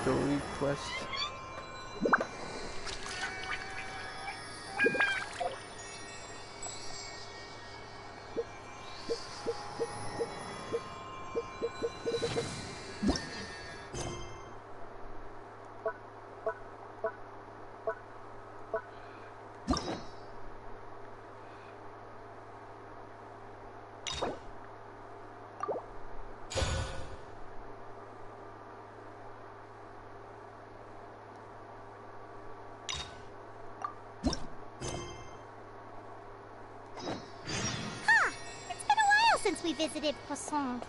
story quest. Since we visited Poisson.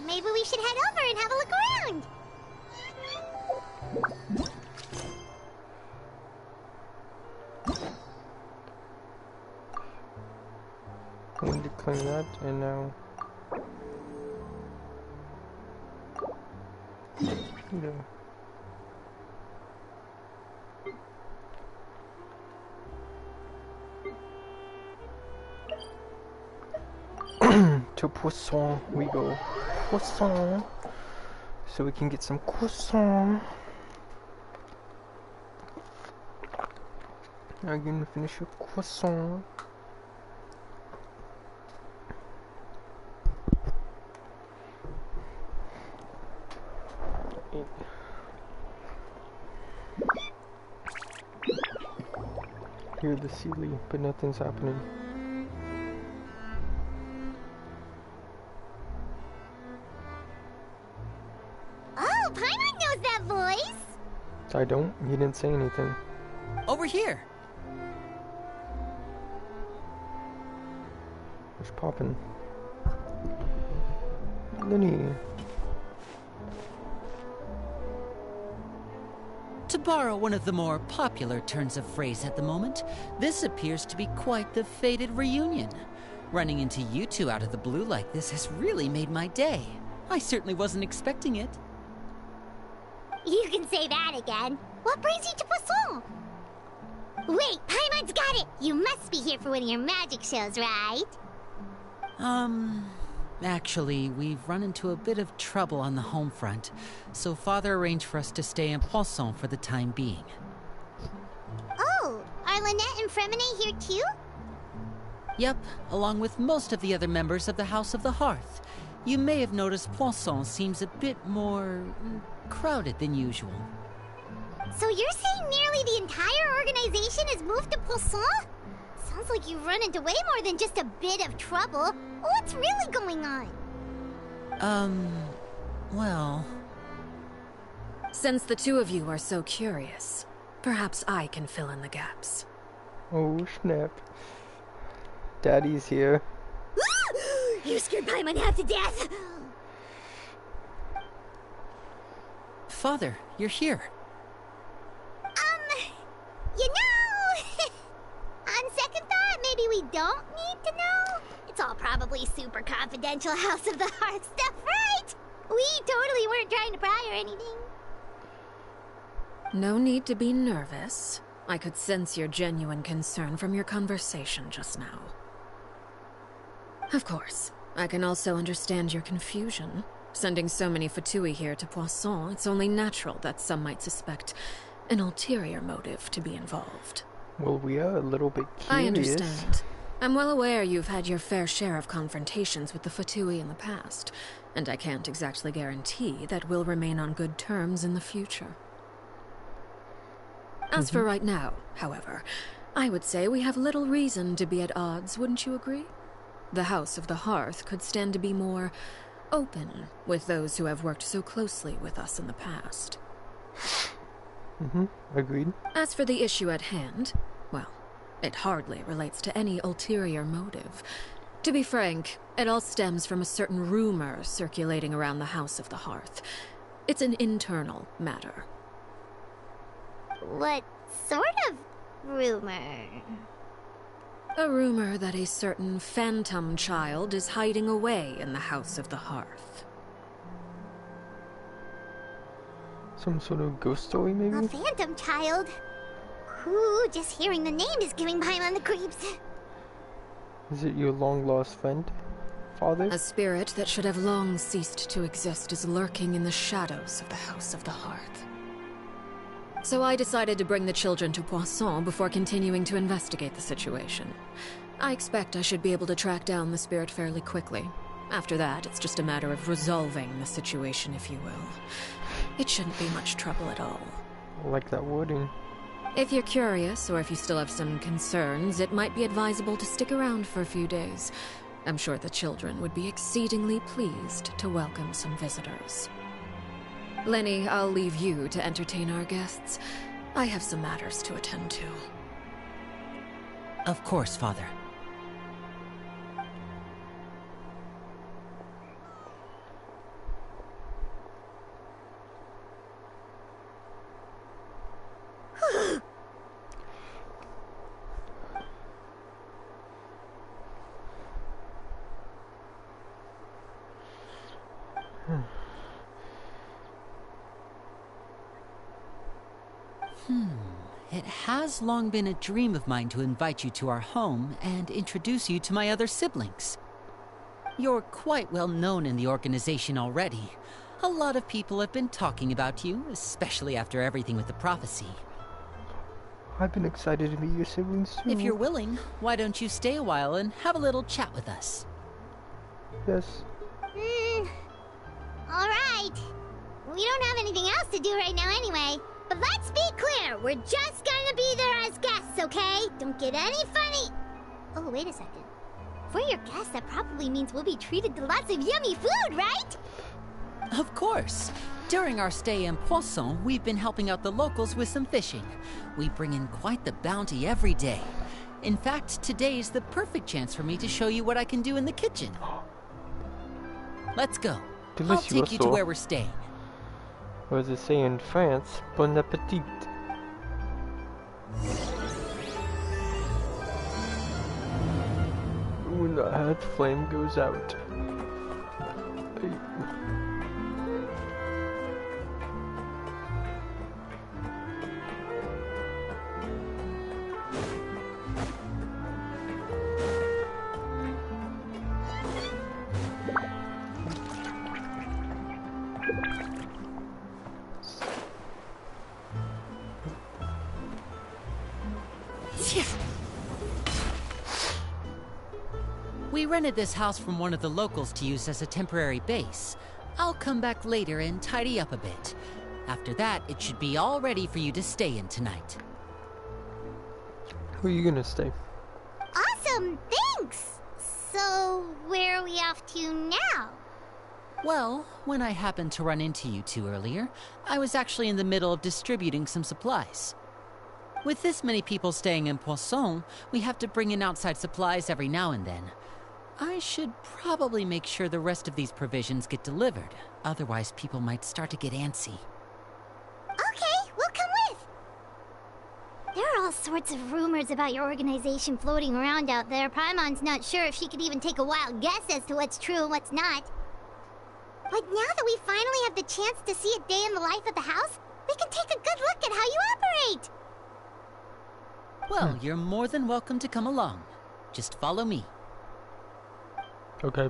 Maybe we should head over and have a look around. I need to clean that, and now... Yeah. To Poisson we go. Poisson. So we can get some croissant. I'm gonna finish a croissant. Hear the ceiling, but nothing's happening. I don't. He didn't say anything. Over here. What's poppin'? Lenny. To borrow one of the more popular turns of phrase at the moment, this appears to be quite the fated reunion. Running into you two out of the blue like this has really made my day. I certainly wasn't expecting it. You can say that again. What brings you to Poisson? Wait, Paimon's got it! You must be here for one of your magic shows, right? Actually, we've run into a bit of trouble on the home front, so Father arranged for us to stay in Poisson for the time being. Oh, are Lynette and Fremine here too? Yep, along with most of the other members of the House of the Hearth. You may have noticed Poisson seems a bit more... crowded than usual. So you're saying nearly the entire organization has moved to Poisson? Sounds like you've run into way more than just a bit of trouble. What's really going on? Well... Since the two of you are so curious, perhaps I can fill in the gaps. Oh snap. Daddy's here. You scared Paimon half to death! Father, you're here. You know... on second thought, maybe we don't need to know. It's all probably super confidential House of the Hearth stuff, right? We totally weren't trying to pry or anything. No need to be nervous. I could sense your genuine concern from your conversation just now. Of course, I can also understand your confusion. Sending so many Fatui here to Poisson, it's only natural that some might suspect an ulterior motive to be involved. Well, we are a little bit curious. I understand. I'm well aware you've had your fair share of confrontations with the Fatui in the past, and I can't exactly guarantee that we'll remain on good terms in the future. As for right now, however, I would say we have little reason to be at odds, wouldn't you agree? The House of the Hearth could stand to be more open with those who have worked so closely with us in the past. Agreed. As for the issue at hand, well, it hardly relates to any ulterior motive. To be frank, it all stems from a certain rumor circulating around the House of the Hearth. It's an internal matter. What sort of rumor? A rumor that a certain phantom child is hiding away in the House of the Hearth. Some sort of ghost story, maybe? A phantom child? Ooh, just hearing the name is giving Paimon the creeps. Is it your long-lost friend, Father? A spirit that should have long ceased to exist is lurking in the shadows of the House of the Hearth. So I decided to bring the children to Poisson before continuing to investigate the situation. I expect I should be able to track down the spirit fairly quickly. After that, it's just a matter of resolving the situation, if you will. It shouldn't be much trouble at all. I like that wording. If you're curious, or if you still have some concerns, it might be advisable to stick around for a few days. I'm sure the children would be exceedingly pleased to welcome some visitors. Lenny, I'll leave you to entertain our guests. I have some matters to attend to. Of course, Father. It has long been a dream of mine to invite you to our home and introduce you to my other siblings. You're quite well known in the organization already. A lot of people have been talking about you, especially after everything with the prophecy. I've been excited to meet your siblings too. If you're willing, why don't you stay a while and have a little chat with us? Yes. Alright. We don't have anything else to do right now anyway. But let's be clear, we're just gonna be there as guests, okay? Don't get any funny... Oh, wait a second. For your guests, that probably means we'll be treated to lots of yummy food, right? Of course. During our stay in Poisson, we've been helping out the locals with some fishing. We bring in quite the bounty every day. In fact, today's the perfect chance for me to show you what I can do in the kitchen. Let's go. I'll take you to where we're staying. Or as they say in France, bon appetit. When the head flame goes out. We rented this house from one of the locals to use as a temporary base. I'll come back later and tidy up a bit. After that, it should be all ready for you to stay in tonight. Where are you gonna stay? Awesome, thanks! So, where are we off to now? Well, when I happened to run into you two earlier, I was actually in the middle of distributing some supplies. With this many people staying in Poisson, we have to bring in outside supplies every now and then. I should probably make sure the rest of these provisions get delivered. Otherwise, people might start to get antsy. Okay, we'll come with! There are all sorts of rumors about your organization floating around out there. Paimon's not sure if she could even take a wild guess as to what's true and what's not. But now that we finally have the chance to see a day in the life of the house, we can take a good look at how you operate! Well, you're more than welcome to come along. Just follow me. Okay.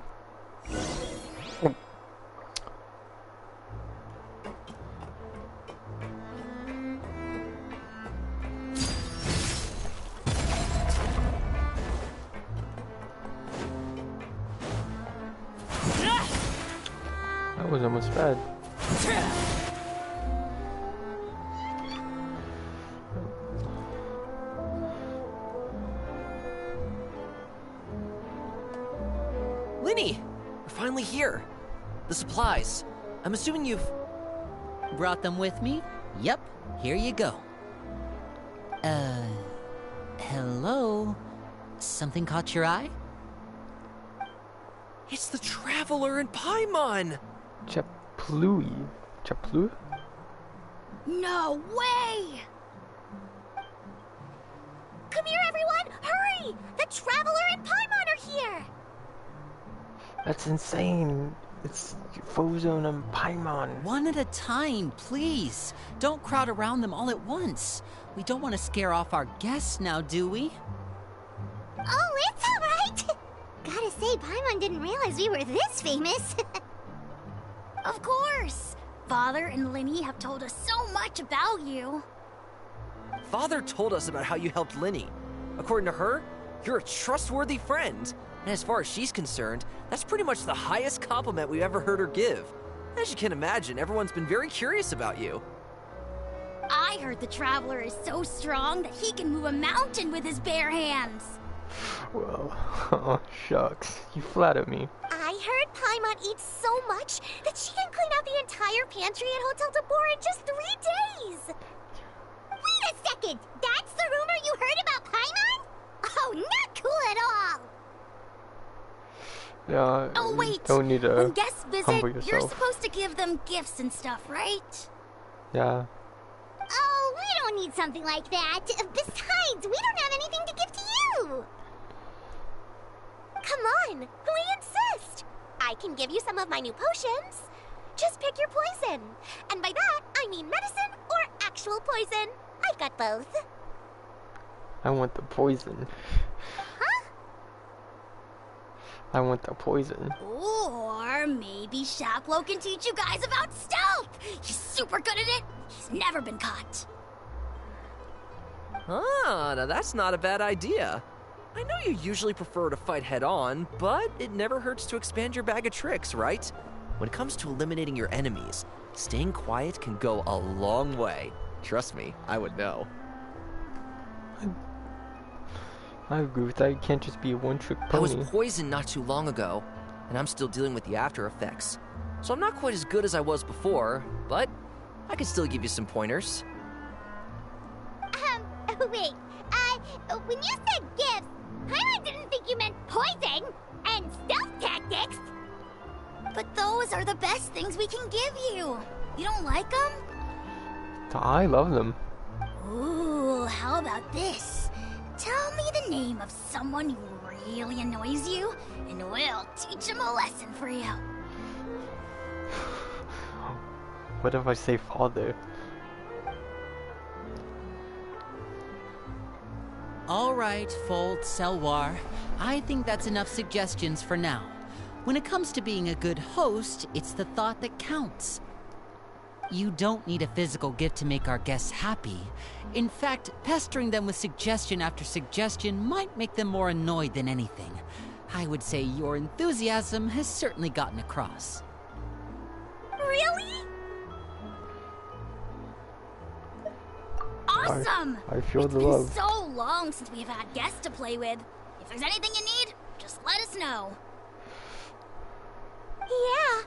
That was almost bad. Linny! We're finally here. The supplies. I'm assuming you've... Brought them with me? Yep, here you go. Hello? Something caught your eye? It's the Traveler in Paimon! Chaplui. Chaplu? No way! Come here, everyone! Hurry! The Traveler and Paimon are here! That's insane. It's Fozone and Paimon. One at a time, please. Don't crowd around them all at once. We don't want to scare off our guests now, do we? Oh, it's alright! Gotta say, Paimon didn't realize we were this famous. Of course! Father and Linny have told us so much about you. Father told us about how you helped Linny. According to her, you're a trustworthy friend. And as far as she's concerned, that's pretty much the highest compliment we've ever heard her give. As you can imagine, everyone's been very curious about you. I heard the Traveler is so strong that he can move a mountain with his bare hands. Well, shucks. You flatter me. I heard Paimon eats so much that she can clean out the entire pantry at Hotel de Boer in just 3 days. Wait a second! That's the rumor you heard about Paimon? Oh, not cool at all! Yeah, Oh, wait! don't need to When guests humble visit, you're yourself. supposed to give them gifts and stuff, right? Yeah. Oh, we don't need something like that. Besides, we don't have anything to give to you. Come on, we insist. I can give you some of my new potions. Just pick your poison. And by that, I mean medicine or actual poison. I've got both. I want the poison. Huh? I want the poison. Or maybe Shaplo can teach you guys about stealth. He's super good at it. He's never been caught. Ah, now that's not a bad idea. I know you usually prefer to fight head-on, but it never hurts to expand your bag of tricks, right? When it comes to eliminating your enemies, staying quiet can go a long way. Trust me, I would know. I agree with that. You can't just be a one-trick I was pony. poisoned not too long ago, and I'm still dealing with the after effects. So I'm not quite as good as I was before, but I can still give you some pointers. Wait, when you said gifts, I didn't think you meant poison and stealth tactics. But those are the best things we can give you. You don't like them? I love them. Ooh, how about this? Tell me the name of someone who really annoys you, and we'll teach him a lesson for you. What if I say father? Alright, Fold, Selwar. I think that's enough suggestions for now. When it comes to being a good host, it's the thought that counts. You don't need a physical gift to make our guests happy. In fact, pestering them with suggestion after suggestion might make them more annoyed than anything. I would say your enthusiasm has certainly gotten across. Really? Awesome! I feel It's the been love. so long since we've had guests to play with. If there's anything you need, just let us know. Yeah,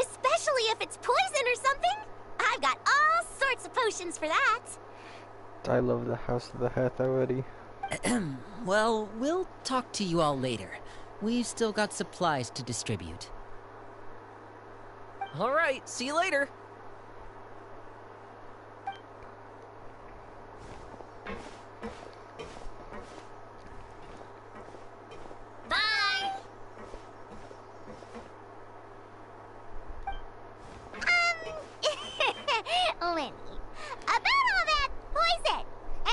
especially if it's poison or something. I've got all sorts of potions for that. I love the House of the Hath already. Well, we'll talk to you all later. We've still got supplies to distribute. Alright, see you later. Bye! Lenny, about all that poison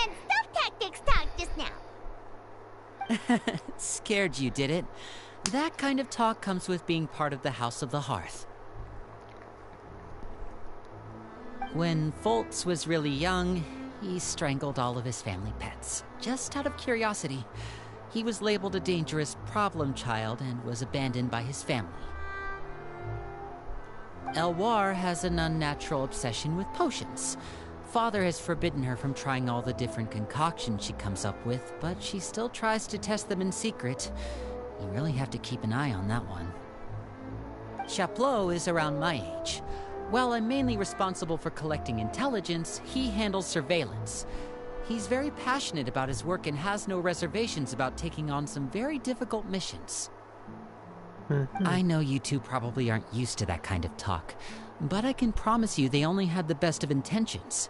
and stealth tactics talk just now. Scared you, did it? That kind of talk comes with being part of the House of the Hearth. When Foltz was really young, he strangled all of his family pets, just out of curiosity. He was labeled a dangerous problem child and was abandoned by his family. Elwar has an unnatural obsession with potions. Father has forbidden her from trying all the different concoctions she comes up with, but she still tries to test them in secret. You really have to keep an eye on that one. Chaplot is around my age. While I'm mainly responsible for collecting intelligence, he handles surveillance. He's very passionate about his work and has no reservations about taking on some very difficult missions. I know you two probably aren't used to that kind of talk, but I can promise you they only had the best of intentions.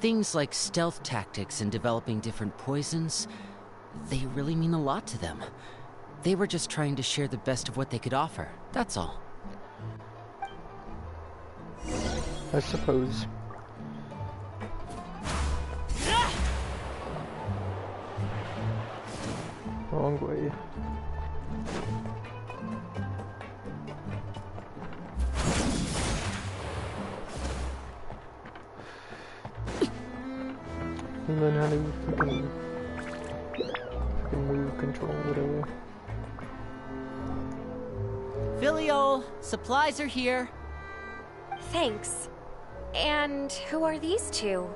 Things like stealth tactics and developing different poisons, they really mean a lot to them. They were just trying to share the best of what they could offer, that's all. I suppose. Wrong way. You learn how to freaking move, control, whatever. Filial, supplies are here. Thanks. And who are these two?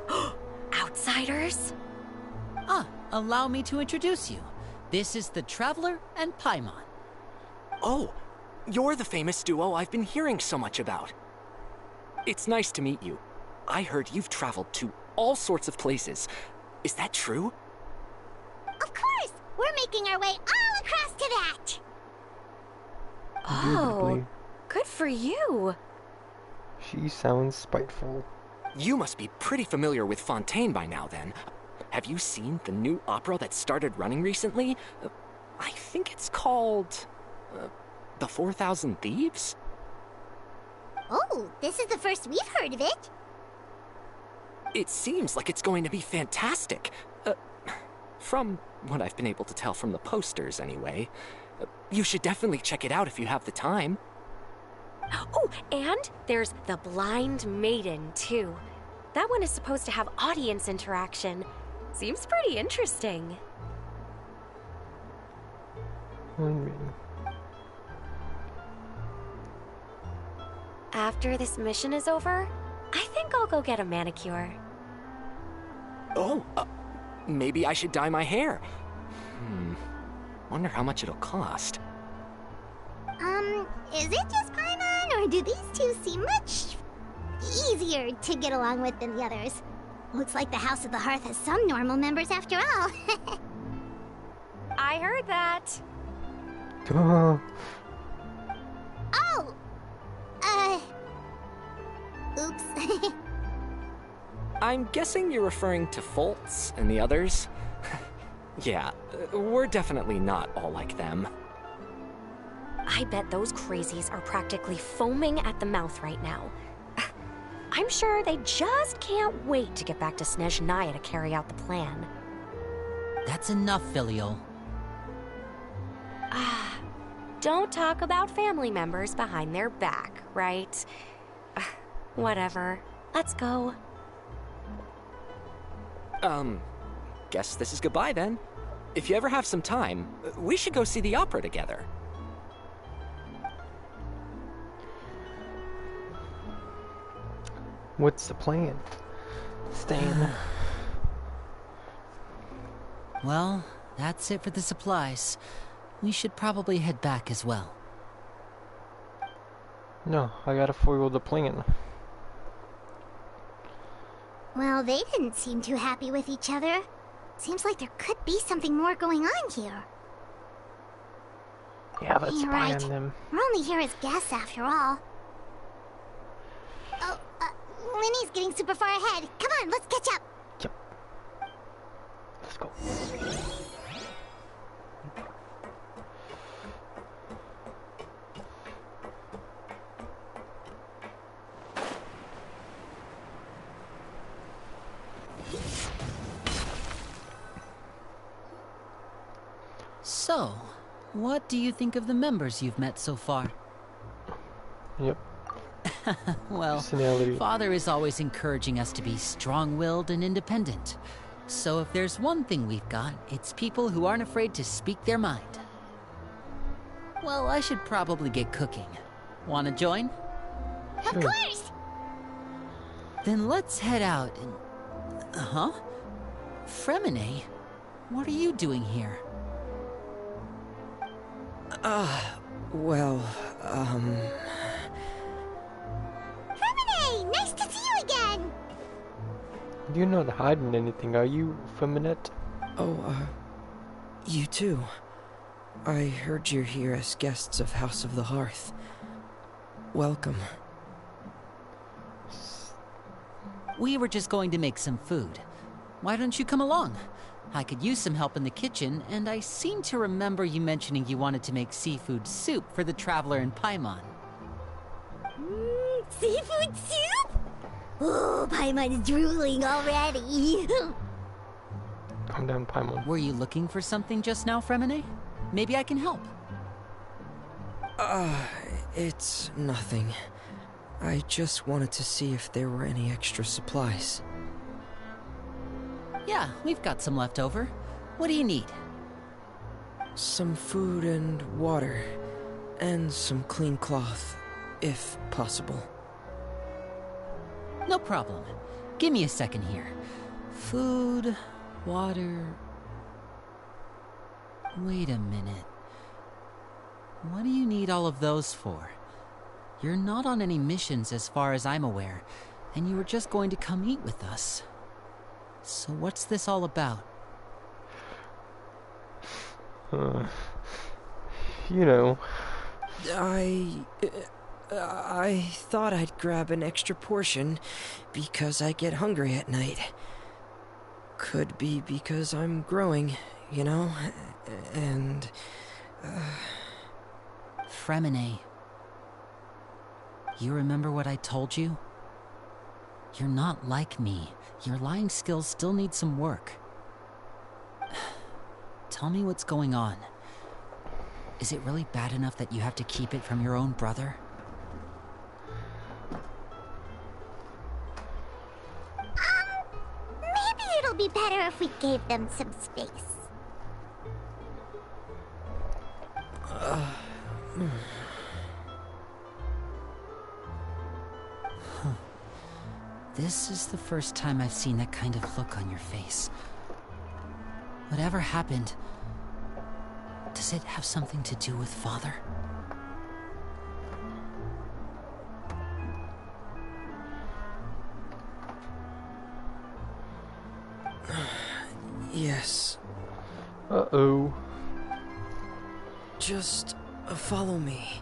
Outsiders? Ah, allow me to introduce you. This is the Traveler and Paimon. Oh, you're the famous duo I've been hearing so much about. It's nice to meet you. I heard you've traveled to all sorts of places. Is that true? Of course! We're making our way all across to that! Oh, good for you. She sounds spiteful. You must be pretty familiar with Fontaine by now, then. Have you seen the new opera that started running recently? I think it's called... The 4,000 Thieves? Oh, this is the first we've heard of it. It seems like it's going to be fantastic. From what I've been able to tell from the posters, anyway. You should definitely check it out if you have the time. Oh, and there's The Blind Maiden, too. That one is supposed to have audience interaction. Seems pretty interesting. After this mission is over, I think I'll go get a manicure. Oh, maybe I should dye my hair. Wonder how much it'll cost. Is it just Paimon, or do these two seem much easier to get along with than the others? Looks like the House of the Hearth has some normal members after all. I heard that. Oh! Oops. I'm guessing you're referring to Foltz and the others? Yeah, we're definitely not all like them. I bet those crazies are practically foaming at the mouth right now. I'm sure they just can't wait to get back to Snezhnaya to carry out the plan. That's enough, Filial. Don't talk about family members behind their back, right? Whatever. Let's go. Guess this is goodbye then. If you ever have some time, we should go see the opera together. What's the plan? Stan. Well, that's it for the supplies. We should probably head back as well. No, I gotta foil the plan. Well, they didn't seem too happy with each other. Seems like there could be something more going on here. Yeah, let's You're spy right. on them. We're only here as guests after all. Oh, Winnie's getting super far ahead. Come on, let's catch up. Yep. Let's go. So, what do you think of the members you've met so far? Yep. Well, Personality. Father is always encouraging us to be strong-willed and independent. So if there's one thing we've got, it's people who aren't afraid to speak their mind. Well, I should probably get cooking. Want to join? Of course! Then let's head out and... Huh? Fremine? What are you doing here? Hermione, nice to see you again! You're not hiding anything, are you, Feminette? Oh, you too. I heard you're here as guests of House of the Hearth. Welcome. We were just going to make some food. Why don't you come along? I could use some help in the kitchen, and I seem to remember you mentioning you wanted to make seafood soup for the Traveler and Paimon. Seafood soup? Oh, Paimon's drooling already. Calm down, Paimon. Were you looking for something just now, Fremine? Maybe I can help. It's nothing. I just wanted to see if there were any extra supplies. Yeah, we've got some left over. What do you need? Some food and water, and some clean cloth, if possible. No problem. Give me a second here. Food, water... Wait a minute. What do you need all of those for? You're not on any missions as far as I'm aware, and you were just going to come eat with us. So what's this all about? You know. I thought I'd grab an extra portion because I get hungry at night. Could be because I'm growing, you know, and... Fremine. You remember what I told you? You're not like me. Your lying skills still need some work. Tell me what's going on. Is it really bad enough that you have to keep it from your own brother? Maybe it'll be better if we gave them some space. This is the first time I've seen that kind of look on your face. Whatever happened, does it have something to do with Father? Yes. Uh-oh. Just follow me.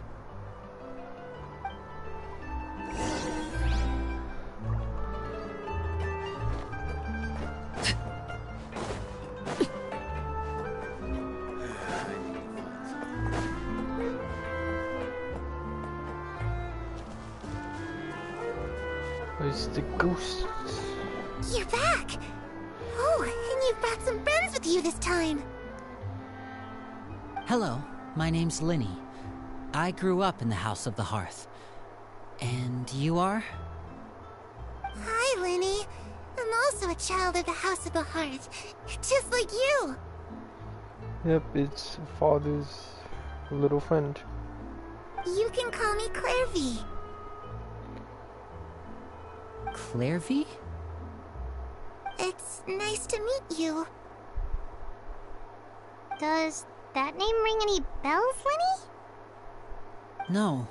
It's the ghosts. You're back! Oh, and you've brought some friends with you this time! Hello, my name's Linny. I grew up in the House of the Hearth. And you are? Hi, Linny. I'm also a child of the House of the Heart, just like you! Yep, it's father's little friend. You can call me Clairvy. Clairvy? It's nice to meet you. Does that name ring any bells, Linny? No,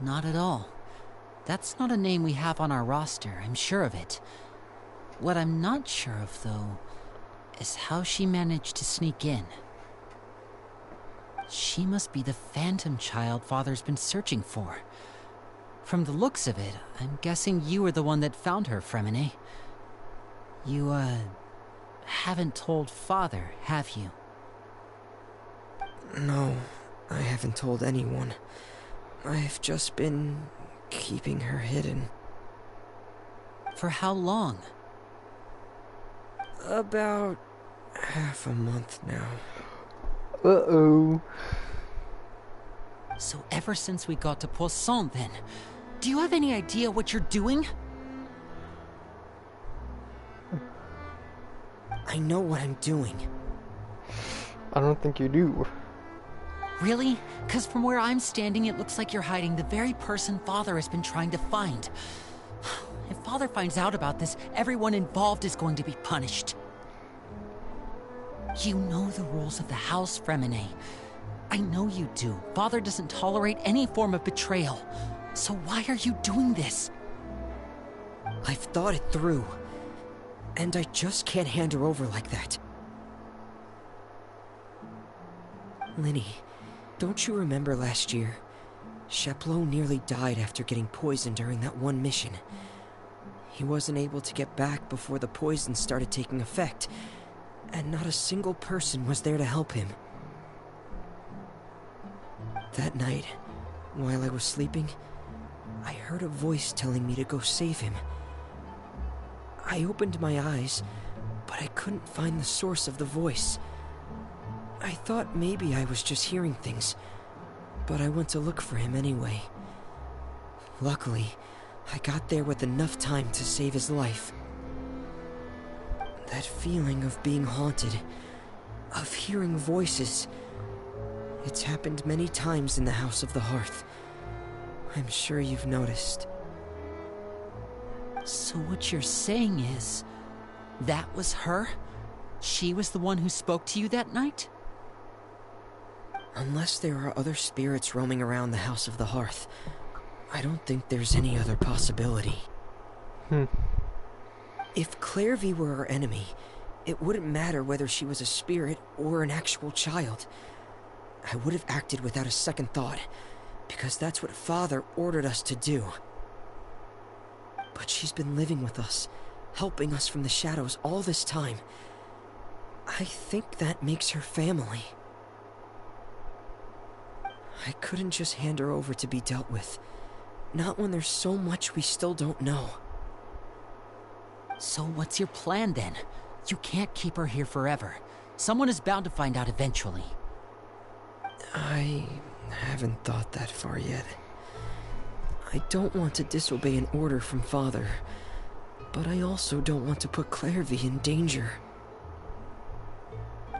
not at all. That's not a name we have on our roster, I'm sure of it. What I'm not sure of, though, is how she managed to sneak in. She must be the phantom child Father's been searching for. From the looks of it, I'm guessing you were the one that found her, Fremine. You, haven't told Father, have you? No, I haven't told anyone. I've just been keeping her hidden. For how long? About half a month now. Uh-oh. So ever since we got to Poisson, then, do you have any idea what you're doing? I know what I'm doing. I don't think you do. Really? Because from where I'm standing, it looks like you're hiding the very person Father has been trying to find. If Father finds out about this, everyone involved is going to be punished. You know the rules of the house, Fremine. I know you do. Father doesn't tolerate any form of betrayal. So why are you doing this? I've thought it through. And I just can't hand her over like that. Linny, don't you remember last year? Sheplo nearly died after getting poisoned during that one mission. He wasn't able to get back before the poison started taking effect, and not a single person was there to help him. That night, while I was sleeping, I heard a voice telling me to go save him. I opened my eyes, but I couldn't find the source of the voice. I thought maybe I was just hearing things, but I went to look for him anyway. Luckily, I got there with enough time to save his life. That feeling of being haunted, of hearing voices. It's happened many times in the House of the Hearth. I'm sure you've noticed. So what you're saying is, that was her? She was the one who spoke to you that night? Unless there are other spirits roaming around the House of the Hearth, I don't think there's any other possibility. If Clairvy were our enemy, it wouldn't matter whether she was a spirit or an actual child. I would have acted without a second thought, because that's what Father ordered us to do. But she's been living with us, helping us from the shadows all this time. I think that makes her family. I couldn't just hand her over to be dealt with. Not when there's so much we still don't know. So what's your plan then? You can't keep her here forever. Someone is bound to find out eventually. I haven't thought that far yet. I don't want to disobey an order from Father, but I also don't want to put Clairvy in danger.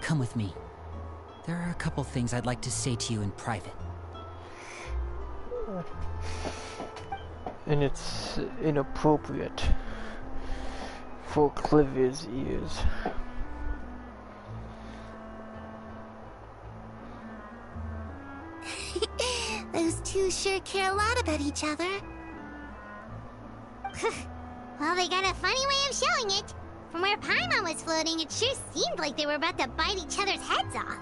Come with me. There are a couple things I'd like to say to you in private. And it's inappropriate for Clivia's ears. Those two sure care a lot about each other. Well, they got a funny way of showing it. From where Paimon was floating, it sure seemed like they were about to bite each other's heads off.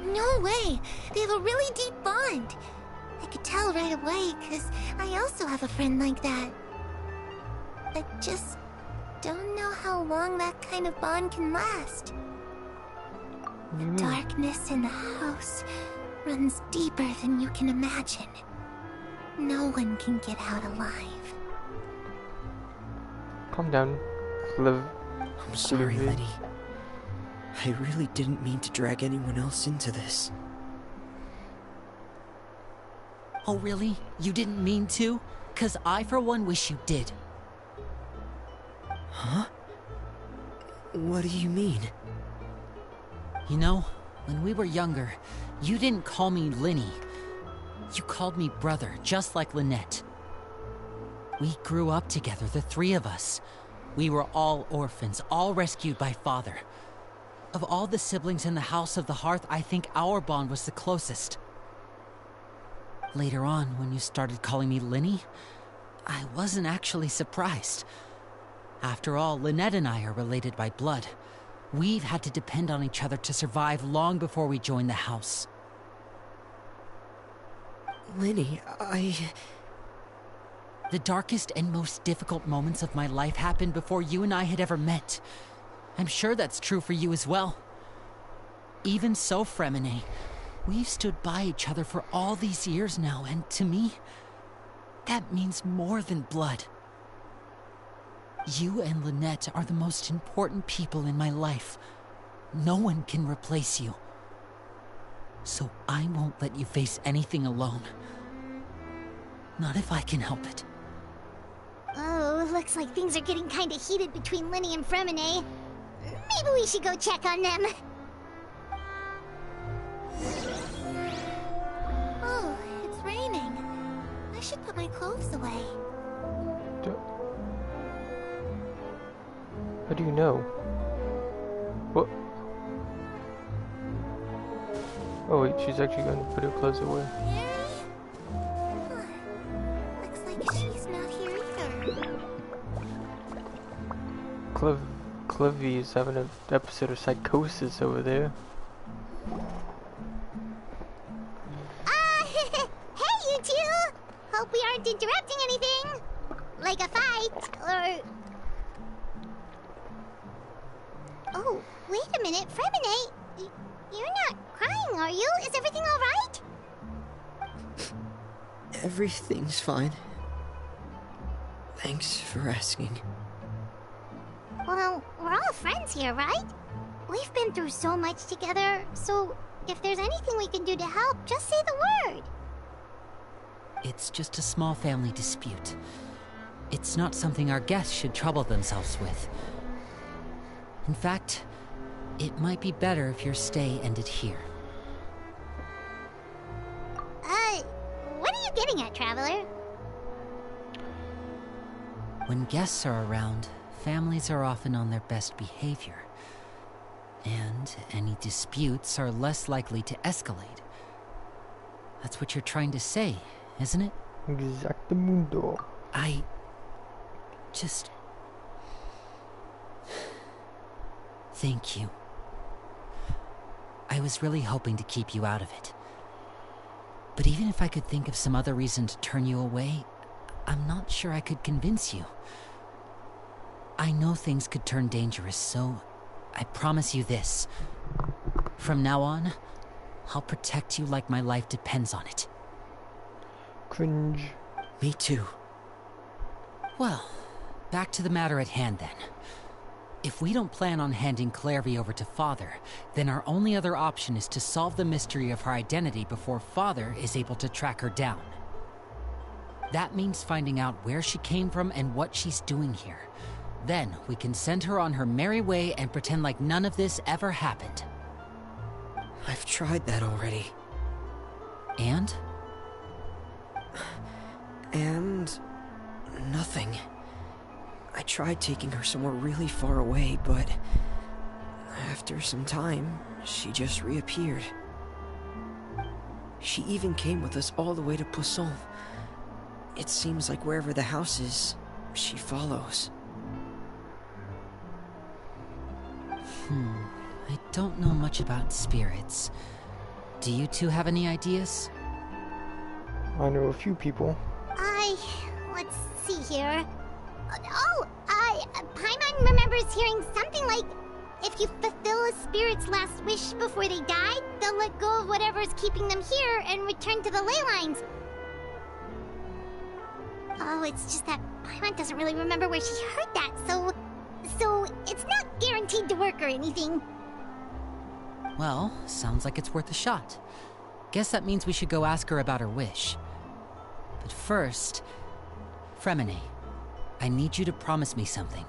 No way! They have a really deep bond. I could tell right away, because I also have a friend like that. I just don't know how long that kind of bond can last. The darkness in the house runs deeper than you can imagine. No one can get out alive. Calm down, Cliv. I'm sorry, Lenny. I really didn't mean to drag anyone else into this. Oh really? You didn't mean to? 'Cause I for one wish you did. Huh? What do you mean? You know, when we were younger, you didn't call me Linny. You called me brother, just like Lynette. We grew up together, the three of us. We were all orphans, all rescued by Father. Of all the siblings in the House of the Hearth, I think our bond was the closest. Later on, when you started calling me Linny, I wasn't actually surprised. After all, Lynette and I are related by blood. We've had to depend on each other to survive long before we joined the house. Linny, The darkest and most difficult moments of my life happened before you and I had ever met. I'm sure that's true for you as well. Even so, Fremine, we've stood by each other for all these years now, and to me, that means more than blood. You and Lynette are the most important people in my life. No one can replace you. So I won't let you face anything alone. Not if I can help it. Oh, looks like things are getting kinda heated between Linny and Fremine. Maybe we should go check on them. Oh, it's raining. I should put my clothes away. How do you know? What? Oh wait, she's actually going to put her clothes away. Looks like she's not here either. Clivy is having an episode of psychosis over there. Hey you two! Hope we aren't interrupting anything. Like a fight, or... Oh, wait a minute, Fremine, you're not crying, are you? Is everything alright? Everything's fine. Thanks for asking. Well, we're all friends here, right? We've been through so much together, so if there's anything we can do to help, just say the word. It's just a small family dispute. It's not something our guests should trouble themselves with. In fact, it might be better if your stay ended here. What are you getting at, Traveler? When guests are around, families are often on their best behavior. And any disputes are less likely to escalate. That's what you're trying to say, isn't it? Exactamundo. I... just... Thank you. I was really hoping to keep you out of it. But even if I could think of some other reason to turn you away, I'm not sure I could convince you. I know things could turn dangerous, so I promise you this. From now on, I'll protect you like my life depends on it. Cringe. Me too. Well, back to the matter at hand then. If we don't plan on handing Clairvy over to Father, then our only other option is to solve the mystery of her identity before Father is able to track her down. That means finding out where she came from and what she's doing here. Then we can send her on her merry way and pretend like none of this ever happened. I've tried that already. And? And... nothing. I tried taking her somewhere really far away, but... after some time, she just reappeared. She even came with us all the way to Poisson. It seems like wherever the house is, she follows. I don't know much about spirits. Do you two have any ideas? I know a few people. Let's see here. Paimon remembers hearing something like, if you fulfill a spirit's last wish before they die, they'll let go of whatever's keeping them here and return to the ley lines. Oh, it's just that Paimon doesn't really remember where she heard that, so it's not guaranteed to work or anything. Well, sounds like it's worth a shot. Guess that means we should go ask her about her wish. But first, Fremine, I need you to promise me something.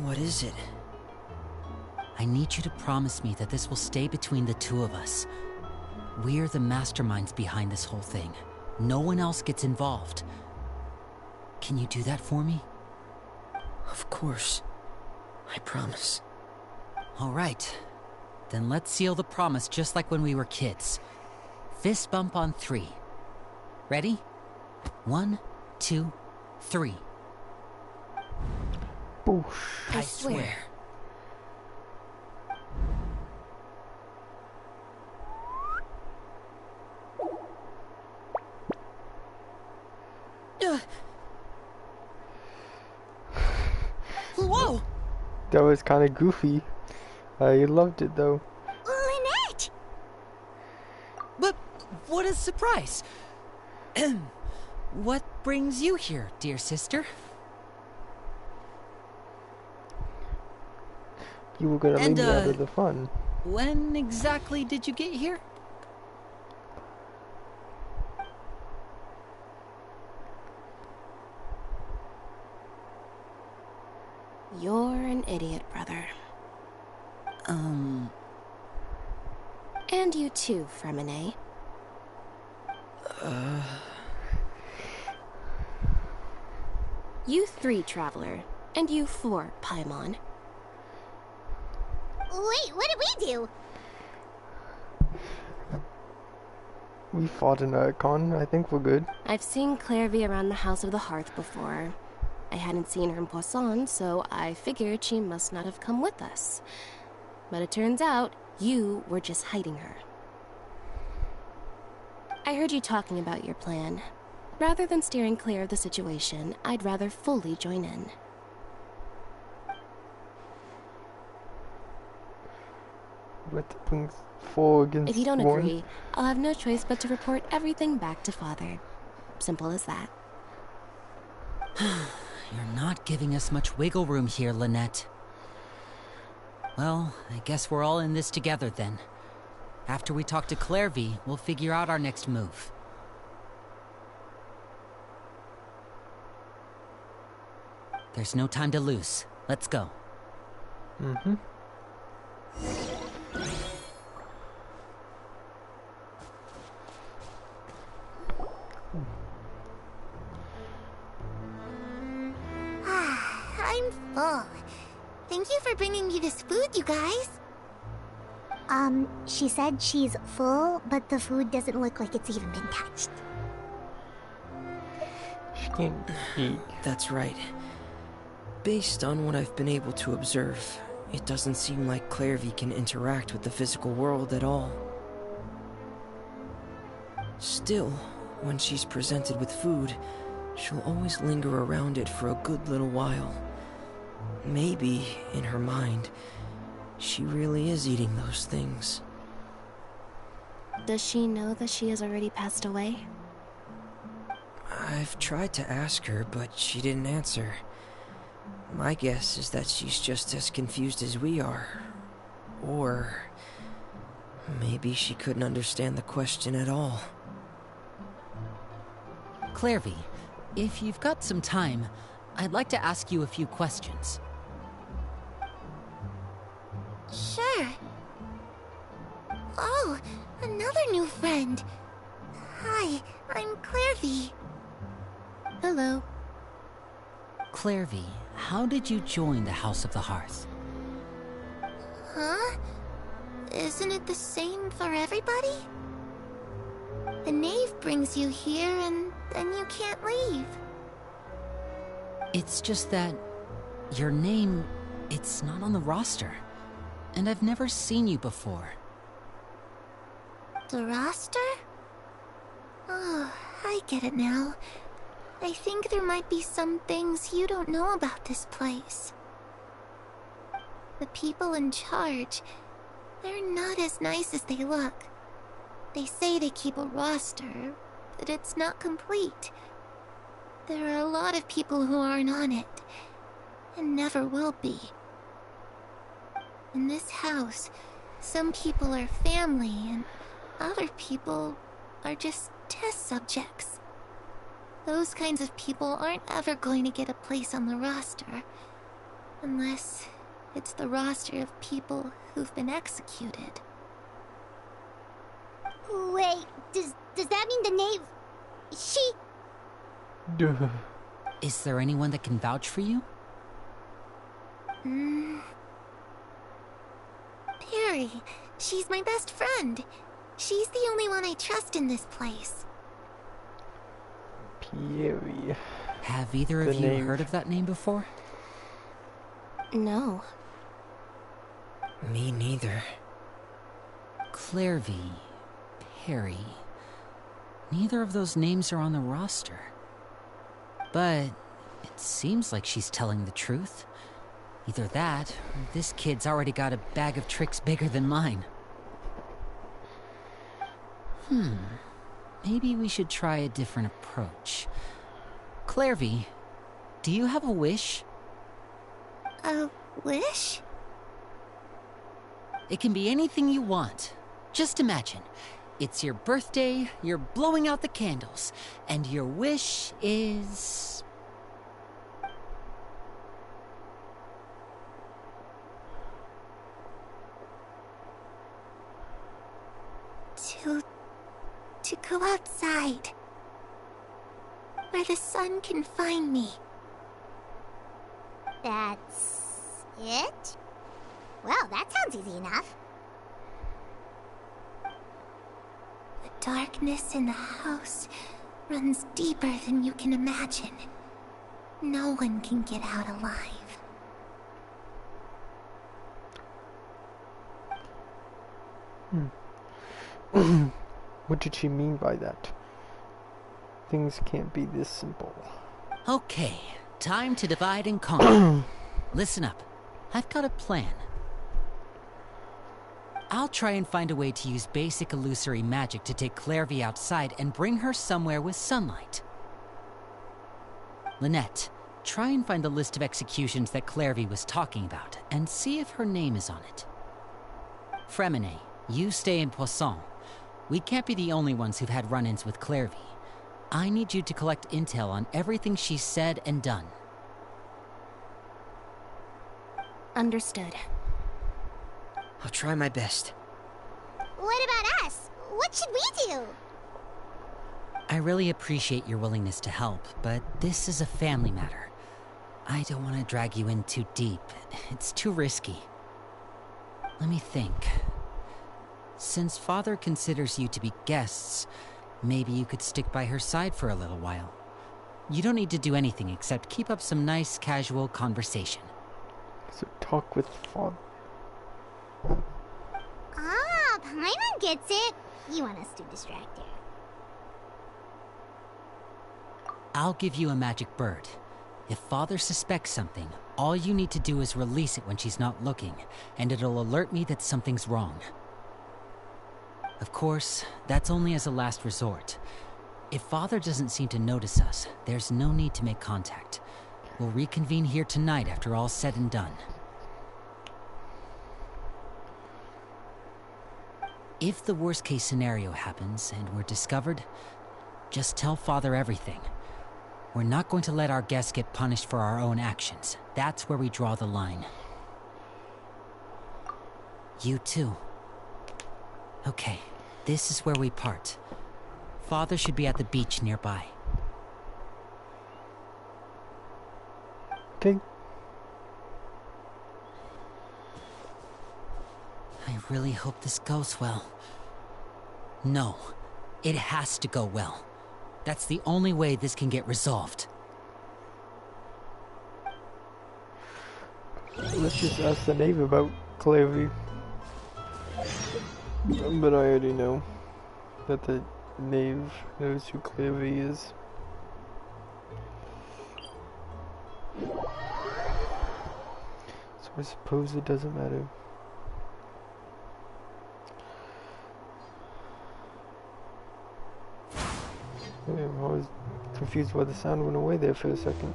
What is it? I need you to promise me that this will stay between the two of us. We're the masterminds behind this whole thing. No one else gets involved. Can you do that for me? Of course. I promise. All right. Then let's seal the promise just like when we were kids. Fist bump on 3. Ready? 1, 2, 3. Boosh. I swear. Whoa! That was kind of goofy. I loved it though. Lynette! But what a surprise! What brings you here, dear sister? You were gonna leave me out of the fun. When exactly did you get here? You're an idiot, brother. And you too, Fremine. You 3, Traveler. And you 4, Paimon. Wait, what did we do? We fought in a con. I think we're good. I've seen Clairvy around the House of the Hearth before. I hadn't seen her in Poisson, so I figured she must not have come with us. But it turns out, you were just hiding her. I heard you talking about your plan. Rather than steering clear of the situation, I'd rather fully join in. What brings 4 against 1? If you don't agree, I'll have no choice but to report everything back to Father. Simple as that. You're not giving us much wiggle room here, Lynette. Well, I guess we're all in this together then. After we talk to Clairvy, we'll figure out our next move. There's no time to lose. Let's go. Mm-hmm. I'm full. Thank you for bringing me this food, you guys. She said she's full, but the food doesn't look like it's even been touched. She can't eat. That's right. Based on what I've been able to observe, it doesn't seem like Clairvy can interact with the physical world at all. Still, when she's presented with food, she'll always linger around it for a good little while. Maybe, in her mind, she really is eating those things. Does she know that she has already passed away? I've tried to ask her, but she didn't answer. My guess is that she's just as confused as we are. Or maybe she couldn't understand the question at all. Clairvy, if you've got some time, I'd like to ask you a few questions. Sure. Oh, another new friend. Hi, I'm Clairvy. Hello. Clairvy, how did you join the House of the Hearth? Huh? Isn't it the same for everybody? The knave brings you here and then you can't leave. It's just that your name, it's not on the roster. And I've never seen you before. The roster? Oh, I get it now. I think there might be some things you don't know about this place. The people in charge, they're not as nice as they look. They say they keep a roster, but it's not complete. There are a lot of people who aren't on it, and never will be. In this house, some people are family, and other people are just test subjects. Those kinds of people aren't ever going to get a place on the roster, unless it's the roster of people who've been executed. Wait, does that mean the knave... she... Duh. Is there anyone that can vouch for you? Perry, she's my best friend. She's the only one I trust in this place. Pierre. Have either of you heard of that name before? No. Me neither. Clairvy, Perry. Neither of those names are on the roster. But it seems like she's telling the truth. Either that, or this kid's already got a bag of tricks bigger than mine. Maybe we should try a different approach. Clairvy, do you have a wish? A wish? It can be anything you want. Just imagine. It's your birthday, you're blowing out the candles, and your wish is... To go outside. Where the sun can find me. That's... it? Well, that sounds easy enough. The darkness in the house runs deeper than you can imagine. No one can get out alive. What did she mean by that? Things can't be this simple. Okay, time to divide and conquer. Listen up. I've got a plan. I'll try and find a way to use basic illusory magic to take Clairvy outside and bring her somewhere with sunlight. Lynette, try and find the list of executions that Clairvy was talking about and see if her name is on it. Fremine, you stay in Poisson. We can't be the only ones who've had run-ins with Clairvy. I need you to collect intel on everything she's said and done. Understood. I'll try my best. What about us? What should we do? I really appreciate your willingness to help, but this is a family matter. I don't want to drag you in too deep. It's too risky. Let me think. Since Father considers you to be guests, maybe you could stick by her side for a little while. You don't need to do anything except keep up some nice, casual conversation. So talk with Father. Ah, Paimon gets it. You want us to distract her. I'll give you a magic bird. If Father suspects something, all you need to do is release it when she's not looking, and it'll alert me that something's wrong. Of course, that's only as a last resort. If Father doesn't seem to notice us, there's no need to make contact. We'll reconvene here tonight after all's said and done. If the worst-case scenario happens and we're discovered, just tell Father everything. We're not going to let our guests get punished for our own actions. That's where we draw the line. You too. Okay, this is where we part. Father should be at the beach nearby. Okay. I really hope this goes well. No, it has to go well. That's the only way this can get resolved. Let's just ask the neighbor about Clavy. But I already know that the knave knows who Clavy is. So I suppose it doesn't matter. Yeah, I was confused why the sound went away there for a second.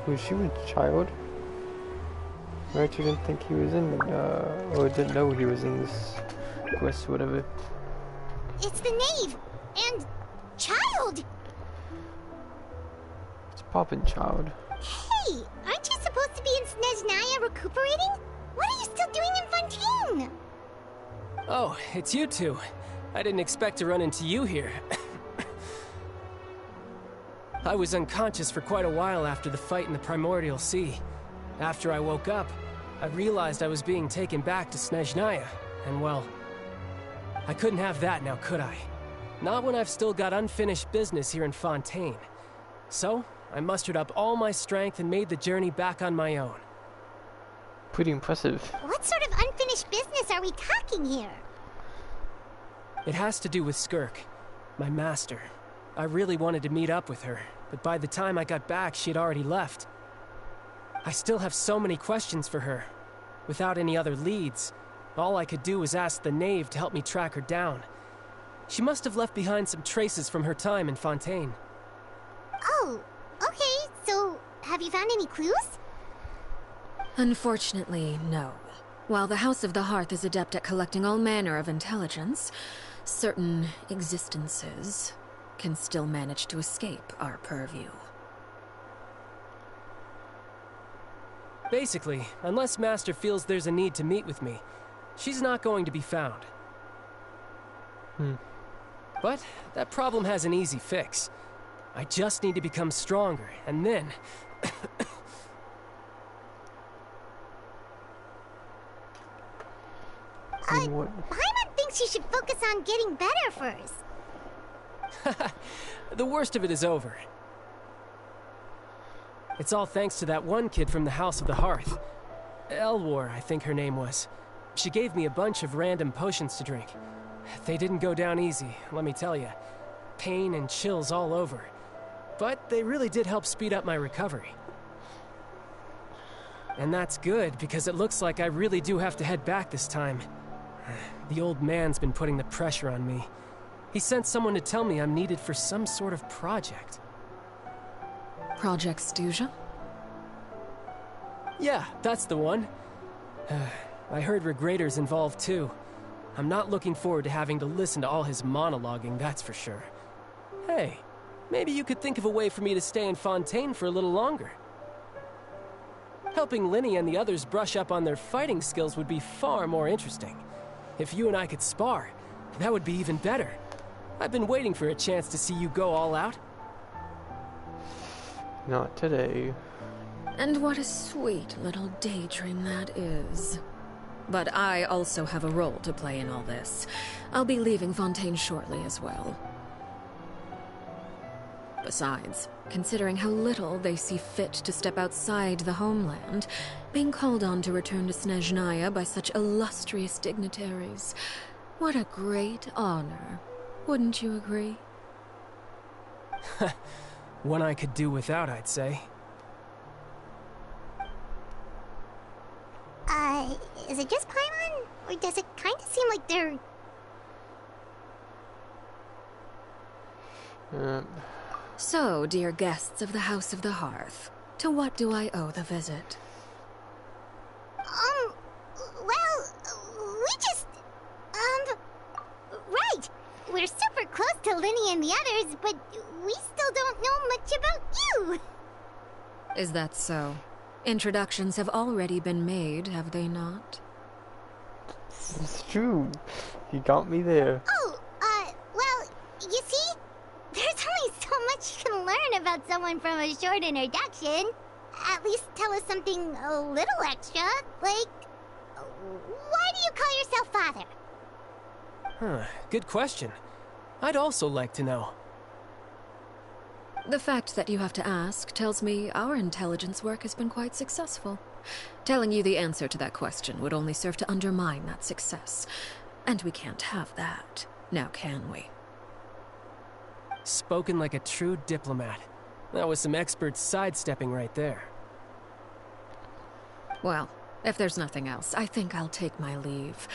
Was she a child? I actually didn't think he was in, or didn't know he was in this quest or whatever. It's the knave and child. It's Poppin' Child. Hey, aren't you supposed to be in Snezhnaya recuperating? What are you still doing in Fontaine? Oh, it's you two. I didn't expect to run into you here. I was unconscious for quite a while after the fight in the Primordial Sea. After I woke up, I realized I was being taken back to Snezhnaya, and well, I couldn't have that now, could I? Not when I've still got unfinished business here in Fontaine. So, I mustered up all my strength and made the journey back on my own. Pretty impressive. What sort of unfinished business are we talking here? It has to do with Skirk, my master. I really wanted to meet up with her, but by the time I got back, she'd already left. I still have so many questions for her. Without any other leads, all I could do was ask the knave to help me track her down. She must have left behind some traces from her time in Fontaine. Oh, okay, so have you found any clues? Unfortunately, no. While the House of the Hearth is adept at collecting all manner of intelligence, certain existences can still manage to escape our purview. Basically, unless Master feels there's a need to meet with me, she's not going to be found. But that problem has an easy fix. I just need to become stronger, and then... What? Paimon thinks you should focus on getting better first. The worst of it is over. It's all thanks to that one kid from the House of the Hearth. Elwar, I think her name was. She gave me a bunch of random potions to drink. They didn't go down easy, let me tell you. Pain and chills all over. But they really did help speed up my recovery. And that's good, because it looks like I really do have to head back this time. The old man's been putting the pressure on me. He sent someone to tell me I'm needed for some sort of project. Project Stuja? Yeah, that's the one. I heard Regrader's involved too. I'm not looking forward to having to listen to all his monologuing, that's for sure. Hey, maybe you could think of a way for me to stay in Fontaine for a little longer. Helping Linny and the others brush up on their fighting skills would be far more interesting. If you and I could spar, that would be even better. I've been waiting for a chance to see you go all out. Not today. And what a sweet little daydream that is. But I also have a role to play in all this. I'll be leaving Fontaine shortly as well. Besides, considering how little they see fit to step outside the homeland, being called on to return to Snezhnaya by such illustrious dignitaries, what a great honor. Wouldn't you agree? One I could do without, I'd say. Is it just Paimon? Or does it kind of seem like they're... So, dear guests of the House of the Hearth, to what do I owe the visit? Well, we just... Right! We're super close to Linny and the others, but we still don't know much about you! Is that so? Introductions have already been made, have they not? It's true. You got me there. Oh, well, you see? There's only so much you can learn about someone from a short introduction. At least tell us something a little extra, like... Why do you call yourself father? Huh, good question. I'd also like to know. The fact that you have to ask tells me our intelligence work has been quite successful. Telling you the answer to that question would only serve to undermine that success. And we can't have that, now can we? Spoken like a true diplomat. That was some expert sidestepping right there. Well, if there's nothing else, I think I'll take my leave.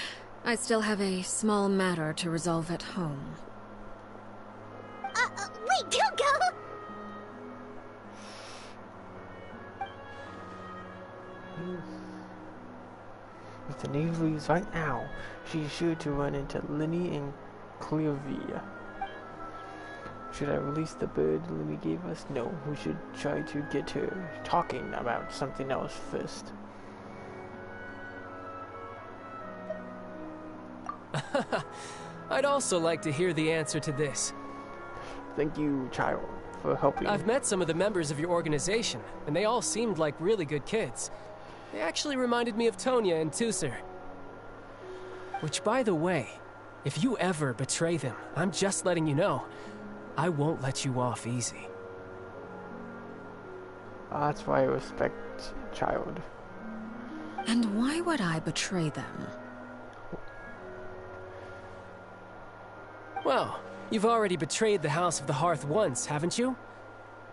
I still have a small matter to resolve at home. Wait, don't go! If the Navy leaves right now, she's sure to run into Linny and Clearvia. Should I release the bird Linny gave us? No, we should try to get her talking about something else first. I'd also like to hear the answer to this. Thank you, child, for helping. I've met some of the members of your organization, and they all seemed like really good kids. They actually reminded me of Tonya and Tusser. Which, by the way, if you ever betray them, I'm just letting you know, I won't let you off easy. That's why I respect child. And why would I betray them? Well, you've already betrayed the House of the Hearth once, haven't you?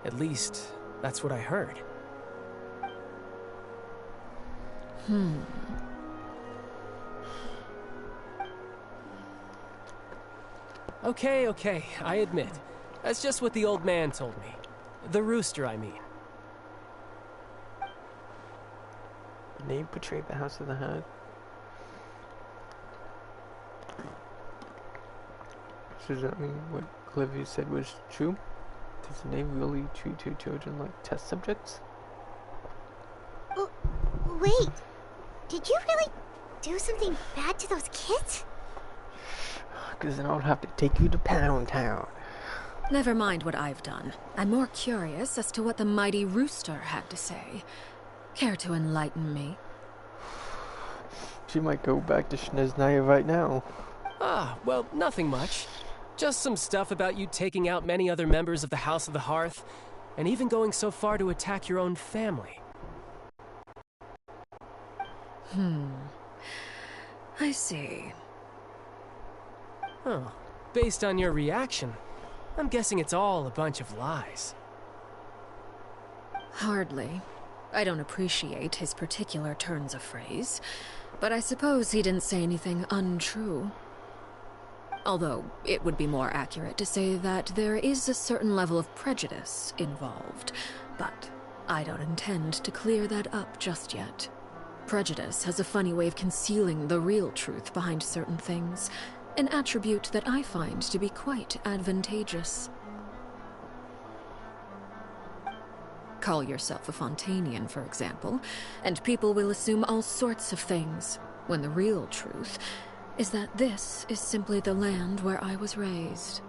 At least, that's what I heard. Okay, I admit. That's just what the old man told me. The rooster, I mean. They betrayed the House of the Hearth. So does that mean what Clivy said was true? Does the name really treat your children like test subjects? Wait, did you really do something bad to those kids? Because then I'll have to take you to Pound Town. Never mind what I've done. I'm more curious as to what the mighty rooster had to say. Care to enlighten me? She might go back to Snezhnaya right now. Ah, well, nothing much. Just some stuff about you taking out many other members of the House of the Hearth, and even going so far to attack your own family. I see. Oh, based on your reaction, I'm guessing it's all a bunch of lies. Hardly. I don't appreciate his particular turns of phrase, but I suppose he didn't say anything untrue. Although, it would be more accurate to say that there is a certain level of prejudice involved. But I don't intend to clear that up just yet. Prejudice has a funny way of concealing the real truth behind certain things, an attribute that I find to be quite advantageous. Call yourself a Fontainian, for example, and people will assume all sorts of things, when the real truth is that this is simply the land where I was raised.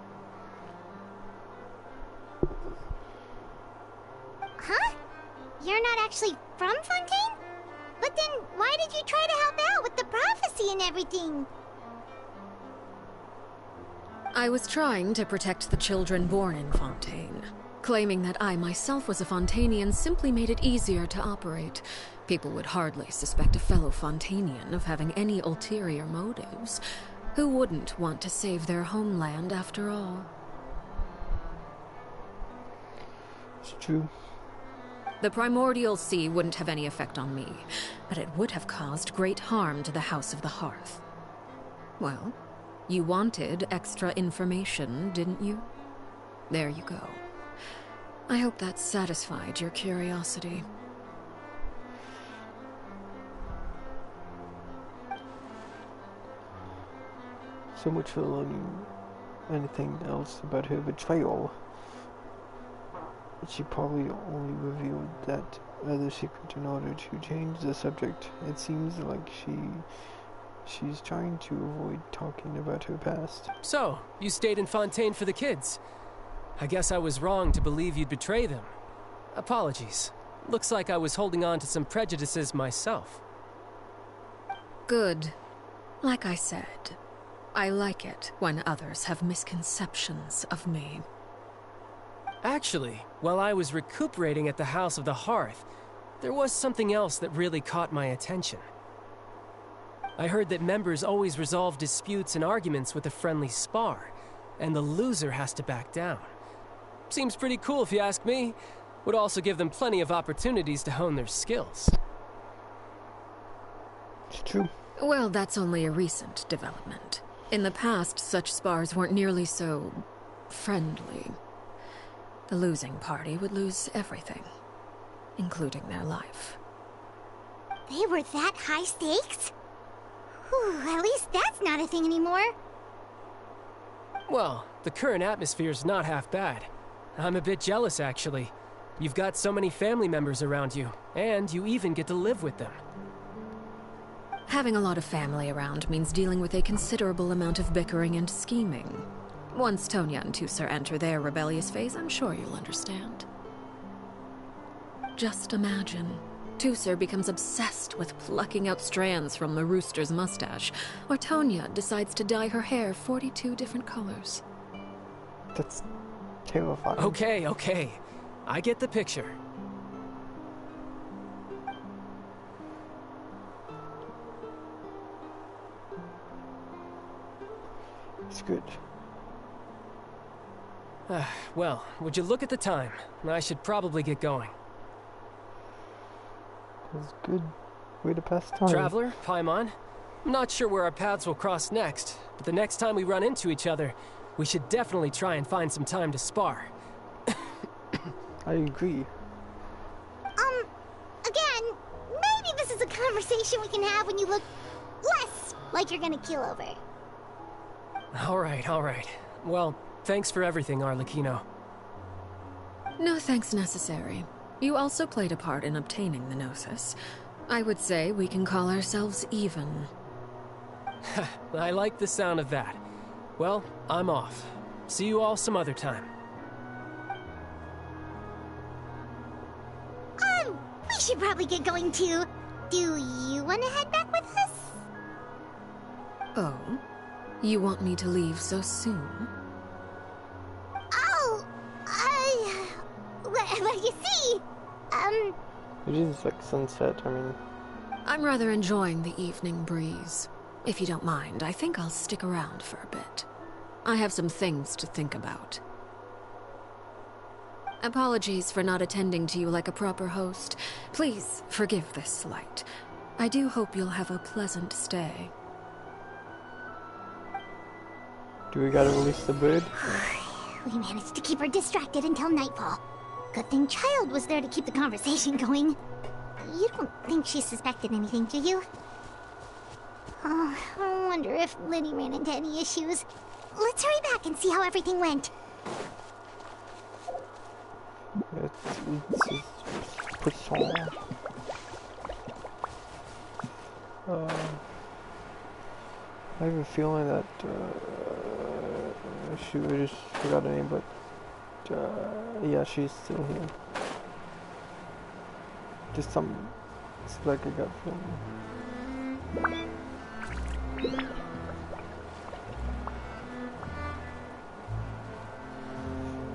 Huh? You're not actually from Fontaine? But then why did you try to help out with the prophecy and everything? I was trying to protect the children born in Fontaine. Claiming that I myself was a Fontainian simply made it easier to operate. People would hardly suspect a fellow Fontainian of having any ulterior motives. Who wouldn't want to save their homeland after all? It's true. The primordial sea wouldn't have any effect on me, but it would have caused great harm to the House of the Hearth. Well, you wanted extra information, didn't you? There you go. I hope that satisfied your curiosity. So much for learning anything else about her betrayal. She probably only revealed that other secret in order to change the subject. It seems like she's trying to avoid talking about her past. So, you stayed in Fontaine for the kids. I guess I was wrong to believe you'd betray them. Apologies. Looks like I was holding on to some prejudices myself. Good. Like I said, I like it when others have misconceptions of me. Actually, while I was recuperating at the House of the Hearth, there was something else that really caught my attention. I heard that members always resolve disputes and arguments with a friendly spar, and the loser has to back down. Seems pretty cool if you ask me. Would also give them plenty of opportunities to hone their skills. It's true. Well, that's only a recent development. In the past, such spars weren't nearly so friendly. The losing party would lose everything, including their life. They were that high stakes? Whew, at least that's not a thing anymore. Well, the current atmosphere's not half bad. I'm a bit jealous, actually. You've got so many family members around you, and you even get to live with them. Having a lot of family around means dealing with a considerable amount of bickering and scheming. Once Tonya and Tusser enter their rebellious phase, I'm sure you'll understand. Just imagine. Tusser becomes obsessed with plucking out strands from the rooster's mustache, or Tonya decides to dye her hair 42 different colors. That's terrifying. Okay. I get the picture. It's good. Well, would you look at the time? I should probably get going. It's a good way to pass time. Traveler, Paimon, I'm not sure where our paths will cross next, but the next time we run into each other, we should definitely try and find some time to spar. I agree. Again, maybe this is a conversation we can have when you look less like you're gonna keel over. All right. Well, thanks for everything, Arlecchino. No thanks necessary. You also played a part in obtaining the Gnosis. I would say we can call ourselves even. I like the sound of that. Well, I'm off. See you all some other time. We should probably get going too. Do you want to head back with us? Oh? You want me to leave so soon? Oh, well, you see, It is like sunset, I mean. I'm rather enjoying the evening breeze. If you don't mind, I think I'll stick around for a bit. I have some things to think about. Apologies for not attending to you like a proper host. Please forgive this slight. I do hope you'll have a pleasant stay. Do we gotta release the bird? we managed to keep her distracted until nightfall. Good thing Child was there to keep the conversation going. You don't think she suspected anything, do you? Oh, I wonder if Liddy ran into any issues. Let's hurry back and see how everything went. Let's eat this croissant. I have a feeling that shoot, I just forgot her name, but yeah, she's still here. Just some, it's like a gut feeling.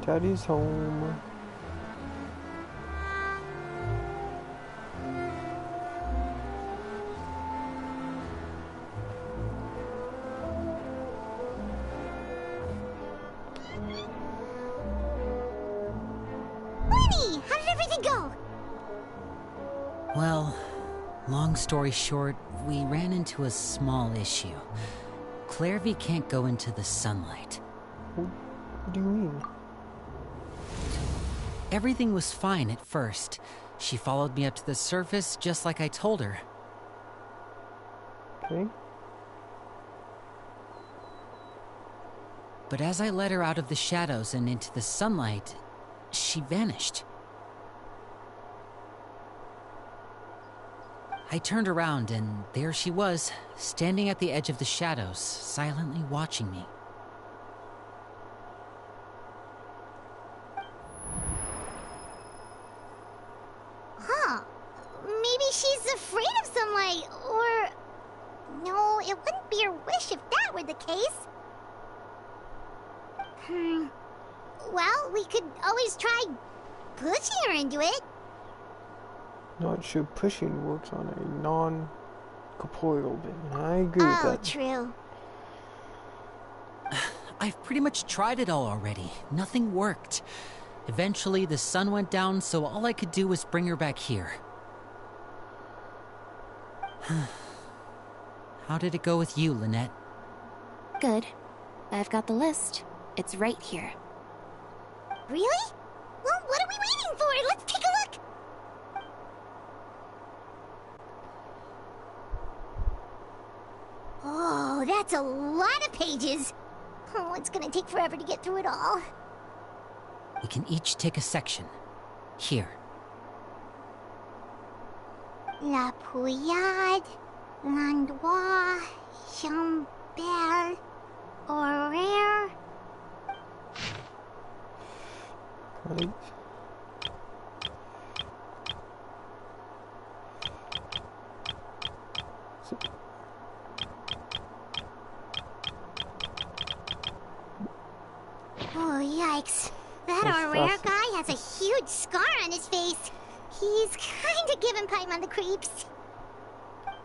Daddy's home. Lenny, how did everything go? Well, long story short, we ran into a small issue. Clairvy can't go into the sunlight. What do you mean? Everything was fine at first. She followed me up to the surface just like I told her. Okay. But as I led her out of the shadows and into the sunlight, she vanished. I turned around and there she was, standing at the edge of the shadows, silently watching me. Huh. Maybe she's afraid of sunlight, or... No, it wouldn't be her wish if that were the case. Well, we could always try pushing her into it. Not sure pushing works on a non-corporeal being. I agree with that. Oh, true. I've pretty much tried it all already. Nothing worked. Eventually, the sun went down, so all I could do was bring her back here. How did it go with you, Lynette? Good. I've got the list. It's right here. Really? Well, what are we waiting for? Let's take a look! Oh, that's a lot of pages. Oh, it's gonna take forever to get through it all. We can each take a section. Here. La Pouillade, L'Endroit, Chambert, Horaire. Right. So, Oh, yikes. That That's Horaire fast. guy has a huge scar on his face. He's kinda giving Paimon the creeps.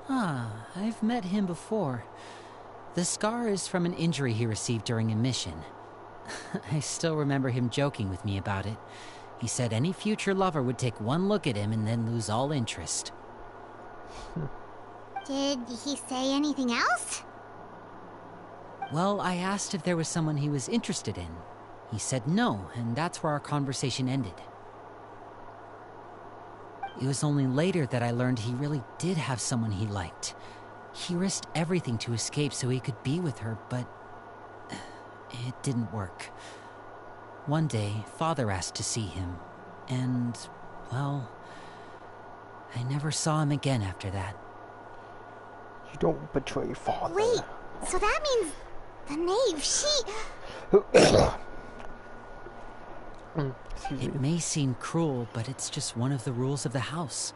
Ah, I've met him before. The scar is from an injury he received during a mission. I still remember him joking with me about it. He said any future lover would take one look at him and then lose all interest. Did he say anything else? Well, I asked if there was someone he was interested in. He said no, and that's where our conversation ended. It was only later that I learned he really did have someone he liked. He risked everything to escape so he could be with her, but it didn't work. One day, Father asked to see him, and, well, I never saw him again after that. you don't betray father. Wait, so that means the knave, Excuse It me. may seem cruel, but it's just one of the rules of the house.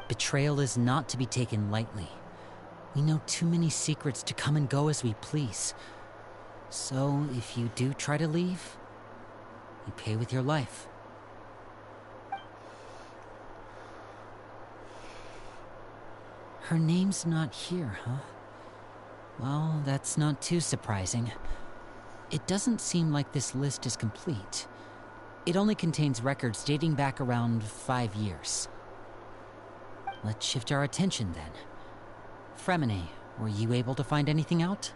Betrayal is not to be taken lightly. We know too many secrets to come and go as we please. So, if you do try to leave, you pay with your life. Her name's not here, huh? Well, that's not too surprising. It doesn't seem like this list is complete. It only contains records dating back around 5 years. Let's shift our attention then. Fremine, were you able to find anything out?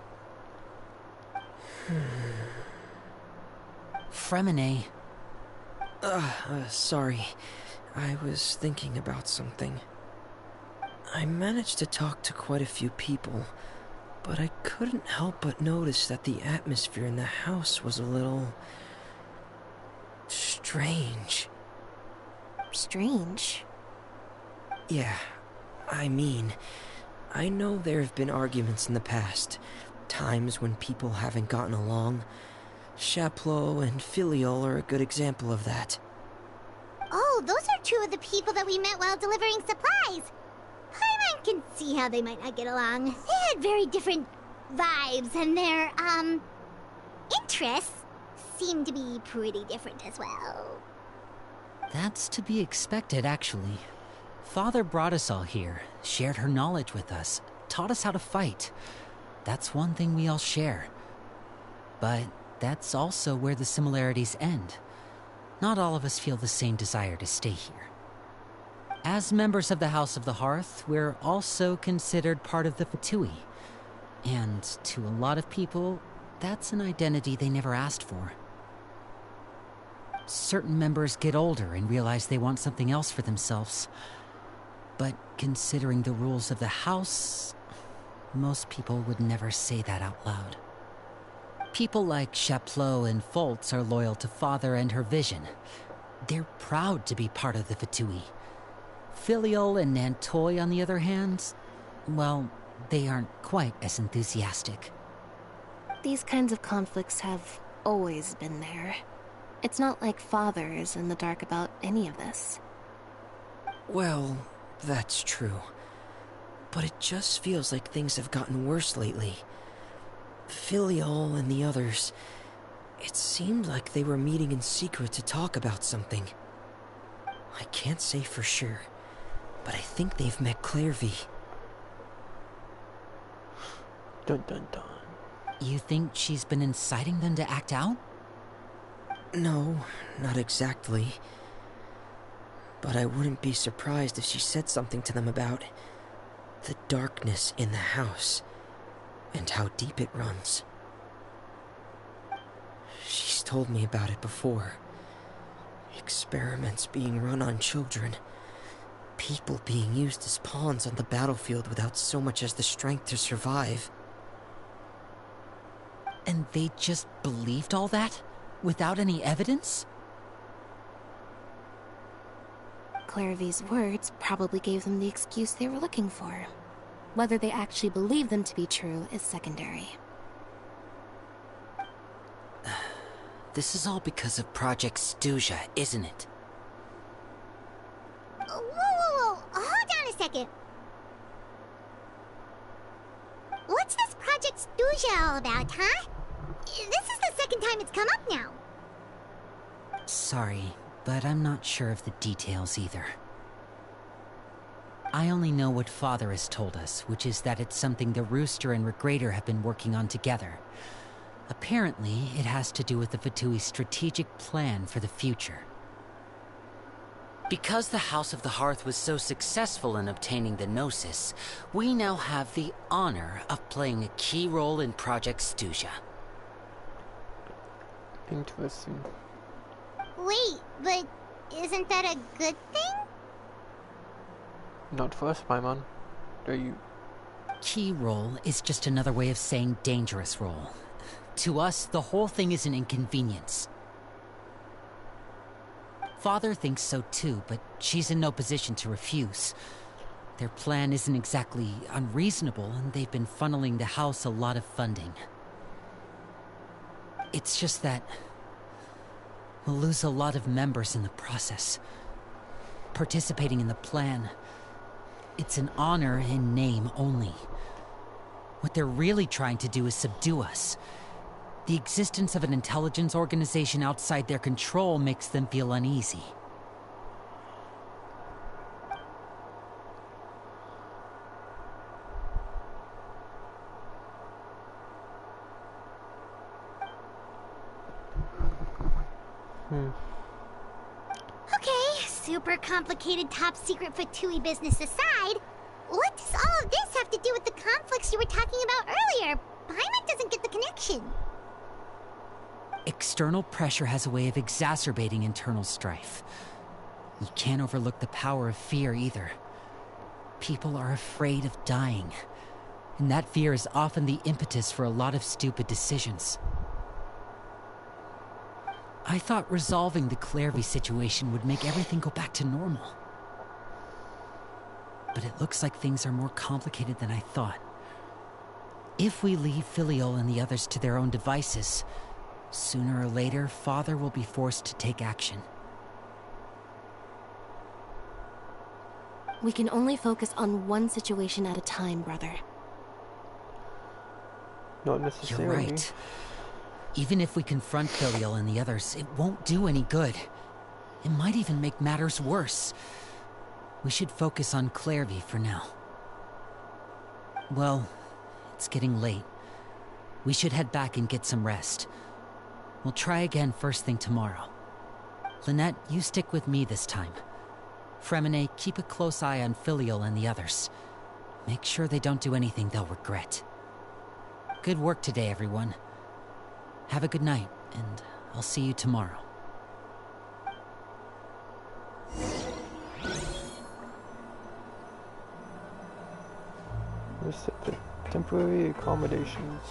Fremine, Sorry. I was thinking about something. I managed to talk to quite a few people, but I couldn't help but notice that the atmosphere in the house was a little... strange. Strange? Yeah, I mean, I know there have been arguments in the past, times when people haven't gotten along. Chaplot and Filial are a good example of that. Oh, those are two of the people that we met while delivering supplies. Paimon can see how they might not get along. They had very different vibes, and their, interests seemed to be pretty different as well. That's to be expected, actually. Father brought us all here, shared her knowledge with us, taught us how to fight. That's one thing we all share. But that's also where the similarities end. Not all of us feel the same desire to stay here. As members of the House of the Hearth, we're also considered part of the Fatui. And to a lot of people, that's an identity they never asked for. Certain members get older and realize they want something else for themselves. But considering the rules of the House, most people would never say that out loud. People like Chaplot and Foltz are loyal to Father and her vision. They're proud to be part of the Fatui. Filial and Nantoy, on the other hand, well, they aren't quite as enthusiastic. These kinds of conflicts have always been there. It's not like Father is in the dark about any of this. Well, that's true. But it just feels like things have gotten worse lately. Filial and the others, it seemed like they were meeting in secret to talk about something. I can't say for sure, but I think they've met Clairvy. Dun dun dun. You think she's been inciting them to act out? No, not exactly. But I wouldn't be surprised if she said something to them about the darkness in the house and how deep it runs. She's told me about it before. Experiments being run on children. People being used as pawns on the battlefield without so much as the strength to survive. And they just believed all that? Without any evidence? Clairvy's words probably gave them the excuse they were looking for. Whether they actually believe them to be true is secondary. This is all because of Project Stuja, isn't it? Whoa. Hold on a second. What's this Project Stuja all about, huh? This is the second time it's come up now. Sorry, but I'm not sure of the details either. I only know what Father has told us, which is that it's something the Rooster and Regrader have been working on together. Apparently, it has to do with the Fatui's strategic plan for the future. Because the House of the Hearth was so successful in obtaining the Gnosis, we now have the honor of playing a key role in Project Stuja. Interesting. Wait, but isn't that a good thing? Not for us, Paimon. Are you... Key role is just another way of saying dangerous role. To us, the whole thing is an inconvenience. Father thinks so too, but she's in no position to refuse. Their plan isn't exactly unreasonable, and they've been funneling the house a lot of funding. It's just that we'll lose a lot of members in the process. Participating in the plan, it's an honor in name only. What they're really trying to do is subdue us. The existence of an intelligence organization outside their control makes them feel uneasy. Okay, super complicated top secret Fatui business aside, what does all of this have to do with the conflicts you were talking about earlier? Paimon doesn't get the connection. External pressure has a way of exacerbating internal strife. You can't overlook the power of fear either. People are afraid of dying, and that fear is often the impetus for a lot of stupid decisions. I thought resolving the Clairvy situation would make everything go back to normal. But it looks like things are more complicated than I thought. If we leave Filial and the others to their own devices, sooner or later, Father will be forced to take action. We can only focus on one situation at a time, brother. Not necessarily. You're right. Even if we confront Filial and the others, it won't do any good. It might even make matters worse. We should focus on Clairvy for now. Well, it's getting late. We should head back and get some rest. We'll try again first thing tomorrow. Lynette, you stick with me this time. Fremine, keep a close eye on Filial and the others. Make sure they don't do anything they'll regret. Good work today, everyone. Have a good night, and I'll see you tomorrow. Let's set the temporary accommodations.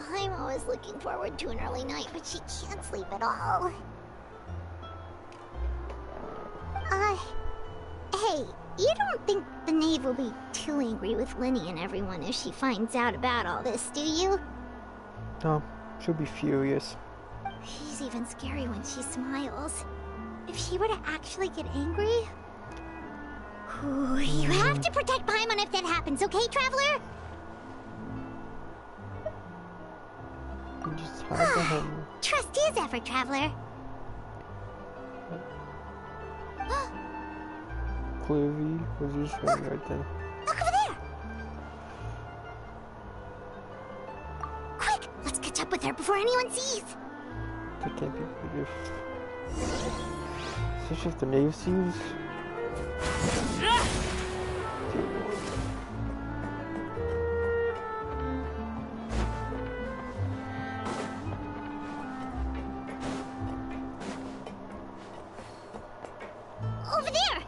I'm always looking forward to an early night, but she can't sleep at all. Hey, you don't think the Knave will be too angry with Linny and everyone if she finds out about all this, do you? No, she'll be furious. She's even scary when she smiles. If she were to actually get angry... Ooh, you have to protect Paimon if that happens, okay, Traveler? You just have him. Trust his effort, Traveler. Clairvy was just right then. Look over there! Quick, let's catch up with her before anyone sees. That can't be good especially if the Knave sees. Over there!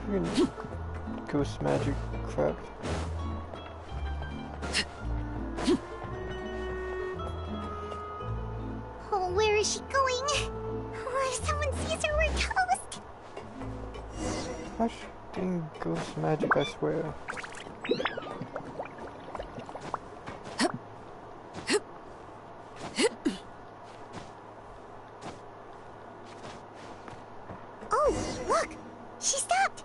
Freaking ghost magic crap. Oh, where is she going? Oh, if someone sees her, we're toast! Gosh dang ghost magic, I swear. Oh, look! She stopped!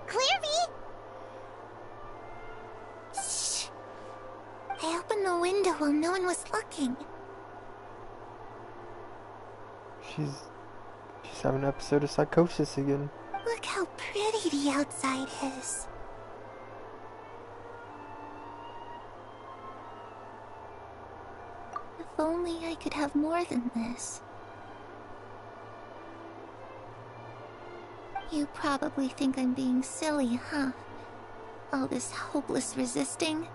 Clairvy! Shh! I opened the window while no one was looking. She's having an episode of psychosis again. Look how pretty the outside is. If only I could have more than this. You probably think I'm being silly, huh? All this hopeless resisting.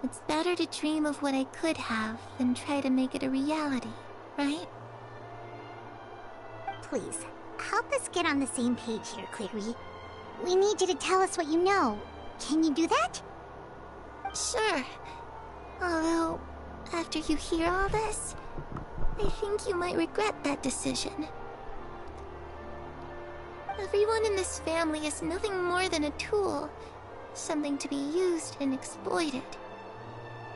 It's better to dream of what I could have than try to make it a reality, right? Please, help us get on the same page here, Clairvy. We need you to tell us what you know. Can you do that? Sure. Although, after you hear all this, I think you might regret that decision. Everyone in this family is nothing more than a tool. Something to be used and exploited.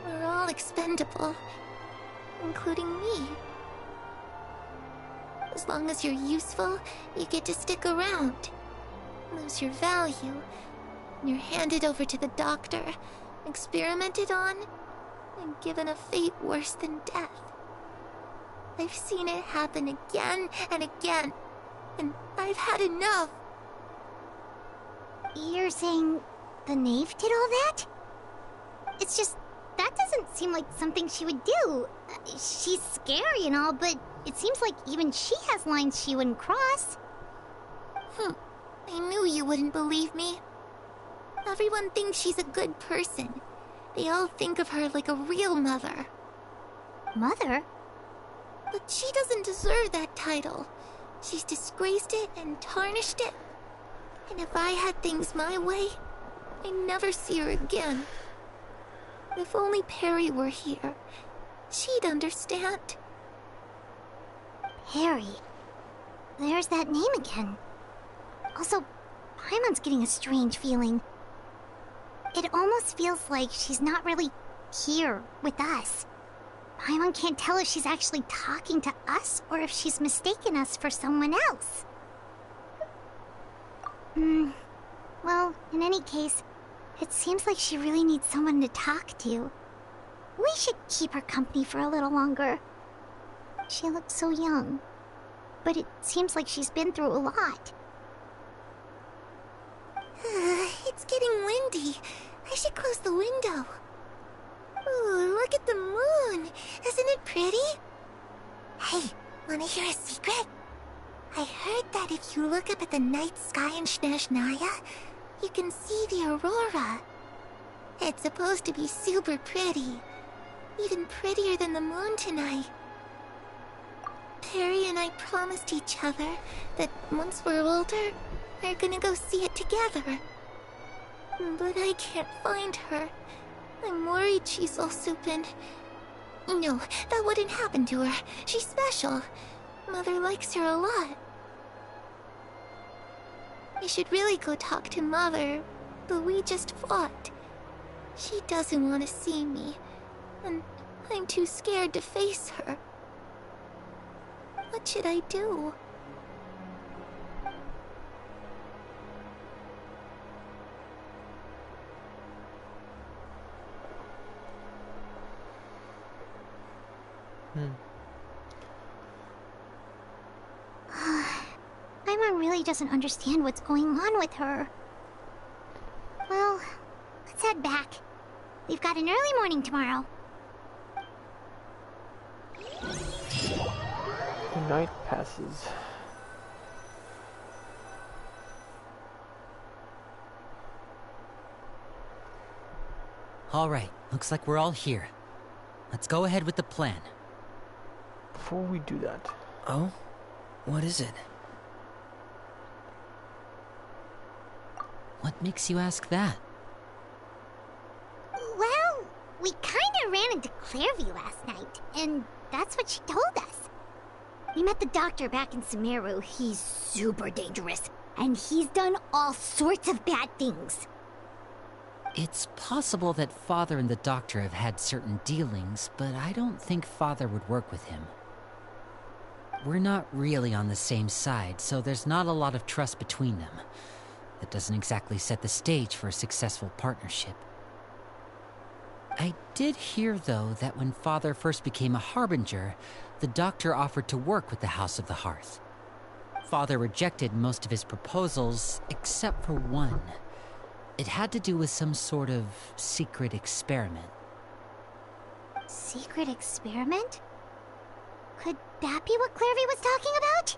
We're all expendable. Including me. As long as you're useful, you get to stick around. Lose your value. And you're handed over to the doctor, experimented on, and given a fate worse than death. I've seen it happen again and again, and I've had enough. You're saying the knave did all that? It's just, that doesn't seem like something she would do. She's scary and all, but it seems like even she has lines she wouldn't cross. I knew you wouldn't believe me. Everyone thinks she's a good person. They all think of her like a real mother. Mother? But she doesn't deserve that title. She's disgraced it and tarnished it. And if I had things my way, I'd never see her again. If only Perry were here, she'd understand. Perry. There's that name again. Also, Paimon's getting a strange feeling. It almost feels like she's not really here with us. Paimon can't tell if she's actually talking to us or if she's mistaken us for someone else. Well, in any case, it seems like she really needs someone to talk to. We should keep her company for a little longer. She looks so young, but it seems like she's been through a lot. It's getting windy. I should close the window. Ooh, look at the moon. Isn't it pretty? Hey, wanna hear a secret? I heard that if you look up at the night sky in Snezhnaya, you can see the aurora. It's supposed to be super pretty. Even prettier than the moon tonight. Perry and I promised each other that once we're older, we're gonna go see it together. But I can't find her. I'm worried she's also been... No, that wouldn't happen to her. She's special. Mother likes her a lot. I should really go talk to Mother, but we just fought. She doesn't want to see me, and I'm too scared to face her. What should I do? Paimon really doesn't understand what's going on with her. Well, let's head back. We've got an early morning tomorrow. The night passes. All right, looks like we're all here. Let's go ahead with the plan. Before we do that... Oh? What is it? What makes you ask that? Well, we kinda ran into Clairview last night, and that's what she told us. We met the doctor back in Sumeru. He's super dangerous, and he's done all sorts of bad things. It's possible that Father and the Doctor have had certain dealings, but I don't think Father would work with him. We're not really on the same side, so there's not a lot of trust between them. That doesn't exactly set the stage for a successful partnership. I did hear, though, that when Father first became a Harbinger, the Doctor offered to work with the House of the Hearth. Father rejected most of his proposals, except for one. It had to do with some sort of secret experiment. Secret experiment? Could that be what Clairview was talking about?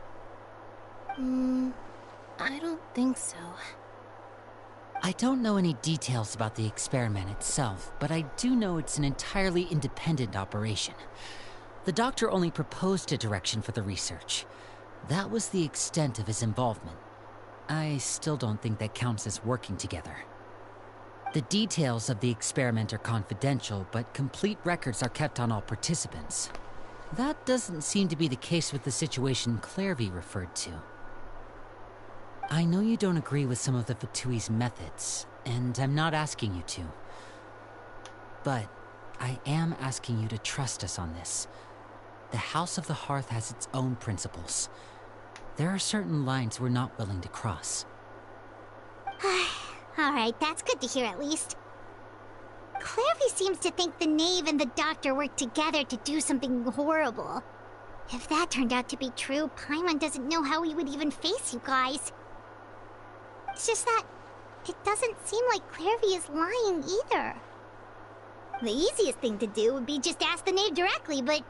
I don't think so. I don't know any details about the experiment itself, but I do know it's an entirely independent operation. The Doctor only proposed a direction for the research. That was the extent of his involvement. I still don't think that counts as working together. The details of the experiment are confidential, but complete records are kept on all participants. That doesn't seem to be the case with the situation Clairview referred to. I know you don't agree with some of the Fatui's methods, and I'm not asking you to. But I am asking you to trust us on this. The House of the Hearth has its own principles. There are certain lines we're not willing to cross. Alright, that's good to hear at least. Clairview seems to think the Knave and the Doctor worked together to do something horrible. If that turned out to be true, Paimon doesn't know how we would even face you guys. It's just that it doesn't seem like Clairvy is lying either. The easiest thing to do would be just ask the knave directly, but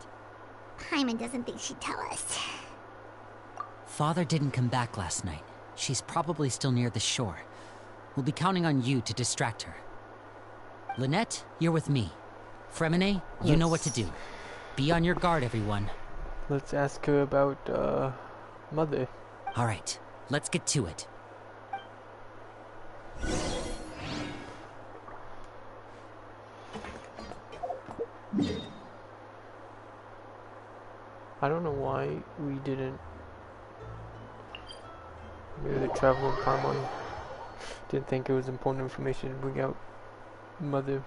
Paimon doesn't think she'd tell us. Father didn't come back last night. She's probably still near the shore. We'll be counting on you to distract her. Lynette, you're with me. Fremine, you know what to do. Be on your guard, everyone. Let's ask her about, Mother. Alright, let's get to it. I don't know why we didn't. Maybe the traveling Paimon didn't think it was important information to bring out Mother.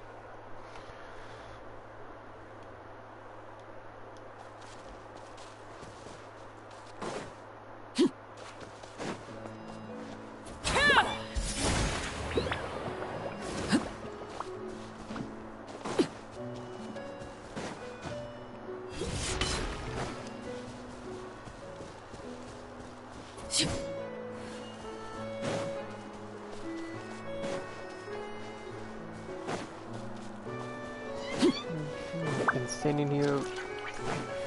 Been standing here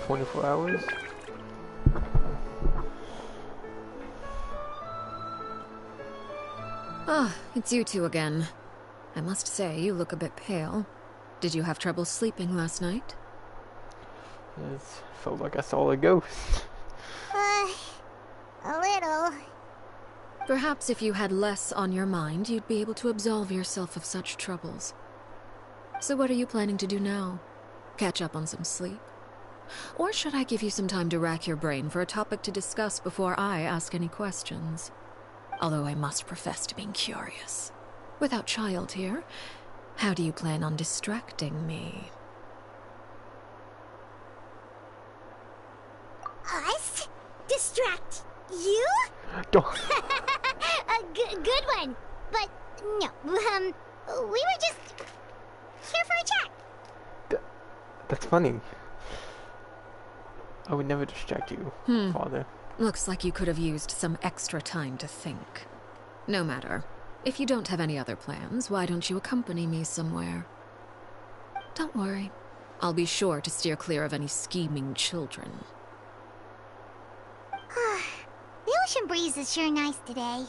24 hours. Ah, it's you two again. I must say, you look a bit pale. Did you have trouble sleeping last night? It felt like I saw a ghost. A little. Perhaps if you had less on your mind, you'd be able to absolve yourself of such troubles. So what are you planning to do now? Catch up on some sleep? Or should I give you some time to rack your brain for a topic to discuss before I ask any questions? Although I must profess to being curious. Without child here, how do you plan on distracting me? Us? Distract you? Don't. A good one. But no, we were just here for a chat. That's funny. I would never distract you, Father. Looks like you could have used some extra time to think. No matter. If you don't have any other plans, why don't you accompany me somewhere? Don't worry. I'll be sure to steer clear of any scheming children. The ocean breeze is sure nice today.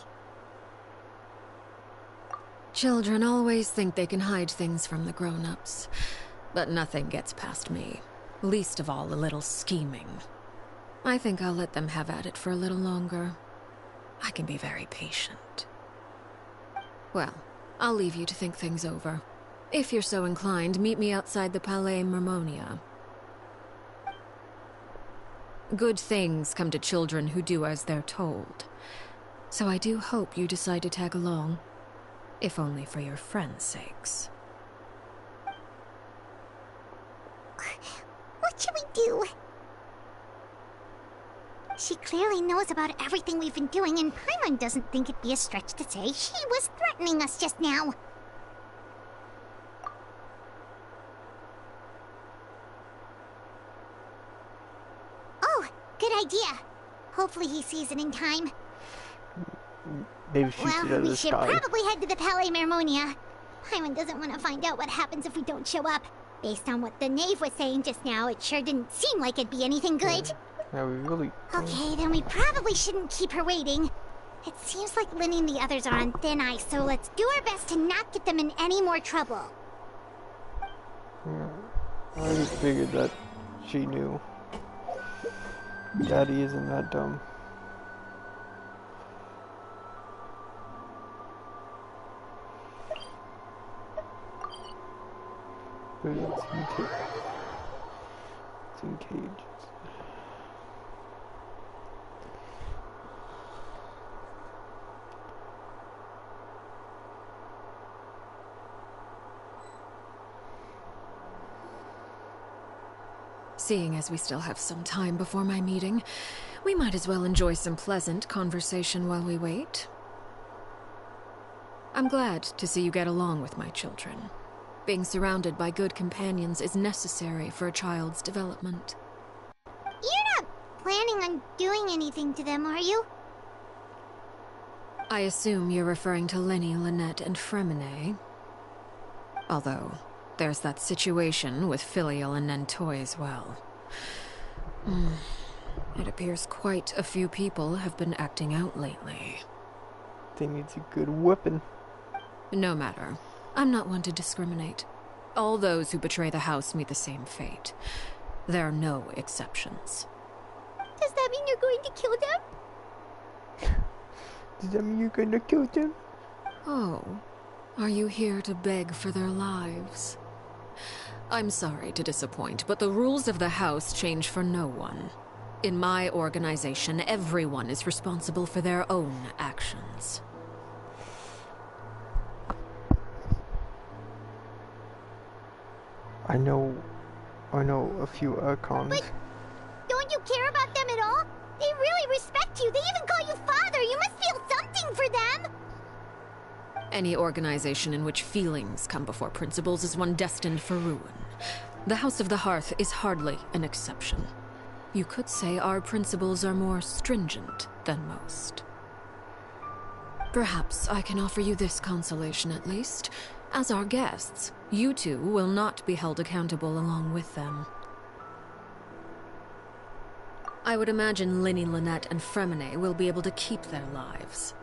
Children always think they can hide things from the grown-ups. But nothing gets past me. Least of all a little scheming. I think I'll let them have at it for a little longer. I can be very patient. Well, I'll leave you to think things over. If you're so inclined, meet me outside the Palais Mermonia. Good things come to children who do as they're told. So I do hope you decide to tag along. If only for your friends' sakes. What should we do? She clearly knows about everything we've been doing, and Paimon doesn't think it'd be a stretch to say she was threatening us just now. Oh, good idea. Hopefully he sees it in time. Maybe she Well, should have we the should sky. probably head to the Palais Mermonia. Paimon doesn't want to find out what happens if we don't show up. Based on what the knave was saying just now, it sure didn't seem like it'd be anything good. Yeah, we really. Okay, then we probably shouldn't keep her waiting. It seems like Linny and the others are on thin ice, so let's do our best to not get them in any more trouble. Yeah, I just figured that she knew. Daddy isn't that dumb. Birds in cages. Seeing as we still have some time before my meeting, we might as well enjoy some pleasant conversation while we wait. I'm glad to see you get along with my children. Being surrounded by good companions is necessary for a child's development. You're not planning on doing anything to them, are you? I assume you're referring to Lenny, Lynette, and Fremine. Although, there's that situation with Filial and Nentoy as well. It appears quite a few people have been acting out lately. They need a good whipping. No matter. I'm not one to discriminate. All those who betray the house meet the same fate. There are no exceptions. Does that mean you're going to kill them? Does that mean you're gonna kill them? Oh, are you here to beg for their lives? I'm sorry to disappoint, but the rules of the house change for no one. In my organization, everyone is responsible for their own actions. I know a few Archons. But don't you care about them at all? They really respect you. They even call you father. You must feel something for them. Any organization in which feelings come before principles is one destined for ruin. The House of the Hearth is hardly an exception. You could say our principles are more stringent than most. Perhaps I can offer you this consolation at least. As our guests, you two will not be held accountable along with them. I would imagine Linny, Lynette, and Fremine will be able to keep their lives.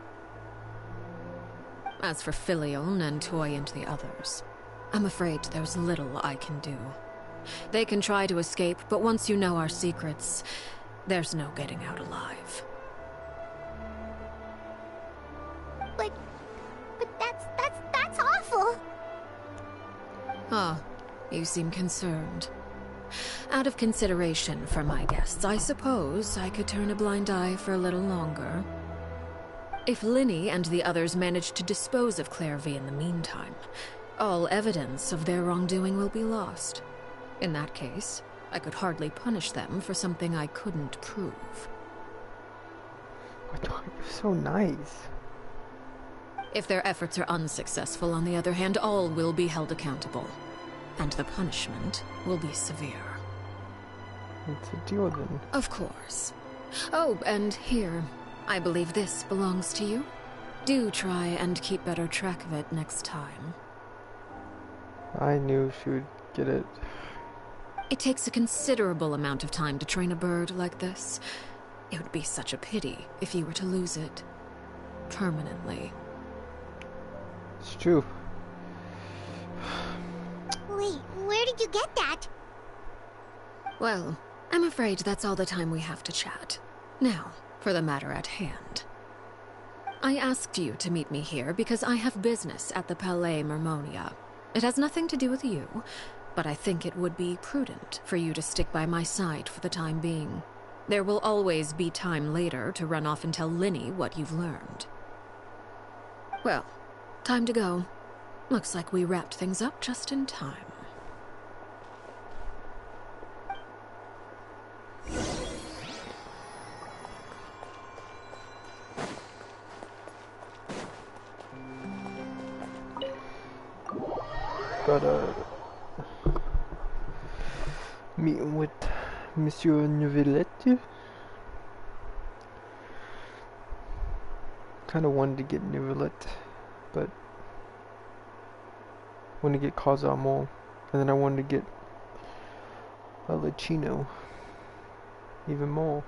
As for Filial, Nentoy, and the others, I'm afraid there's little I can do. They can try to escape, but once you know our secrets, there's no getting out alive. But that's awful. Ah, you seem concerned. Out of consideration for my guests, I suppose I could turn a blind eye for a little longer. If Linny and the others manage to dispose of Clairvy in the meantime, all evidence of their wrongdoing will be lost. In that case, I could hardly punish them for something I couldn't prove. You're so nice. If their efforts are unsuccessful, on the other hand, all will be held accountable. And the punishment will be severe. It's a deal then. Of course. Oh, and here, I believe this belongs to you. Do try and keep better track of it next time. I knew she would get it. It takes a considerable amount of time to train a bird like this. It would be such a pity if you were to lose it. Permanently. It's true. Wait, where did you get that? Well, I'm afraid that's all the time we have to chat. Now, for the matter at hand. I asked you to meet me here because I have business at the Palais Mermonia. It has nothing to do with you, but I think it would be prudent for you to stick by my side for the time being. There will always be time later to run off and tell Linny what you've learned. Well, time to go. Looks like we wrapped things up just in time. Got a meeting with Monsieur Neuvillette. Kind of wanted to get Neuvillette, but wanted to get Cosamo, and then I wanted to get Arlecchino even more.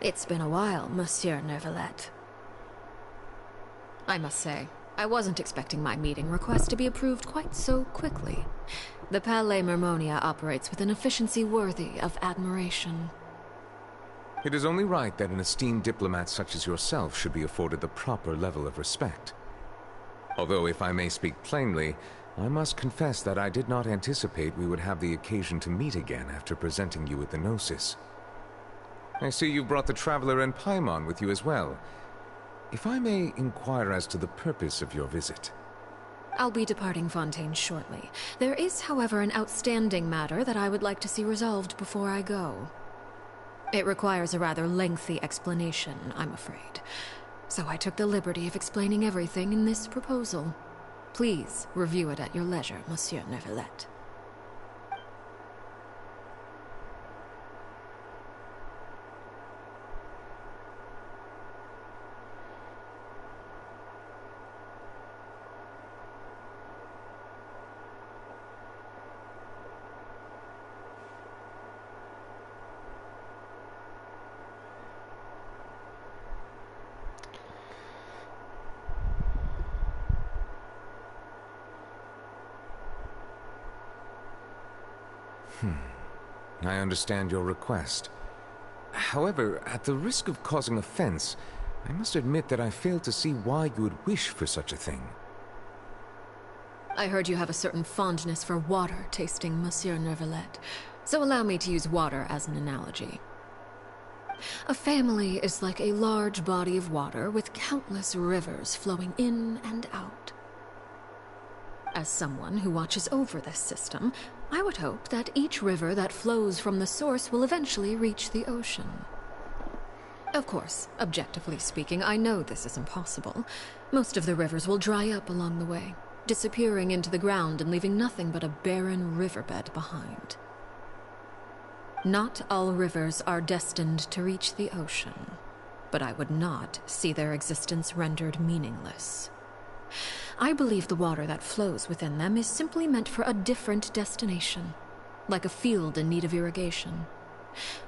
It's been a while, Monsieur Neuvillette. I must say, I wasn't expecting my meeting request to be approved quite so quickly. The Palais Mermonia operates with an efficiency worthy of admiration. It is only right that an esteemed diplomat such as yourself should be afforded the proper level of respect. Although, if I may speak plainly, I must confess that I did not anticipate we would have the occasion to meet again after presenting you with the Gnosis. I see you brought the Traveler and Paimon with you as well. If I may inquire as to the purpose of your visit. I'll be departing Fontaine shortly. There is, however, an outstanding matter that I would like to see resolved before I go. It requires a rather lengthy explanation, I'm afraid. So I took the liberty of explaining everything in this proposal. Please review it at your leisure, Monsieur Neuvillette. I understand your request. However, at the risk of causing offense, I must admit that I fail to see why you would wish for such a thing. I heard you have a certain fondness for water tasting, Monsieur Neuvillette, so allow me to use water as an analogy. A family is like a large body of water with countless rivers flowing in and out. As someone who watches over this system, I would hope that each river that flows from the source will eventually reach the ocean. Of course, objectively speaking, I know this is impossible. Most of the rivers will dry up along the way, disappearing into the ground and leaving nothing but a barren riverbed behind. Not all rivers are destined to reach the ocean, but I would not see their existence rendered meaningless. I believe the water that flows within them is simply meant for a different destination, like a field in need of irrigation.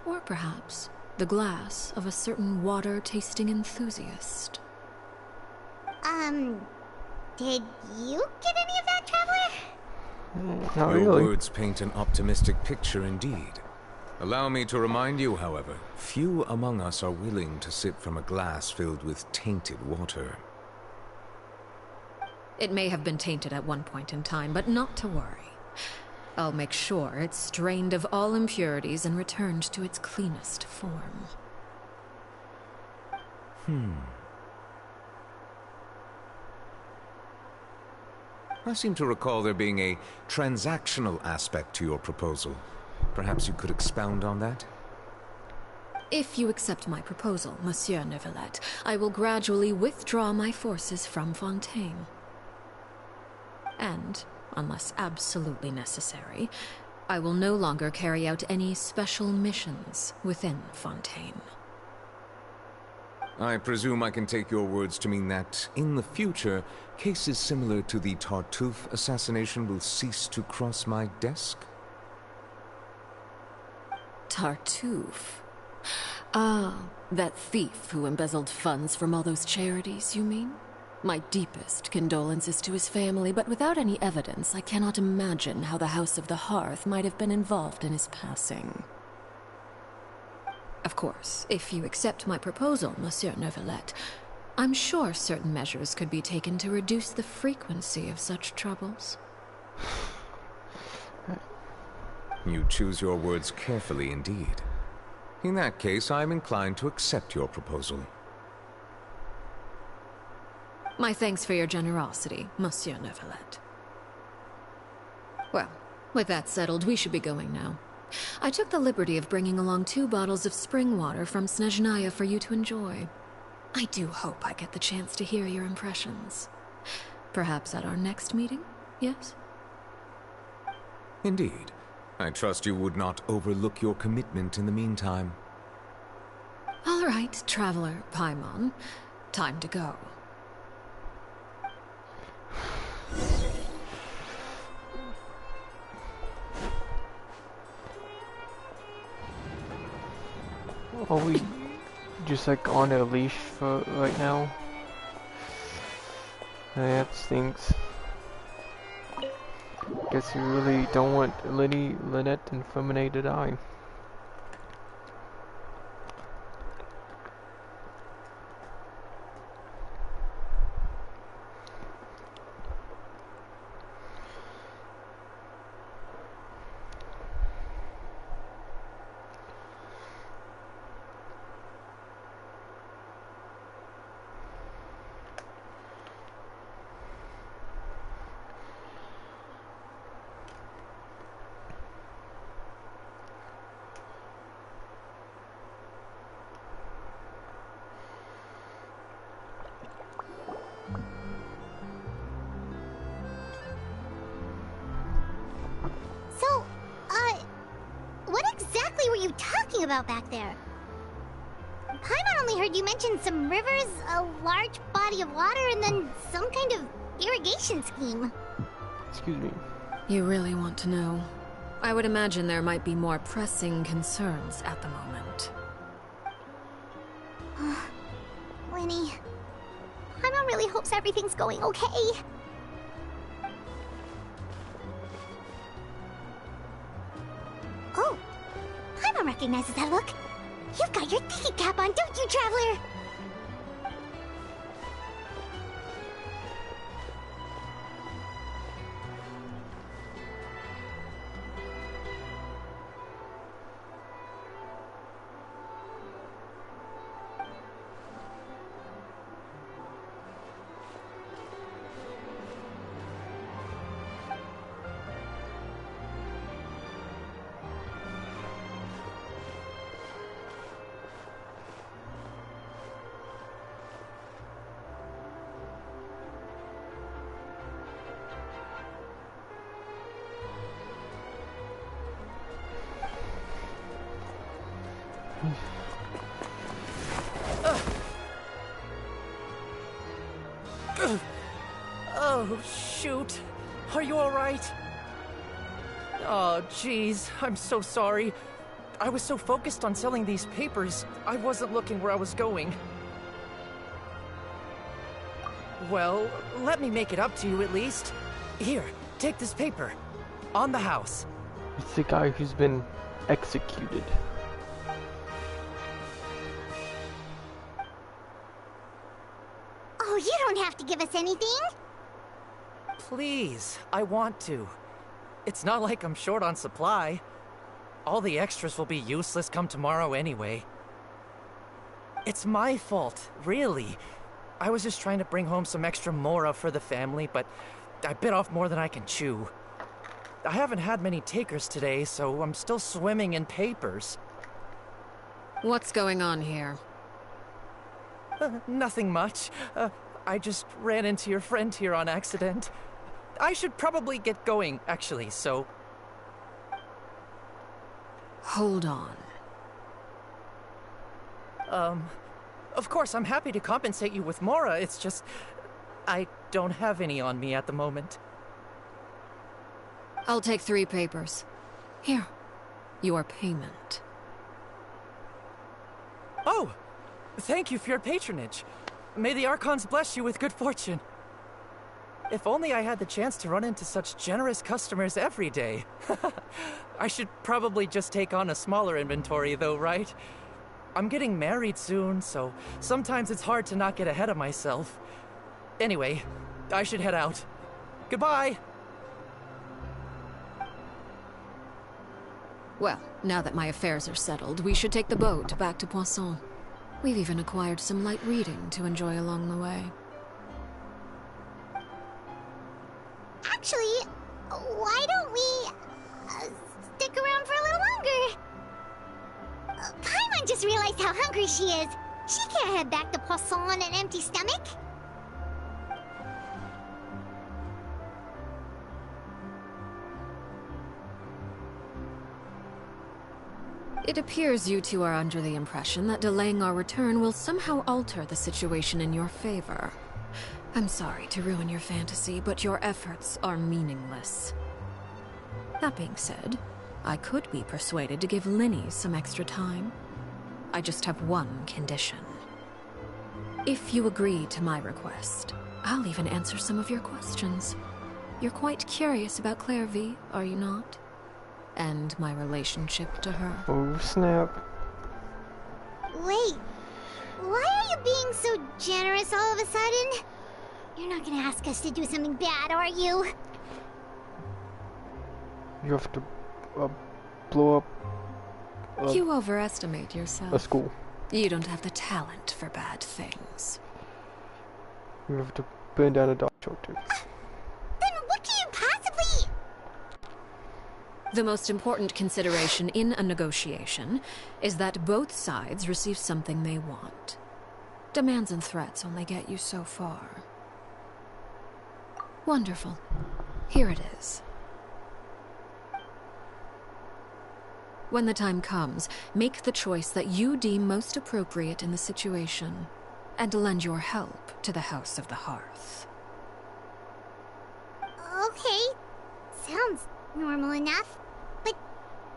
Or perhaps the glass of a certain water-tasting enthusiast. Did you get any of that, Traveler? Not Your really. words paint an optimistic picture indeed. Allow me to remind you, however, few among us are willing to sip from a glass filled with tainted water. It may have been tainted at one point in time, but not to worry. I'll make sure it's strained of all impurities and returned to its cleanest form. I seem to recall there being a transactional aspect to your proposal. Perhaps you could expound on that? If you accept my proposal, Monsieur Neuvillette, I will gradually withdraw my forces from Fontaine. And, unless absolutely necessary, I will no longer carry out any special missions within Fontaine. I presume I can take your words to mean that, in the future, cases similar to the Tartuffe assassination will cease to cross my desk? Tartuffe? Ah, that thief who embezzled funds from all those charities, you mean? My deepest condolences to his family, but without any evidence, I cannot imagine how the House of the Hearth might have been involved in his passing. Of course, if you accept my proposal, Monsieur Neuvillette, I'm sure certain measures could be taken to reduce the frequency of such troubles. You choose your words carefully indeed. In that case, I am inclined to accept your proposal. My thanks for your generosity, Monsieur Neuvillette. Well, with that settled, we should be going now. I took the liberty of bringing along 2 bottles of spring water from Snezhnaya for you to enjoy. I do hope I get the chance to hear your impressions. Perhaps at our next meeting, yes? Indeed. I trust you would not overlook your commitment in the meantime. All right, Traveler Paimon. Time to go. Are we just like on a leash for right now? That stinks. Guess you really don't want Lynette, and Feminine to die. talking about back there? Paimon only heard you mention some rivers, a large body of water, and then some kind of irrigation scheme. Excuse me. You really want to know? I would imagine there might be more pressing concerns at the moment. Winnie, Paimon really hopes everything's going okay. Oh, Paimon recognizes that look. You've got your ticket cap on, don't you, Traveler? Oh, shoot. Are you alright? Oh, jeez. I'm so sorry. I was so focused on selling these papers, I wasn't looking where I was going. Well, let me make it up to you at least. Here, take this paper. On the house. It's the guy who's been executed. Oh, you don't have to give us anything. Please, I want to. It's not like I'm short on supply. All the extras will be useless come tomorrow anyway. It's my fault, really. I was just trying to bring home some extra mora for the family, but I bit off more than I can chew. I haven't had many takers today, so I'm still swimming in papers. What's going on here? Nothing much. I just ran into your friend here on accident. I should probably get going, actually, so... Hold on. Of course, I'm happy to compensate you with mora, it's just... I don't have any on me at the moment. I'll take 3 papers. Here. Your payment. Oh! Thank you for your patronage. May the Archons bless you with good fortune. If only I had the chance to run into such generous customers every day. I should probably just take on a smaller inventory though, right? I'm getting married soon, so sometimes it's hard to not get ahead of myself. Anyway, I should head out. Goodbye! Well, now that my affairs are settled, we should take the boat back to Poisson. We've even acquired some light reading to enjoy along the way. Actually, why don't we stick around for a little longer? Paimon just realized how hungry she is. She can't head back to Poisson on an empty stomach. It appears you two are under the impression that delaying our return will somehow alter the situation in your favor. I'm sorry to ruin your fantasy, but your efforts are meaningless. That being said, I could be persuaded to give Linny some extra time. I just have one condition. If you agree to my request, I'll even answer some of your questions. You're quite curious about Claire V, are you not? And my relationship to her. Oh, snap. Wait, why are you being so generous all of a sudden? You're not gonna ask us to do something bad, are you? You have to blow up You overestimate yourself. a school. You don't have the talent for bad things. You have to burn down a dog shelter. Then what can you possibly... The most important consideration in a negotiation is that both sides receive something they want. Demands and threats only get you so far. Wonderful. Here it is. When the time comes, make the choice that you deem most appropriate in the situation, and lend your help to the House of the Hearth. Okay, sounds normal enough. But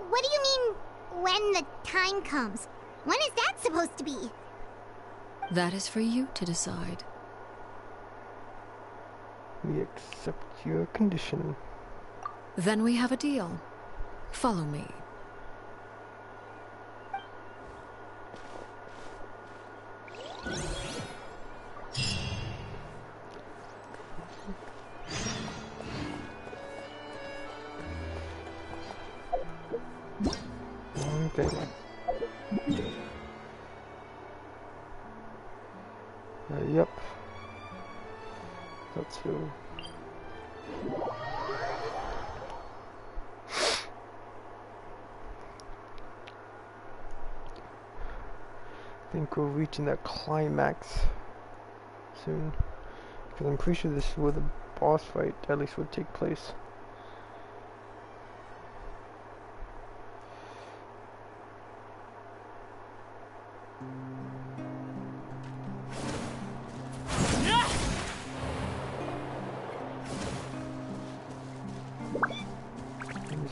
what do you mean, when the time comes? When is that supposed to be? That is for you to decide. We accept your condition. Then we have a deal. Follow me. Okay. Yep. That's who. I think we're reaching that climax soon. Because I'm pretty sure this is where the boss fight at least would take place.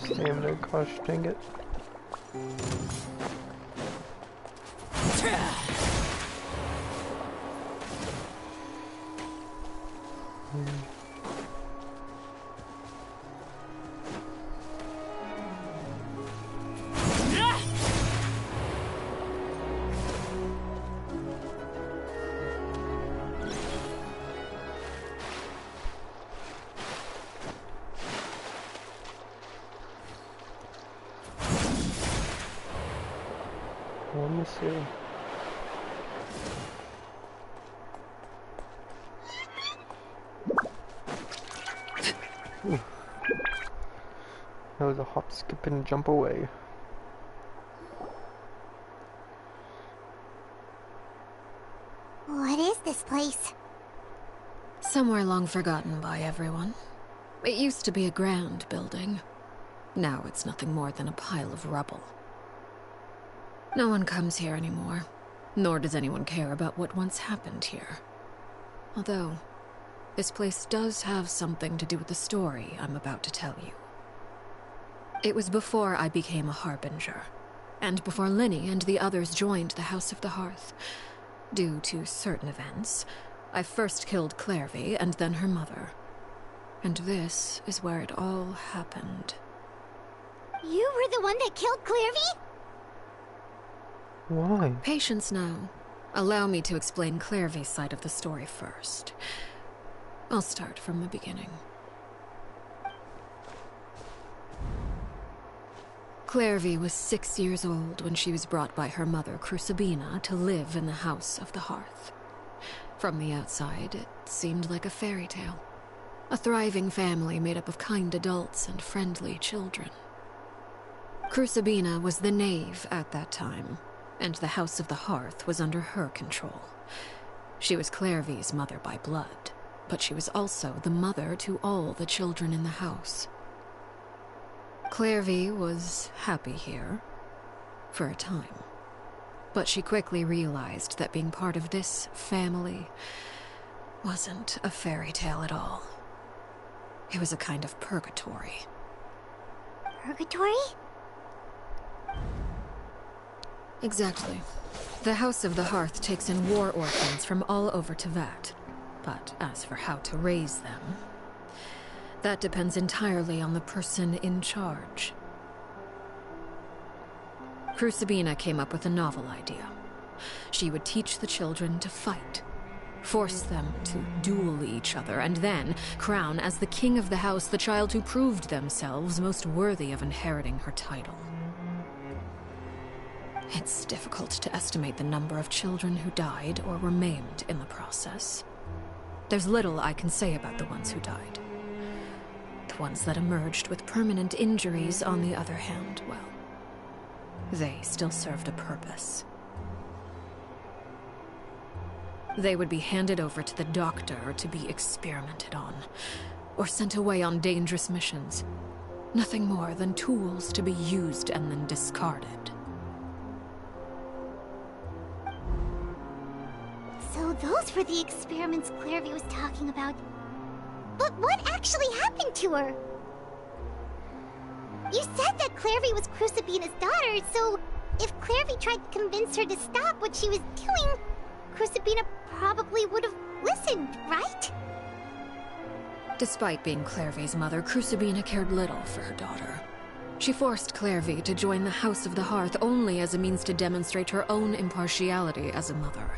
Stamina, gosh dang it. Let me see. Ooh. That was a hop, skip, and jump away. What is this place? Somewhere long forgotten by everyone. It used to be a grand building. Now it's nothing more than a pile of rubble. No one comes here anymore, nor does anyone care about what once happened here. Although, this place does have something to do with the story I'm about to tell you. It was before I became a Harbinger, and before Linny and the others joined the House of the Hearth. Due to certain events, I first killed Clairvy and then her mother. And this is where it all happened. You were the one that killed Clairvy? Why? Patience now. Allow me to explain Clairvy's side of the story first. I'll start from the beginning. Clairvy was 6 years old when she was brought by her mother, Crucibina, to live in the House of the Hearth. From the outside, it seemed like a fairy tale. A thriving family made up of kind adults and friendly children. Crucibina was the knave at that time, and the House of the Hearth was under her control. She was Clairvy's mother by blood, but she was also the mother to all the children in the house. Clairvy was happy here, for a time. But she quickly realized that being part of this family wasn't a fairy tale at all. It was a kind of purgatory. Purgatory? Exactly. The House of the Hearth takes in war orphans from all over Teyvat. But as for how to raise them, that depends entirely on the person in charge. Crucibina came up with a novel idea. She would teach the children to fight, force them to duel each other, and then crown as the king of the house the child who proved themselves most worthy of inheriting her title. It's difficult to estimate the number of children who died or were maimed in the process. There's little I can say about the ones who died. The ones that emerged with permanent injuries, on the other hand, well, they still served a purpose. They would be handed over to the doctor to be experimented on, or sent away on dangerous missions. Nothing more than tools to be used and then discarded. So those were the experiments Clairvy was talking about. But what actually happened to her? You said that Clairvy was Crucibina's daughter, so if Clairvy tried to convince her to stop what she was doing, Crucibina probably would have listened, right? Despite being Clairvy's mother, Crucibina cared little for her daughter. She forced Clairvy to join the House of the Hearth only as a means to demonstrate her own impartiality as a mother,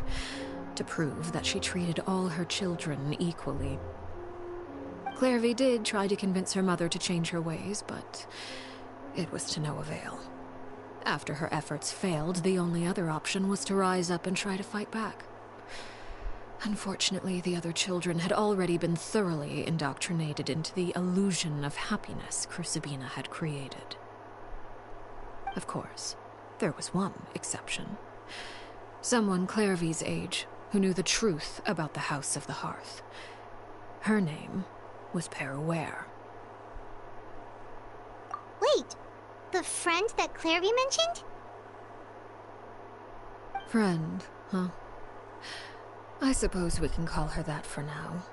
to prove that she treated all her children equally. Clairvy did try to convince her mother to change her ways, but it was to no avail. After her efforts failed, the only other option was to rise up and try to fight back. Unfortunately, the other children had already been thoroughly indoctrinated into the illusion of happiness Crucibina had created. Of course, there was one exception. Someone Clairvy's age who knew the truth about the House of the Hearth. Her name was Peruere. Wait, the friend that Clairvy mentioned? Friend, huh? I suppose we can call her that for now.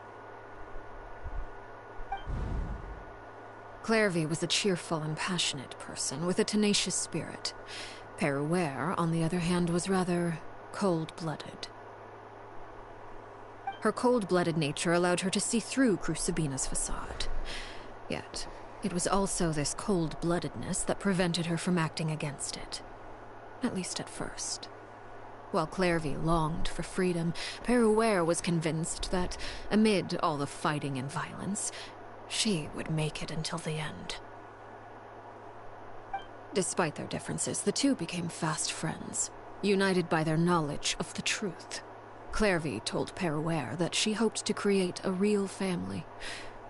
Clairvy was a cheerful and passionate person with a tenacious spirit. Peruere, on the other hand, was rather cold-blooded. Her cold-blooded nature allowed her to see through Crucibina's facade. Yet, it was also this cold-bloodedness that prevented her from acting against it. At least at first. While Clairvy longed for freedom, Peruere was convinced that, amid all the fighting and violence, she would make it until the end. Despite their differences, the two became fast friends, united by their knowledge of the truth. Clairvy told Peruere that she hoped to create a real family,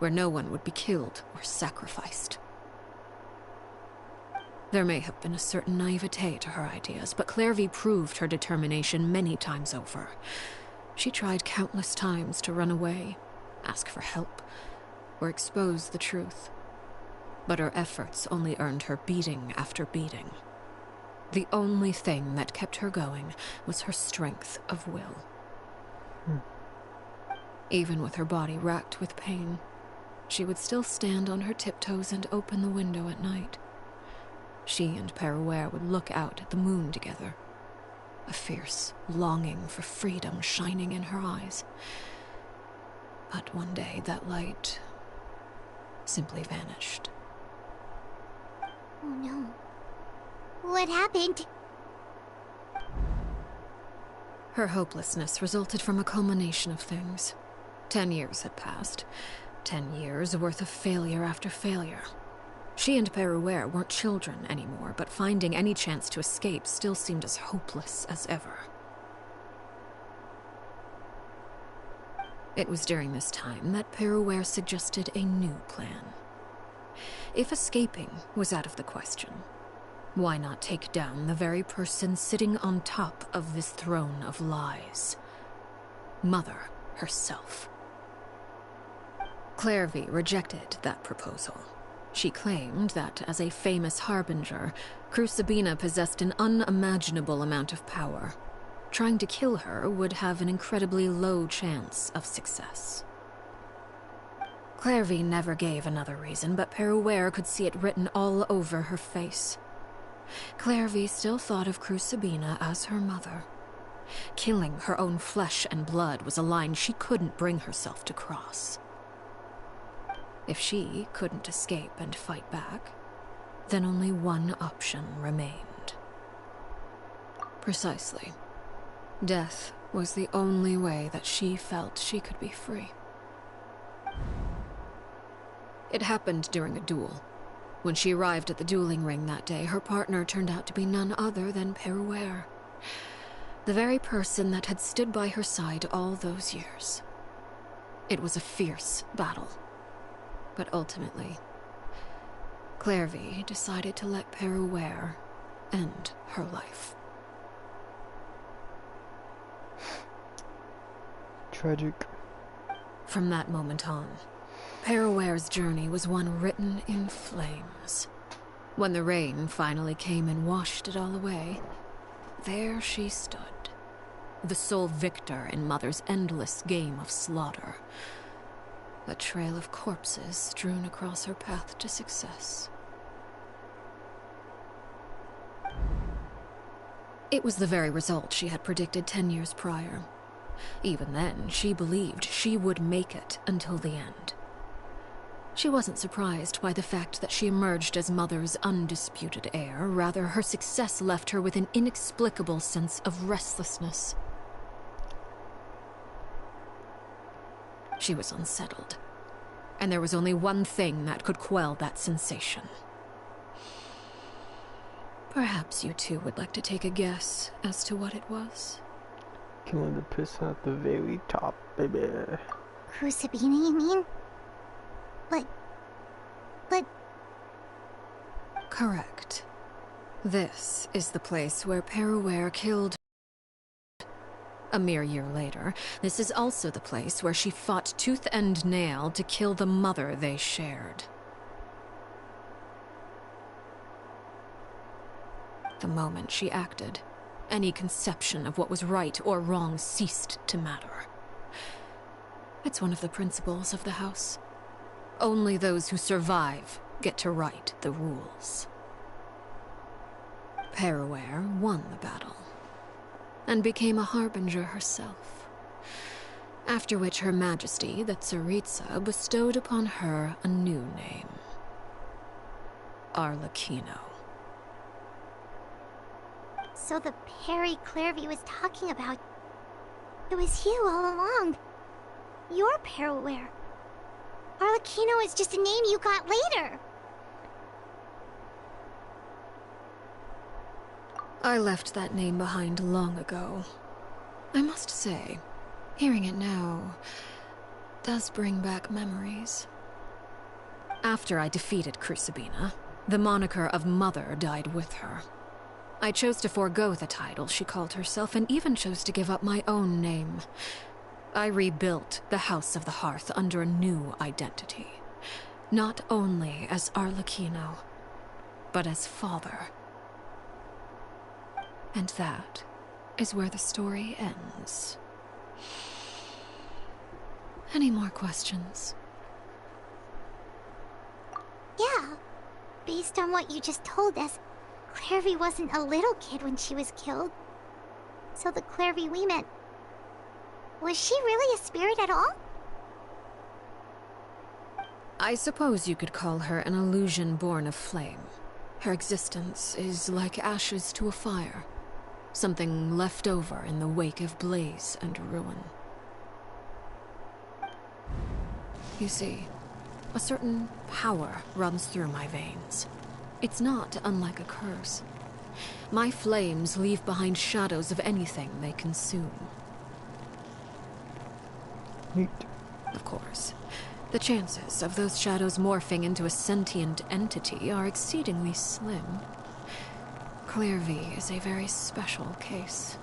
where no one would be killed or sacrificed. There may have been a certain naivete to her ideas, but Clairvy proved her determination many times over. She tried countless times to run away, ask for help, or expose the truth. But her efforts only earned her beating after beating. The only thing that kept her going was her strength of will. Even with her body racked with pain, she would still stand on her tiptoes and open the window at night. She and Peruere would look out at the moon together, a fierce longing for freedom shining in her eyes. But one day that light simply vanished. Oh no. What happened? Her hopelessness resulted from a culmination of things. 10 years had passed. 10 years worth of failure after failure. She and Peruere weren't children anymore, but finding any chance to escape still seemed as hopeless as ever. It was during this time that Peruere suggested a new plan. If escaping was out of the question, why not take down the very person sitting on top of this throne of lies? Mother herself. Clairvy rejected that proposal. She claimed that, as a famous harbinger, Crucibina possessed an unimaginable amount of power. Trying to kill her would have an incredibly low chance of success. Clairvy never gave another reason, but Peruere could see it written all over her face. Clairvy still thought of Crucibina as her mother. Killing her own flesh and blood was a line she couldn't bring herself to cross. If she couldn't escape and fight back, then only one option remained. Precisely. Death was the only way that she felt she could be free. It happened during a duel. When she arrived at the dueling ring that day, her partner turned out to be none other than Peruere, the very person that had stood by her side all those years. It was a fierce battle. But ultimately, Clairvy decided to let Peruere end her life. Tragic. From that moment on, Paraware's journey was one written in flames. When the rain finally came and washed it all away, there she stood, the sole victor in Mother's endless game of slaughter. A trail of corpses strewn across her path to success. It was the very result she had predicted 10 years prior. Even then, she believed she would make it until the end. She wasn't surprised by the fact that she emerged as Mother's undisputed heir. Rather, her success left her with an inexplicable sense of restlessness. She was unsettled, and there was only one thing that could quell that sensation. Perhaps you two would like to take a guess as to what it was? Killing the person at the very top, baby. Crucibina, you mean? But... Correct. This is the place where Paraware killed. A mere year later, this is also the place where she fought tooth and nail to kill the mother they shared. The moment she acted, any conception of what was right or wrong ceased to matter. It's one of the principles of the house. Only those who survive get to write the rules. Paraware won the battle, and became a harbinger herself. After which Her Majesty, the Tsaritsa, bestowed upon her a new name. Arlecchino. So the Perry Clairvy was talking about... It was you all along. You're Paraware. Arlecchino is just a name you got later. I left that name behind long ago. I must say, hearing it now does bring back memories. After I defeated Crucibina, the moniker of Mother died with her. I chose to forego the title she called herself, and even chose to give up my own name. I rebuilt the House of the Hearth under a new identity. Not only as Arlecchino, but as father. And that is where the story ends. Any more questions? Yeah. Based on what you just told us, Clairvy wasn't a little kid when she was killed. So the Clairvy we met... Was she really a spirit at all? I suppose you could call her an illusion born of flame. Her existence is like ashes to a fire. Something left over in the wake of blaze and ruin. You see, a certain power runs through my veins. It's not unlike a curse. My flames leave behind shadows of anything they consume. Neat. Of course, the chances of those shadows morphing into a sentient entity are exceedingly slim. Clairvy is a very special case.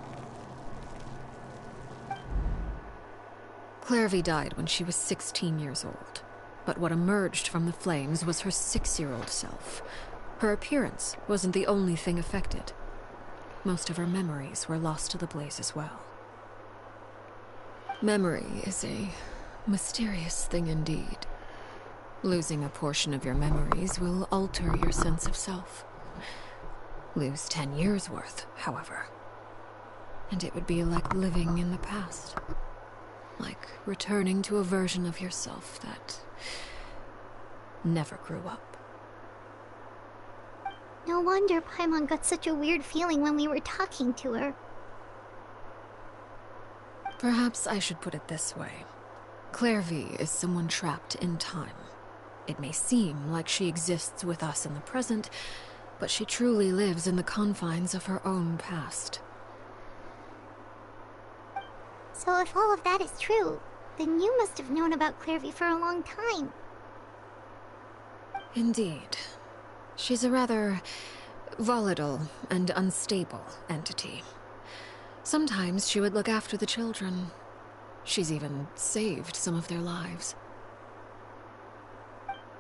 Clairvy died when she was 16 years old, but what emerged from the flames was her 6-year-old self. Her appearance wasn't the only thing affected. Most of her memories were lost to the blaze as well. Memory is a mysterious thing indeed. Losing a portion of your memories will alter your sense of self. Lose 10 years' worth, however, and it would be like living in the past. Like returning to a version of yourself that never grew up. No wonder Paimon got such a weird feeling when we were talking to her. Perhaps I should put it this way. Clairvy is someone trapped in time. It may seem like she exists with us in the present, but she truly lives in the confines of her own past. So if all of that is true, then you must have known about Clairvy for a long time. Indeed. She's a rather volatile and unstable entity. Sometimes she would look after the children. She's even saved some of their lives.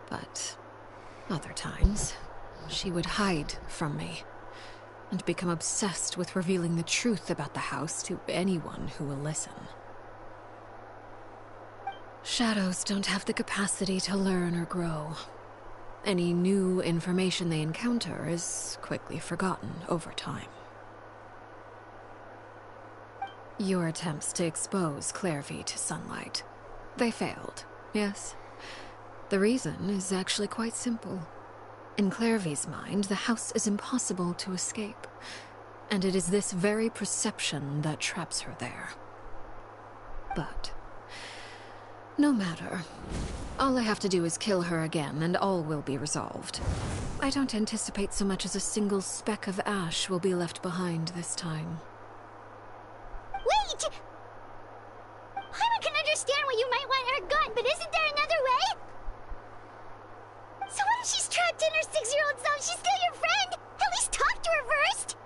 But other times, she would hide from me and become obsessed with revealing the truth about the house to anyone who will listen. Shadows don't have the capacity to learn or grow. Any new information they encounter is quickly forgotten over time. Your attempts to expose Clairvy to sunlight, they failed, yes? The reason is actually quite simple. In Clairvy's mind, the house is impossible to escape, and it is this very perception that traps her there. But no matter. All I have to do is kill her again, and all will be resolved. I don't anticipate so much as a single speck of ash will be left behind this time. Wait! I can understand why you might want her gone, but isn't there another way? So what if she's trapped in her 6-year-old self? She's still your friend! At least talk to her first!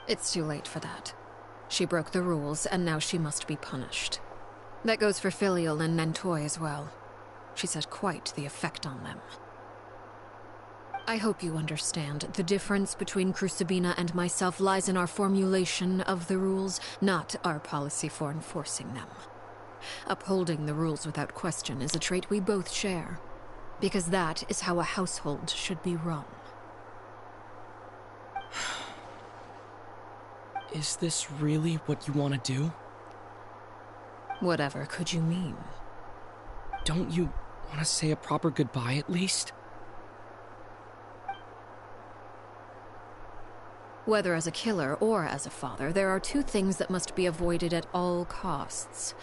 It's too late for that. She broke the rules, and now she must be punished. That goes for Filial and Nantoy as well. She's had quite the effect on them. I hope you understand. The difference between Crucibina and myself lies in our formulation of the rules, not our policy for enforcing them. Upholding the rules without question is a trait we both share, because that is how a household should be run. Is this really what you want to do? Whatever could you mean? Don't you want to say a proper goodbye at least? Whether as a killer or as a father, there are two things that must be avoided at all costs: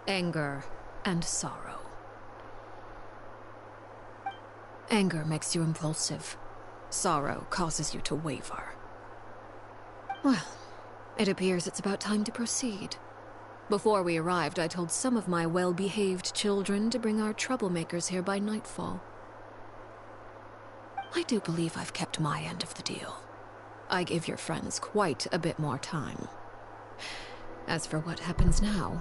anger and sorrow. Anger makes you impulsive. Sorrow causes you to waver. Well, it appears it's about time to proceed. Before we arrived, I told some of my well-behaved children to bring our troublemakers here by nightfall. I do believe I've kept my end of the deal. I gave your friends quite a bit more time. As for what happens now,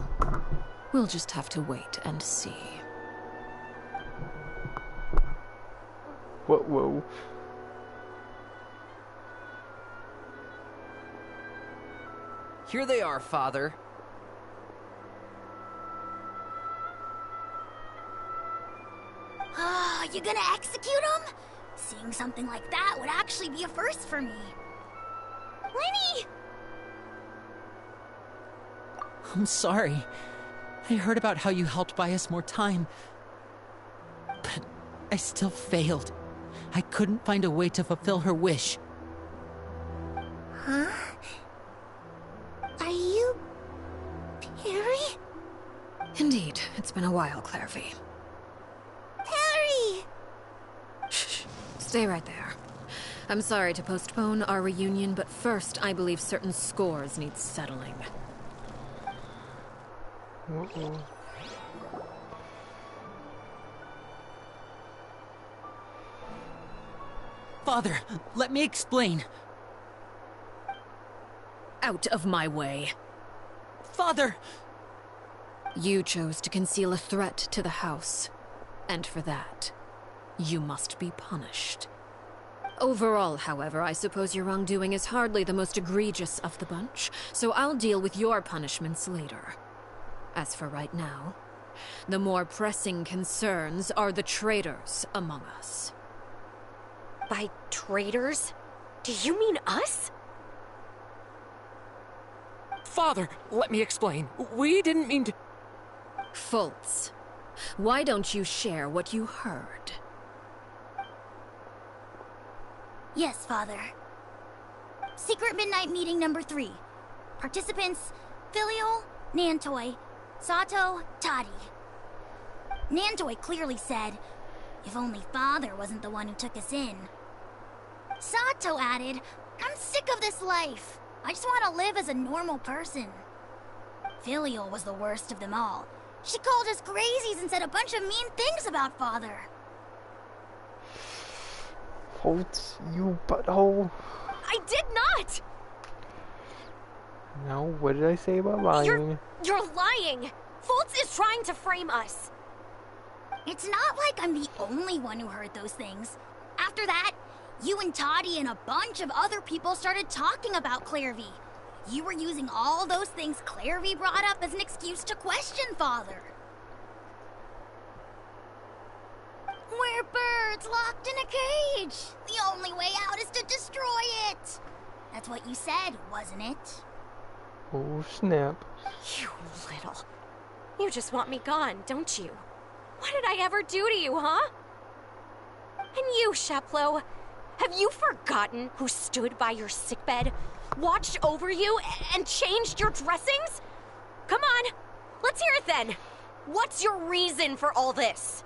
we'll just have to wait and see. Whoa. Here they are, Father. You gonna execute him? Seeing something like that would actually be a first for me. Lenny! I'm sorry. I heard about how you helped buy us more time. But I still failed. I couldn't find a way to fulfill her wish. Huh? Are you... Perry? Indeed, it's been a while, Clairvy. Perry! Shh. Stay right there. I'm sorry to postpone our reunion, but first I believe certain scores need settling. Father, let me explain. Out of my way. Father! You chose to conceal a threat to the house, and for that, you must be punished. Overall, however, I suppose your wrongdoing is hardly the most egregious of the bunch, so I'll deal with your punishments later. As for right now, the more pressing concerns are the traitors among us. By traitors? Do you mean us? Father, let me explain. We didn't mean to... Fultz, why don't you share what you heard? Yes, Father. Secret Midnight Meeting number 3. Participants: Filial, Nantoy, Sato, Toddy. Nantoy clearly said, if only Father wasn't the one who took us in. Sato added, I'm sick of this life. I just want to live as a normal person. Filial was the worst of them all. She called us crazies and said a bunch of mean things about Father. Fultz, you butthole. I did not! Now, what did I say about lying? You're lying! Fultz is trying to frame us. It's not like I'm the only one who heard those things. After that, you and Toddy and a bunch of other people started talking about Clairvy. You were using all those things Clairvy brought up as an excuse to question Father. We're birds locked in a cage. The only way out is to destroy it. That's what you said, wasn't it? Oh, snap. You little. You just want me gone, don't you? What did I ever do to you, huh? And you, Sheplo, have you forgotten who stood by your sickbed, watched over you, and changed your dressings? Come on, let's hear it then. What's your reason for all this?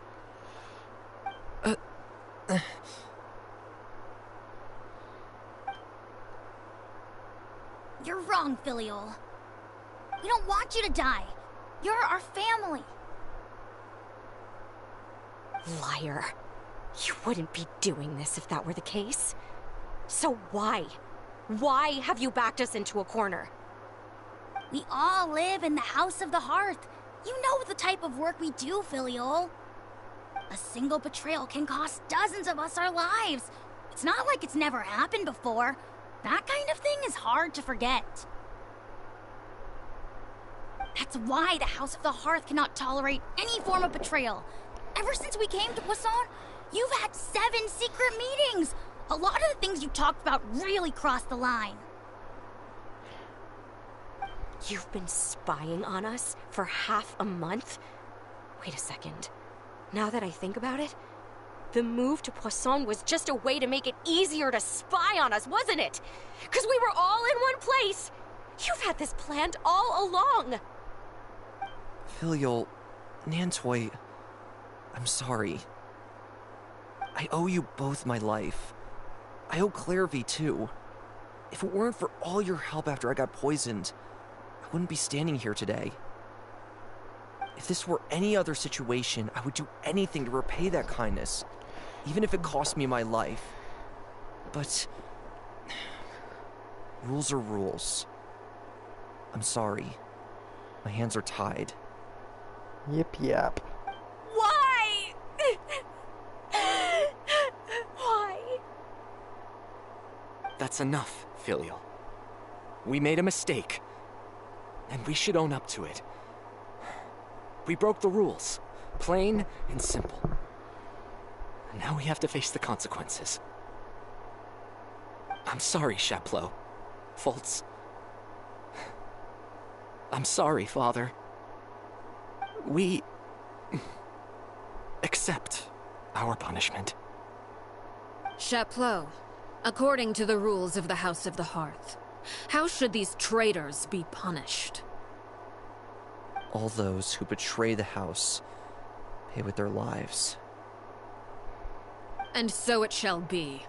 You're wrong, Filial. We don't want you to die. You're our family. Liar. You wouldn't be doing this if that were the case. So why? Why have you backed us into a corner? We all live in the House of the Hearth. You know the type of work we do, Filial. A single betrayal can cost dozens of us our lives. It's not like it's never happened before. That kind of thing is hard to forget. That's why the House of the Hearth cannot tolerate any form of betrayal. Ever since we came to Poisson, you've had 7 secret meetings. A lot of the things you talked about really crossed the line. You've been spying on us for half a month? Wait a second. Now that I think about it, the move to Poisson was just a way to make it easier to spy on us, wasn't it? Because we were all in one place. You've had this planned all along. Filial, Nantoy, I'm sorry. I owe you both my life. I owe Clairvy too. If it weren't for all your help after I got poisoned, I wouldn't be standing here today. If this were any other situation, I would do anything to repay that kindness, even if it cost me my life. But rules are rules. I'm sorry. My hands are tied. Yip yap. Why? Why? That's enough, Filial. We made a mistake, and we should own up to it. We broke the rules, plain and simple. And now we have to face the consequences. I'm sorry, Chapleau. Fultz. I'm sorry, Father. We accept our punishment. Chapleau, according to the rules of the House of the Hearth, how should these traitors be punished? All those who betray the house pay with their lives. And so it shall be.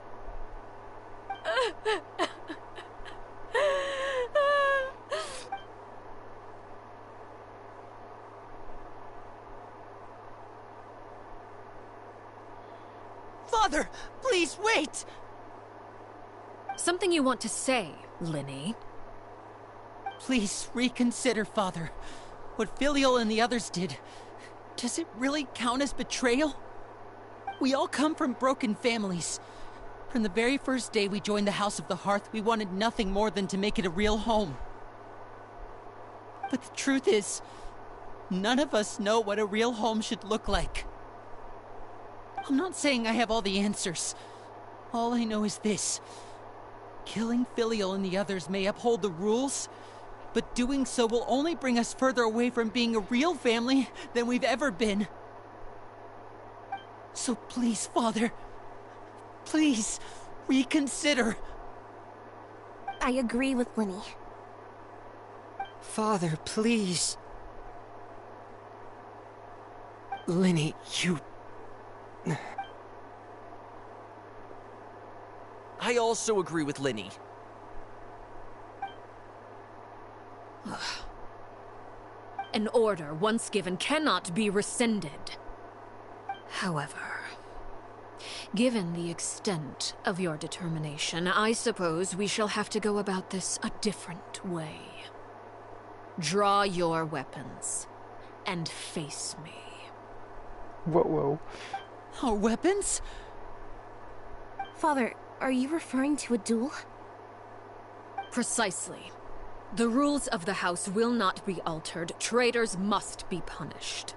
Father, please wait! Something you want to say, Linny? Please reconsider, Father. What Filial and the others did, does it really count as betrayal? We all come from broken families. From the very first day we joined the House of the Hearth, we wanted nothing more than to make it a real home. But the truth is, none of us know what a real home should look like. I'm not saying I have all the answers. All I know is this. Killing Filial and the others may uphold the rules, but doing so will only bring us further away from being a real family than we've ever been. So please, Father, please reconsider. I agree with Linny. Father, please. Linny, you... I also agree with Linny. An order once given cannot be rescinded. However, given the extent of your determination, I suppose we shall have to go about this a different way. Draw your weapons and face me. Whoa. Our weapons? Father, are you referring to a duel? Precisely. The rules of the house will not be altered. Traitors must be punished.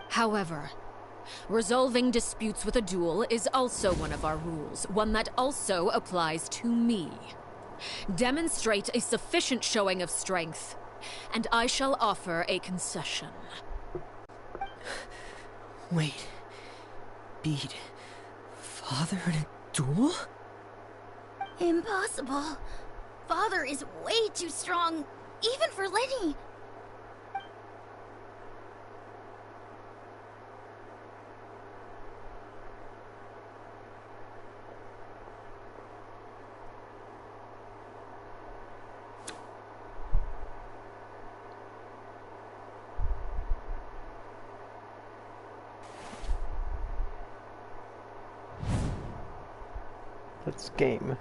However, resolving disputes with a duel is also one of our rules, one that also applies to me. Demonstrate a sufficient showing of strength, and I shall offer a concession. Wait. Beat Father in a duel? Impossible. Father is way too strong, even for Lenny. Let's game.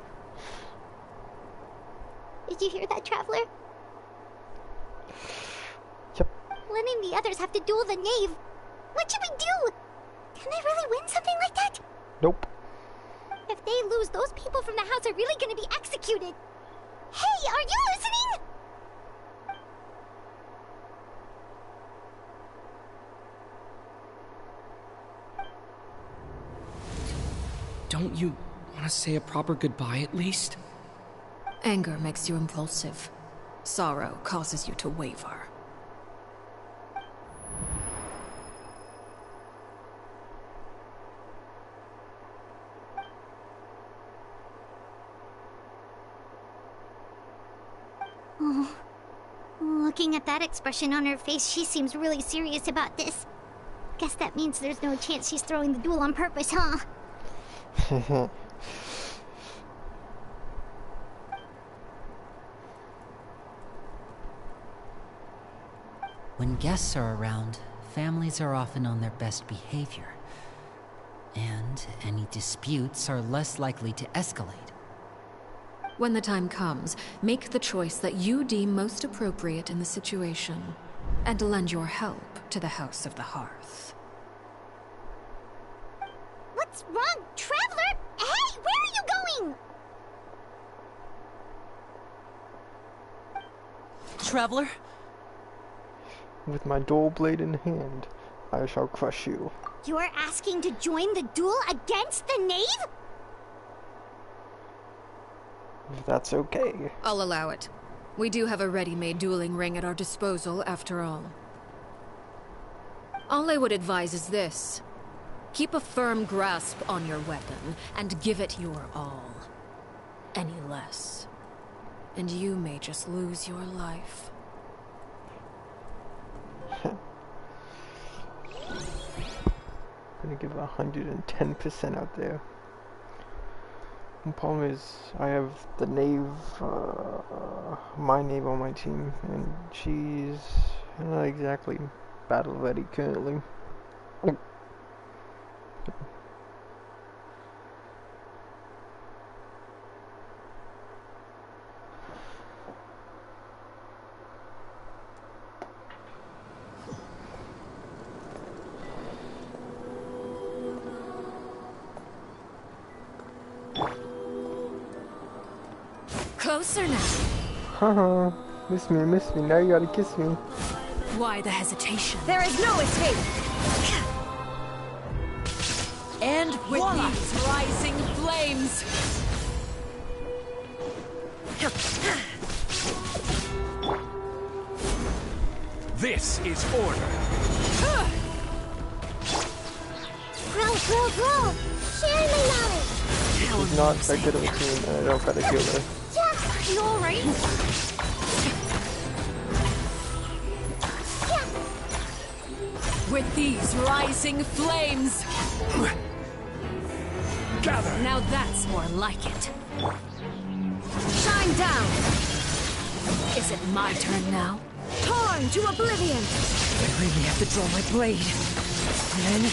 Did you hear that, Traveler? Yep. Lenny and the others have to duel the knave. What should we do? Can they really win something like that? Nope. If they lose, those people from the house are really gonna be executed. Hey, are you listening? Don't you want to say a proper goodbye at least? Anger makes you impulsive. Sorrow causes you to waver. Oh, looking at that expression on her face, she seems really serious about this. Guess that means there's no chance she's throwing the duel on purpose, huh? When guests are around, families are often on their best behavior. And any disputes are less likely to escalate. When the time comes, make the choice that you deem most appropriate in the situation, and lend your help to the House of the Hearth. What's wrong, Traveler? Hey, where are you going? Traveler? With my dual blade in hand, I shall crush you. You're asking to join the duel against the knave? If that's okay. I'll allow it. We do have a ready-made dueling ring at our disposal, after all. All I would advise is this. Keep a firm grasp on your weapon, and give it your all. Any less, and you may just lose your life. I'm gonna give 110% out there. The problem is, I have the knave, my knave on my team, and she's not exactly battle ready currently. Closer now. Haha, miss me, now you gotta kiss me. Why the hesitation? There is no escape! And with these rising flames! This is order. Grow! Share my knowledge! She's not that good of a team, and I don't gotta kill her. Yeah, you alright? With these rising flames! Gather! Now that's more like it. Shine down! Is it my turn now? Torn to oblivion! I really have to draw my blade. And then...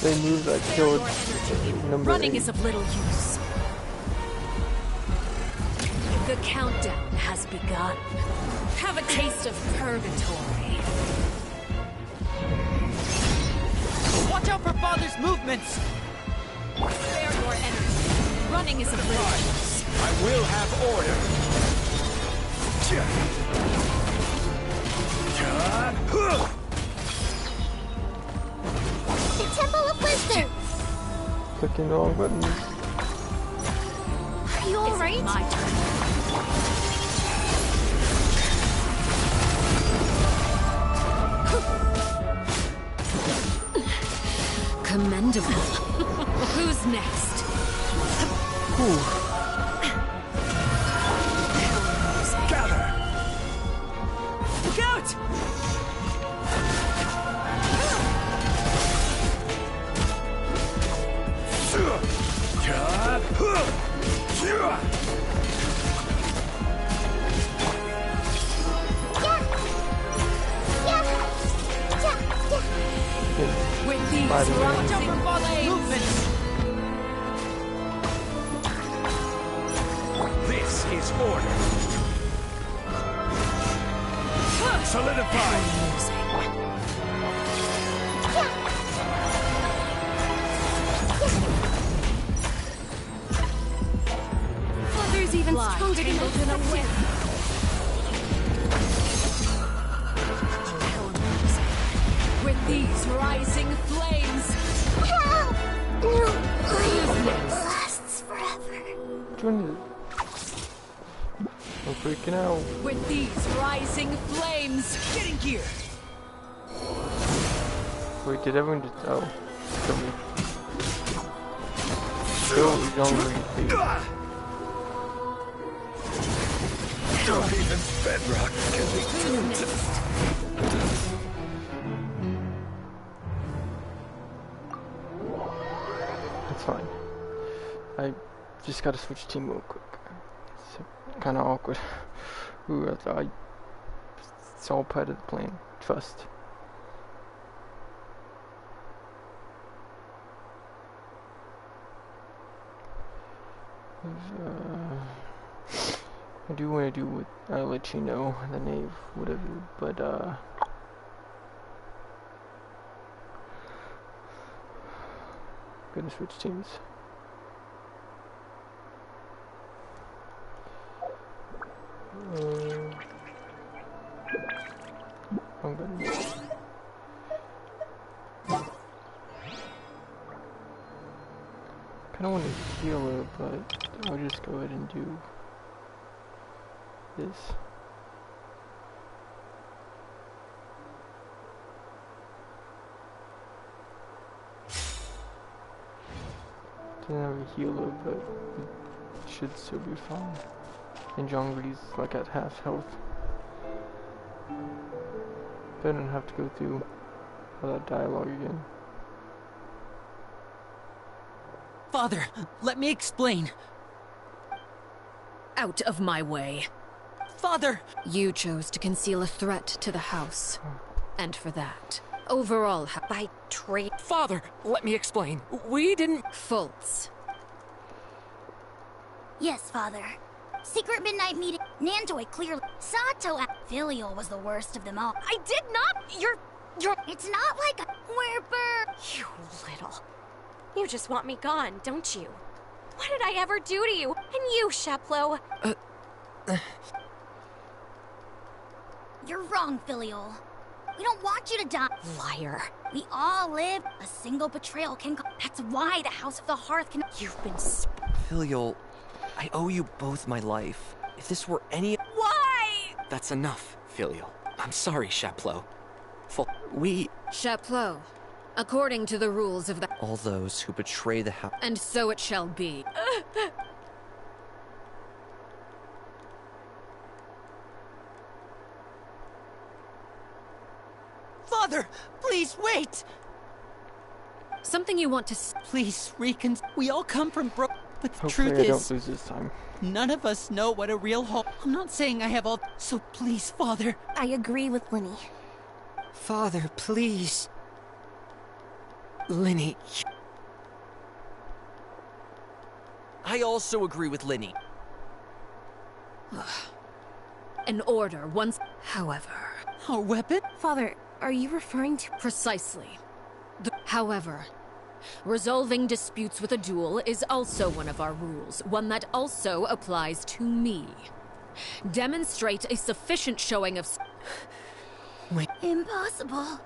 They move that killed number Running 8. is of little use. The countdown has begun. Have a taste of purgatory. Watch out for Father's movements! Spare your energy. Running is a bridge. I will have order. The Temple of Wisdom! Clicking the wrong buttons. Are you alright? My turn. Commendable. Who's next? Gather! Look out! With these Watch out for Father's flames. movements! This is order. Solidify! Father's even stronger than those in a whip. With these rising flames. Help! Who's next? Lasts forever. Join I'm freaking out. With these rising flames. Get in gear! Wait, did everyone just... Oh. Kill me. Kill Zhongli, please. Not even bedrock can be Who's next? That's fine. I just gotta switch team real quick. It's kinda awkward. It's all part of the plan. Trust. I do want to do with Arlecchino, the knave, whatever, but gonna switch teams. I'm gonna. Kinda want to heal her, but I'll just go ahead and do this. Doesn't have a healer, but it should still be fine. And Zhongli's like at half health. I don't have to go through all that dialogue again. Father, let me explain. Out of my way. Father! You chose to conceal a threat to the house. And for that, overall, By trade. Father, let me explain. We didn't. faults. Yes, Father. Secret midnight meeting. Nandoy clearly. Sato at Filial was the worst of them all. I did not. You're. It's not like a whimper. You little. You just want me gone, don't you? What did I ever do to you? And you, Sheplo. You're wrong, Filial. We don't want you to die. Liar. We all live. A single betrayal can. That's why the House of the Hearth can. You've been Filial, I owe you both my life. If this were any. Why? That's enough, Filial. I'm sorry, Sheplo. Chapleau, according to the rules of the... All those who betray the house. And so it shall be. Father, please wait! Something you want to... Please we all come from but the Hopefully truth I don't is, lose this time. none of us know what a real home... I'm not saying I have all... So please, Father. I agree with Linny. Father, please. Linny. I also agree with Linny. An order once... However... A weapon? Father, are you referring to... Precisely. However, resolving disputes with a duel is also one of our rules, one that also applies to me. Demonstrate a sufficient showing of... Wait. Impossible.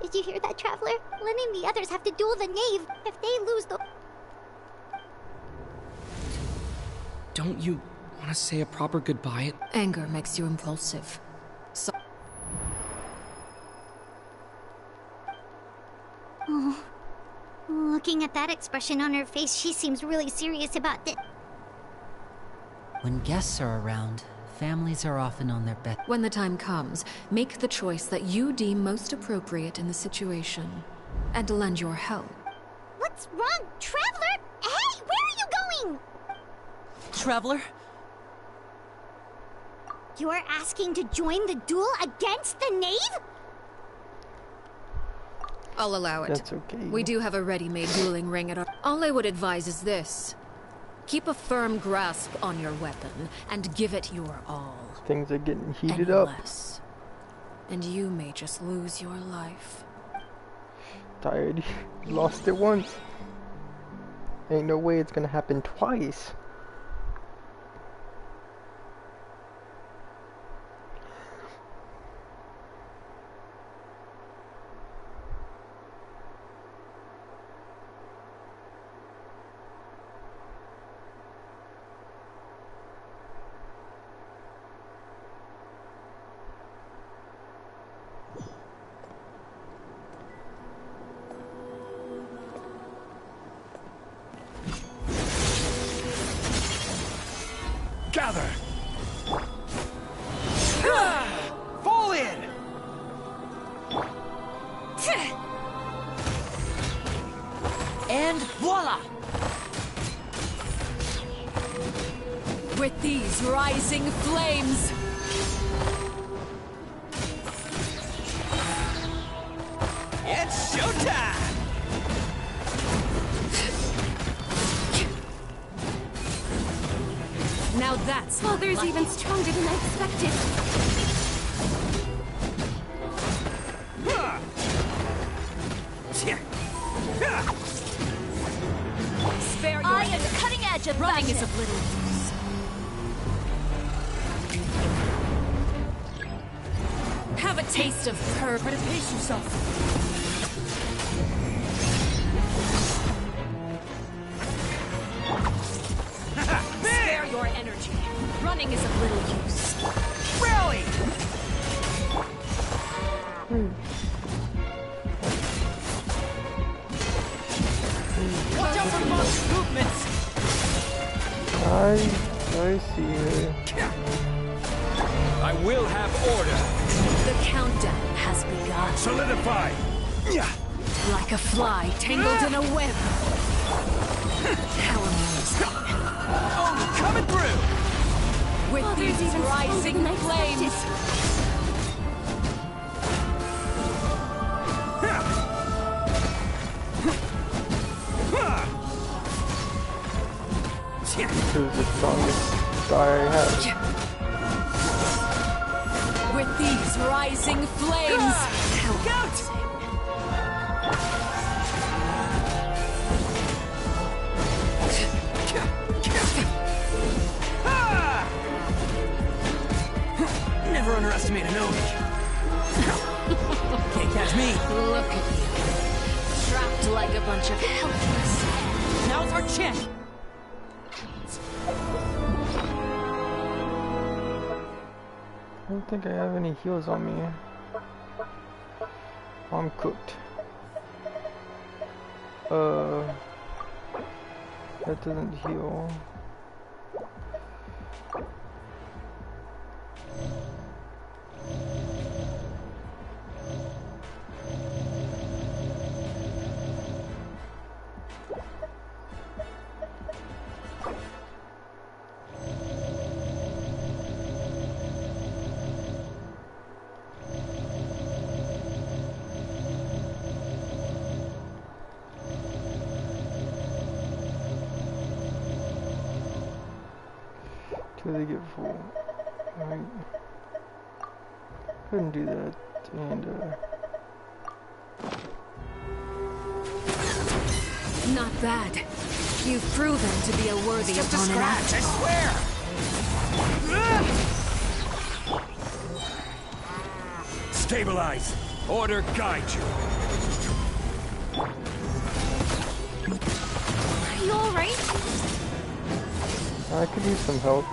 Did you hear that, Traveler? Lynn and the others have to duel the knave. If they lose the... Don't you want to say a proper goodbye? Anger makes you impulsive. So... Oh. Looking at that expression on her face, she seems really serious about it. When guests are around, families are often on their best. When the time comes, make the choice that you deem most appropriate in the situation, and lend your help. What's wrong, Traveler? Hey, where are you going? Traveler? You're asking to join the duel against the knave? I'll allow it. That's okay. We do have a ready-made dueling ring at our... All I would advise is this. Keep a firm grasp on your weapon, and give it your all. Things are getting heated Any up. less, and you may just lose your life. Tired. Lost it once. Ain't no way it's gonna happen twice. Gather! Fall in! And voila! With these rising flames, It's showtime! now that's... Father's even stronger than I expected. Spare your I am the cutting edge of Running fashion. is of little use. Have a taste of her. Try to pace yourself. Spare your energy. Running is of little use. Rally! Watch out for monster movements! I see her. I will have order. The countdown has begun. Solidify! Like a fly tangled in a web. How amusing. Oh, coming through! With Father's these even stronger rising than I expected. flames. This is the strongest guy I have. With these rising flames. How amusing. Never underestimate an ogre. Can't catch me. Look at you. Trapped like a bunch of helpless. Now's our chance. I don't think I have any heals on me. I'm cooked. That doesn't heal. till they get full. Alright. Go ahead and do that, and Not bad. You've proven to be a worthy It's just a opponent. scratch, I swear! Stabilize. Order guide you. Are you alright? I could use some help.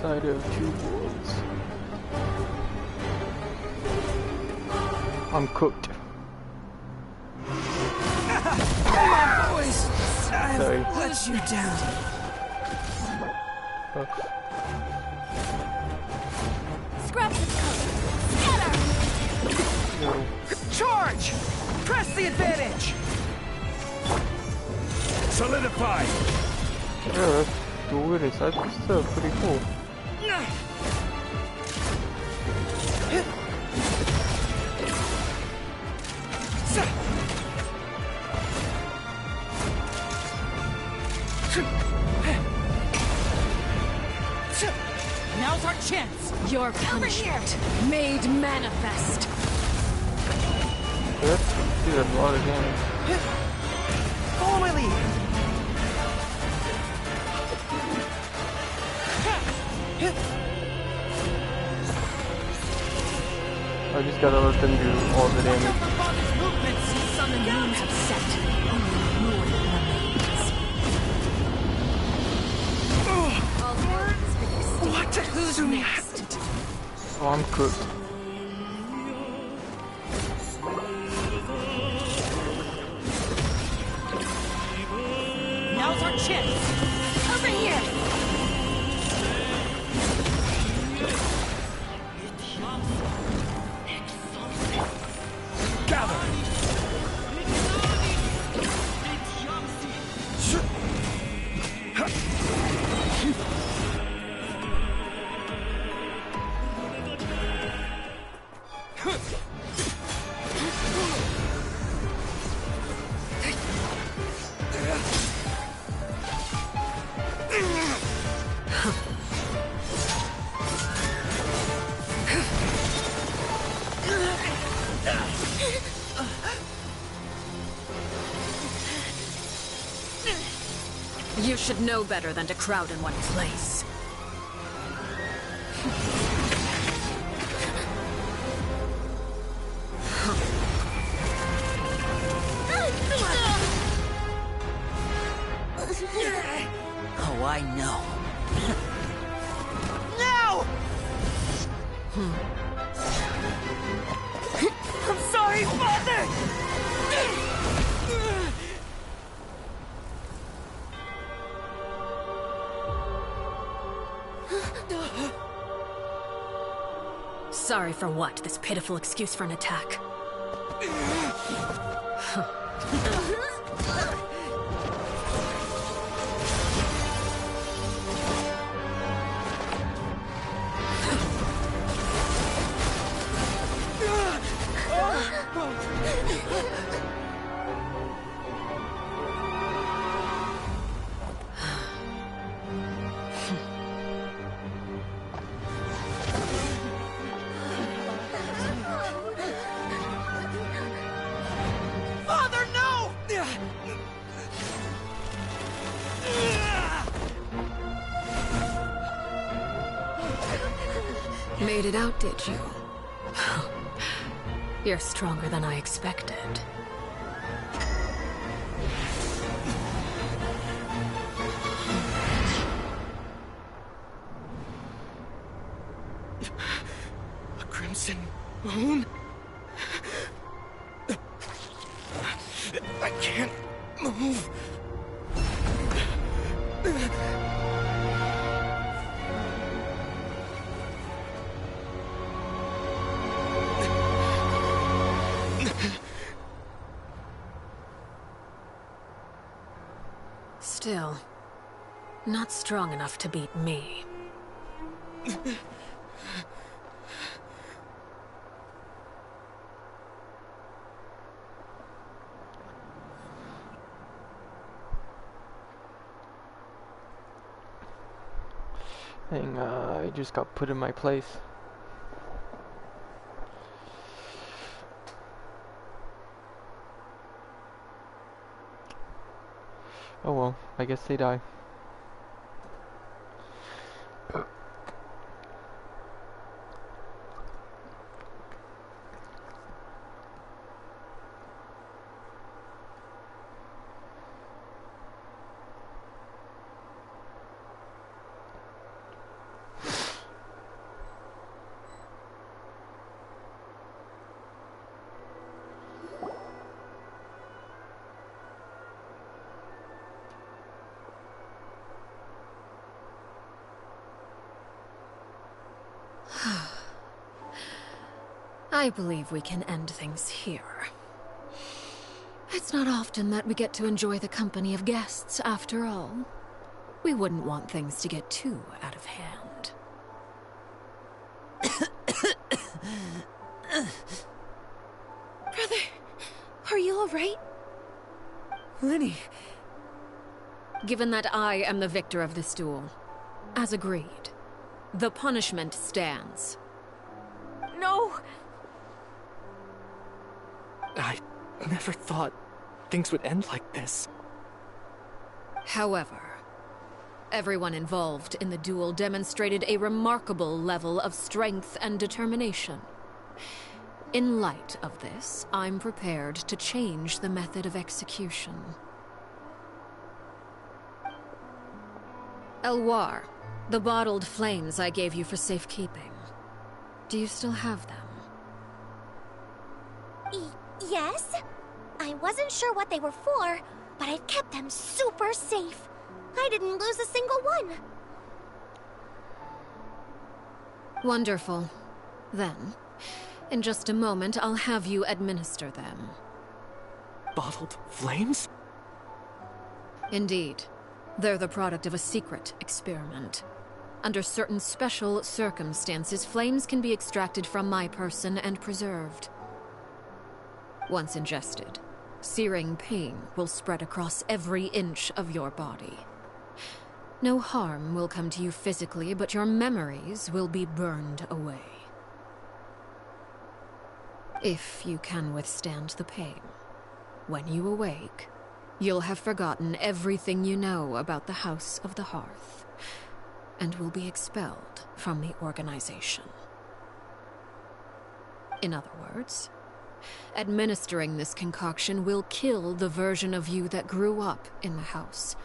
Side of two worlds. I'm cooked. Boys, Sorry. I've let you down. Scrub this coat. Scatter! No. Charge! Press the advantage! Solidify. Yeah, that's the weirdest. That's still pretty cool. Now's our chance. Your punishment made manifest. That's did a lot of damage. Follow my lead! I just gotta let them do all the damage. Sun and moon have set. Only ruin remains. All words fixed. What? Who's next? Oh, I'm cooked. Now's our chance. Over here! Gather. You should know better than to crowd in one place. Oh, I know. Now! I'm sorry, Father! Sorry for what? This pitiful excuse for an attack. Father, no! Made it out, did you? You're stronger than I expected. A crimson moon? I can't move. Still, not strong enough to beat me. I just got put in my place. Oh well, I guess they die. I believe we can end things here. It's not often that we get to enjoy the company of guests, after all. We wouldn't want things to get too out of hand. Brother, are you alright? Lenny. Given that I am the victor of this duel, as agreed, the punishment stands. No! I never thought things would end like this. However, everyone involved in the duel demonstrated a remarkable level of strength and determination. In light of this, I'm prepared to change the method of execution. Elwar, the bottled flames I gave you for safekeeping. Do you still have them? Yes? I wasn't sure what they were for, but I've kept them super safe. I didn't lose a single one. Wonderful. Then, in just a moment, I'll have you administer them. Bottled flames? Indeed. They're the product of a secret experiment. Under certain special circumstances, flames can be extracted from my person and preserved. Once ingested, searing pain will spread across every inch of your body. No harm will come to you physically, but your memories will be burned away. If you can withstand the pain, when you awake, you'll have forgotten everything you know about the House of the Hearth, and will be expelled from the organization. In other words, administering this concoction will kill the version of you that grew up in the house,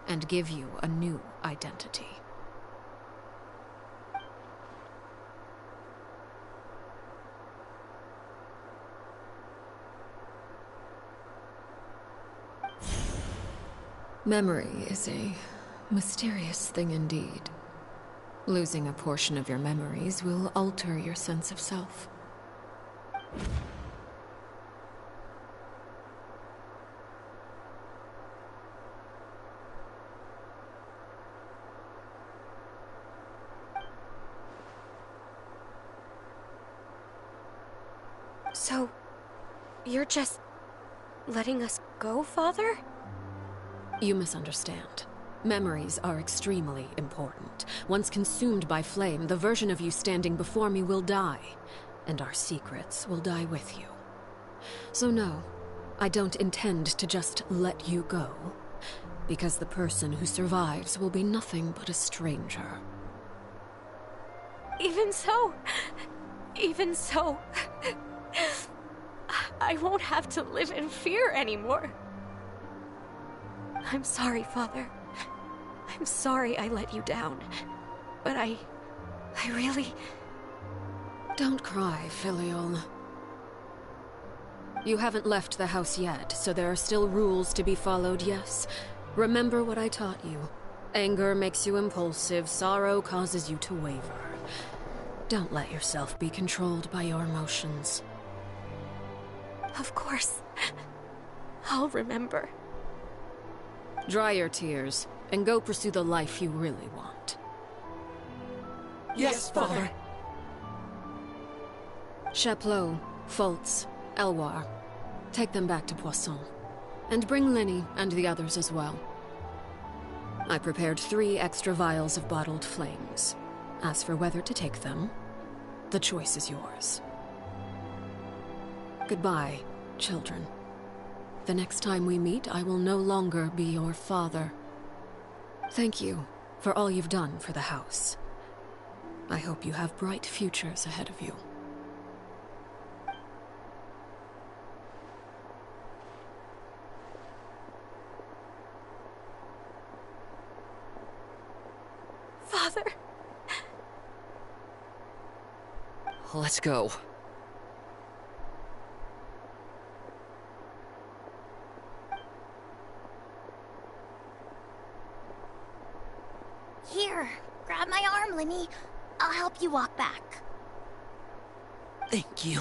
and give you a new identity. Memory is a mysterious thing indeed. Losing a portion of your memories will alter your sense of self. So, you're just letting us go, Father? You misunderstand. Memories are extremely important. Once consumed by flame, the version of you standing before me will die, and our secrets will die with you. So no, I don't intend to just let you go, because the person who survives will be nothing but a stranger. Even so, I won't have to live in fear anymore. I'm sorry, Father. I'm sorry I let you down. But I really... Don't cry, Filial. You haven't left the house yet, so there are still rules to be followed, yes? Remember what I taught you. Anger makes you impulsive, sorrow causes you to waver. Don't let yourself be controlled by your emotions. Of course. I'll remember. Dry your tears, and go pursue the life you really want. Yes, Father. Chaplot, Fultz, Elwar. Take them back to Poisson. And bring Linny and the others as well. I prepared 3 extra vials of bottled flames. As for whether to take them, the choice is yours. Goodbye, children. The next time we meet, I will no longer be your father. Thank you for all you've done for the house. I hope you have bright futures ahead of you. Father. Let's go. Here, grab my arm, Linny. I'll help you walk back. Thank you.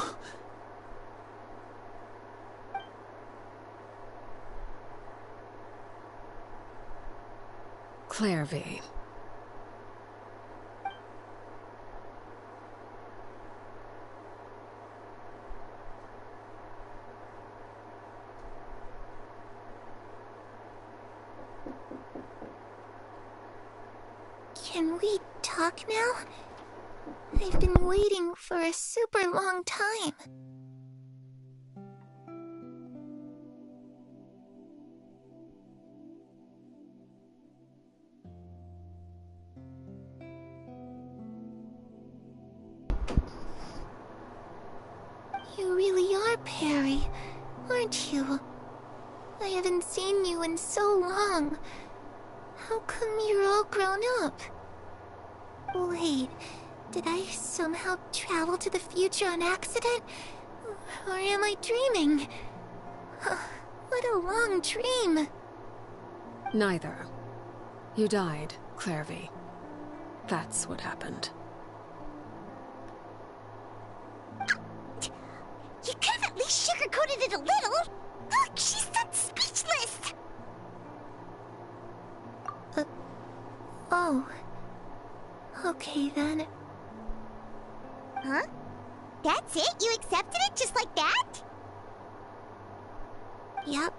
Clairvy. Can we talk now? I've been waiting for a super long time. You really are Perry, aren't you? I haven't seen you in so long. How come you're all grown up? Wait, did I somehow travel to the future on accident? Or am I dreaming? What a long dream. Neither. You died, Clairvy. That's what happened. You could have at least sugarcoated it a little. Look, she's done speechless. Oh. Okay then. Huh? That's it? You accepted it just like that? Yep.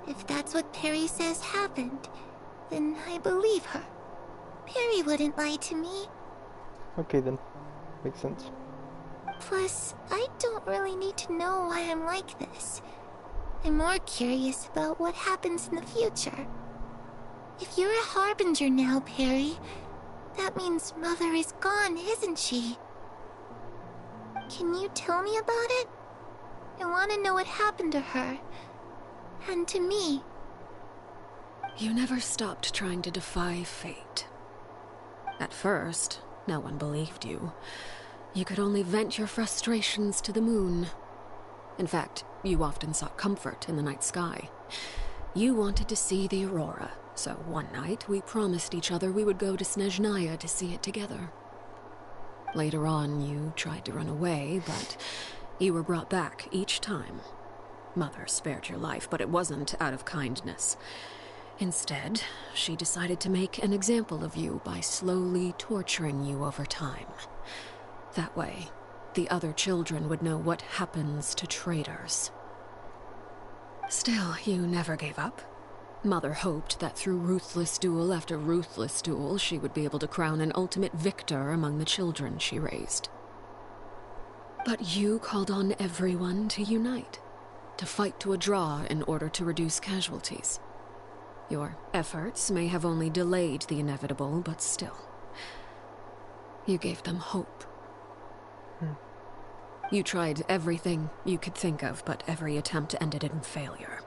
If that's what Perry says happened, then I believe her. Perry wouldn't lie to me. Okay then. Makes sense. Plus, I don't really need to know why I'm like this. I'm more curious about what happens in the future. If you're a harbinger now, Perry, that means Mother is gone, isn't she? Can you tell me about it? I want to know what happened to her. And to me. You never stopped trying to defy fate. At first, no one believed you. You could only vent your frustrations to the moon. In fact, you often sought comfort in the night sky. You wanted to see the aurora, so one night we promised each other we would go to Snezhnaya to see it together. Later on, you tried to run away, but you were brought back each time. Mother spared your life, but it wasn't out of kindness. Instead, she decided to make an example of you by slowly torturing you over time. That way, the other children would know what happens to traitors. Still, you never gave up. Mother hoped that through ruthless duel after ruthless duel, she would be able to crown an ultimate victor among the children she raised. But you called on everyone to unite, to fight to a draw in order to reduce casualties. Your efforts may have only delayed the inevitable, but still. You gave them hope. You tried everything you could think of, but every attempt ended in failure.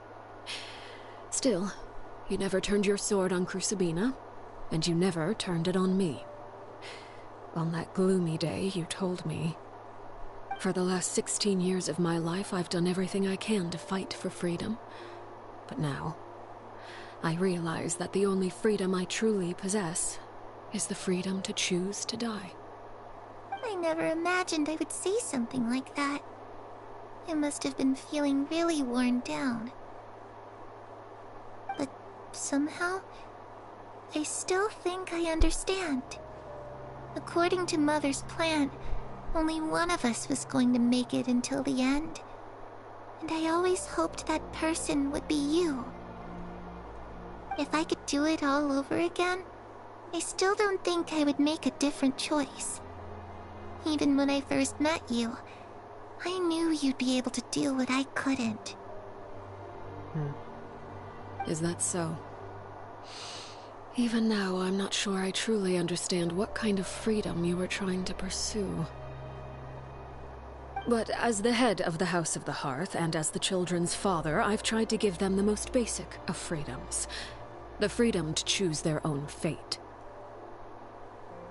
Still, you never turned your sword on Crucibina, and you never turned it on me. On that gloomy day, you told me, "For the last 16 years of my life, I've done everything I can to fight for freedom. But now, I realize that the only freedom I truly possess is the freedom to choose to die. I never imagined I would say something like that. I must have been feeling really worn down. But somehow, I still think I understand. According to Mother's plan, only one of us was going to make it until the end. And I always hoped that person would be you. If I could do it all over again, I still don't think I would make a different choice. Even when I first met you, I knew you'd be able to do what I couldn't. Is that so? Even now, I'm not sure I truly understand what kind of freedom you were trying to pursue. But as the head of the House of the Hearth, and as the children's father, I've tried to give them the most basic of freedoms. The freedom to choose their own fate.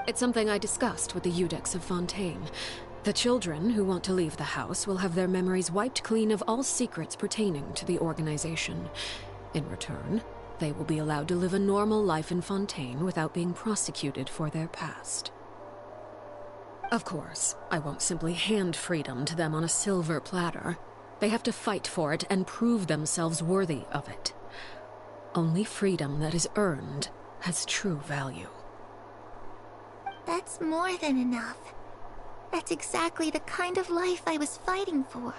It's something I discussed with the Iudex of Fontaine. The children who want to leave the house will have their memories wiped clean of all secrets pertaining to the organization. In return, they will be allowed to live a normal life in Fontaine without being prosecuted for their past. Of course, I won't simply hand freedom to them on a silver platter. They have to fight for it and prove themselves worthy of it. Only freedom that is earned has true value. That's more than enough. That's exactly the kind of life I was fighting for.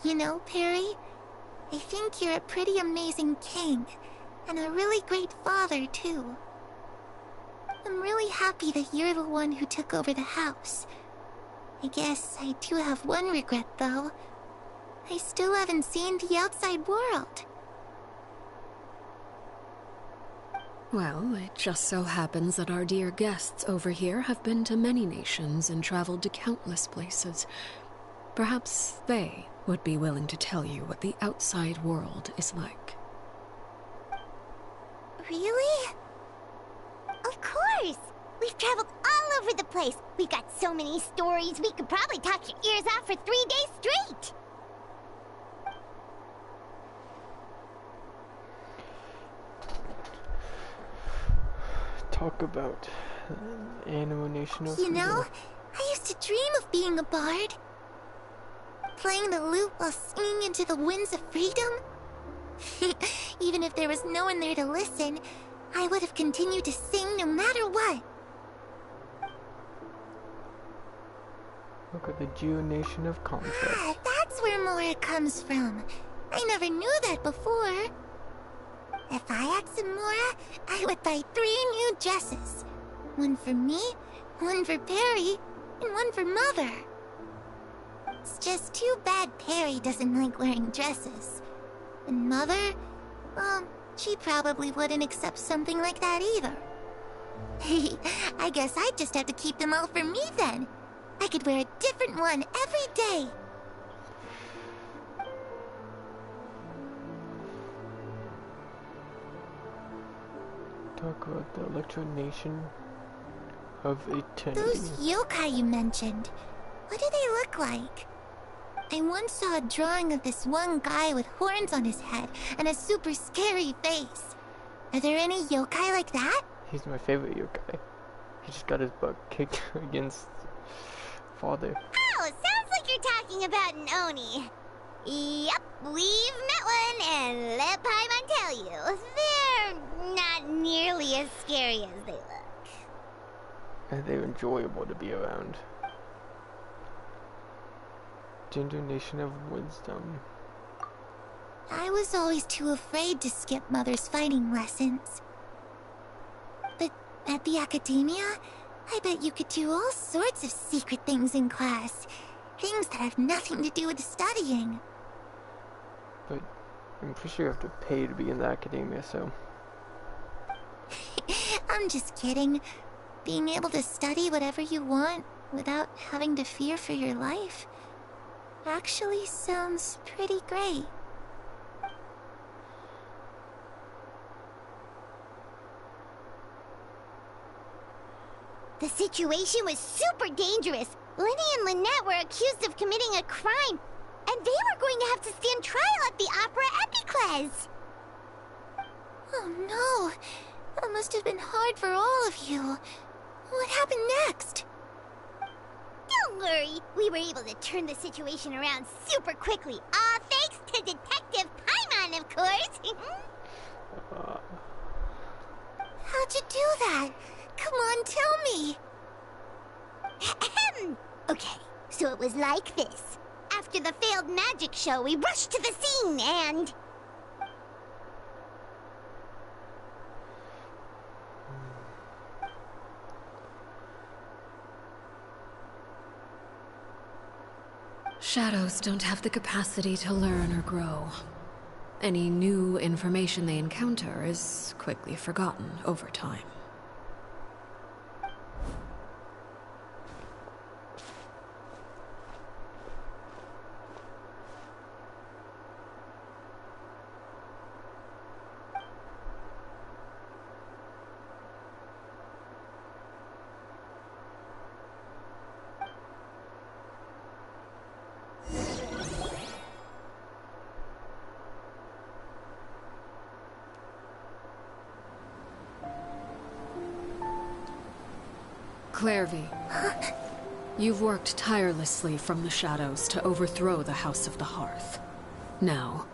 You know, Perry, I think you're a pretty amazing king, and a really great father, too. I'm really happy that you're the one who took over the house. I guess I do have one regret, though. I still haven't seen the outside world. Well, it just so happens that our dear guests over here have been to many nations and traveled to countless places. Perhaps they would be willing to tell you what the outside world is like. Really? Of course! We've traveled all over the place. We've got so many stories, we could probably talk your ears off for 3 days straight! Talk about animation of You know, I used to dream of being a bard. Playing the lute while singing into the winds of freedom. Even if there was no one there to listen, I would have continued to sing no matter what. Look at the Geo-nation of concepts. Ah, that's where Mora comes from. I never knew that before. If I had some Mora, I would buy 3 new dresses. One for me, one for Perry, and one for Mother. It's just too bad Perry doesn't like wearing dresses. And Mother, well, she probably wouldn't accept something like that either. I guess I'd just have to keep them all for me then. I could wear a different one every day. Talk about the Electro Nation of Eternity. Those yokai you mentioned, what do they look like? I once saw a drawing of this one guy with horns on his head and a super scary face. Are there any yokai like that? He's my favorite yokai. He just got his butt kicked against father. Oh, sounds like you're talking about an Oni. Yep, we've met one, and let Paimon tell you, they're not nearly as scary as they look. And they're enjoyable to be around. Gender Nation of Wisdom. I was always too afraid to skip Mother's fighting lessons. But at the academia, I bet you could do all sorts of secret things in class. Things that have nothing to do with studying. But I'm pretty sure you have to pay to be in the academia, so... I'm just kidding. Being able to study whatever you want without having to fear for your life actually sounds pretty great. The situation was super dangerous. Lenny and Lynette were accused of committing a crime, and they were going to have to stand trial at the Opera Epicles. Oh no! That must have been hard for all of you. What happened next? Don't worry, we were able to turn the situation around super quickly. All thanks to Detective Paimon, of course. How'd you do that? Come on, tell me. Ahem. Okay, so it was like this. After the failed magic show, we rushed to the scene and... Shadows don't have the capacity to learn or grow. Any new information they encounter is quickly forgotten over time. Clairvy, you've worked tirelessly from the shadows to overthrow the House of the Hearth. Now,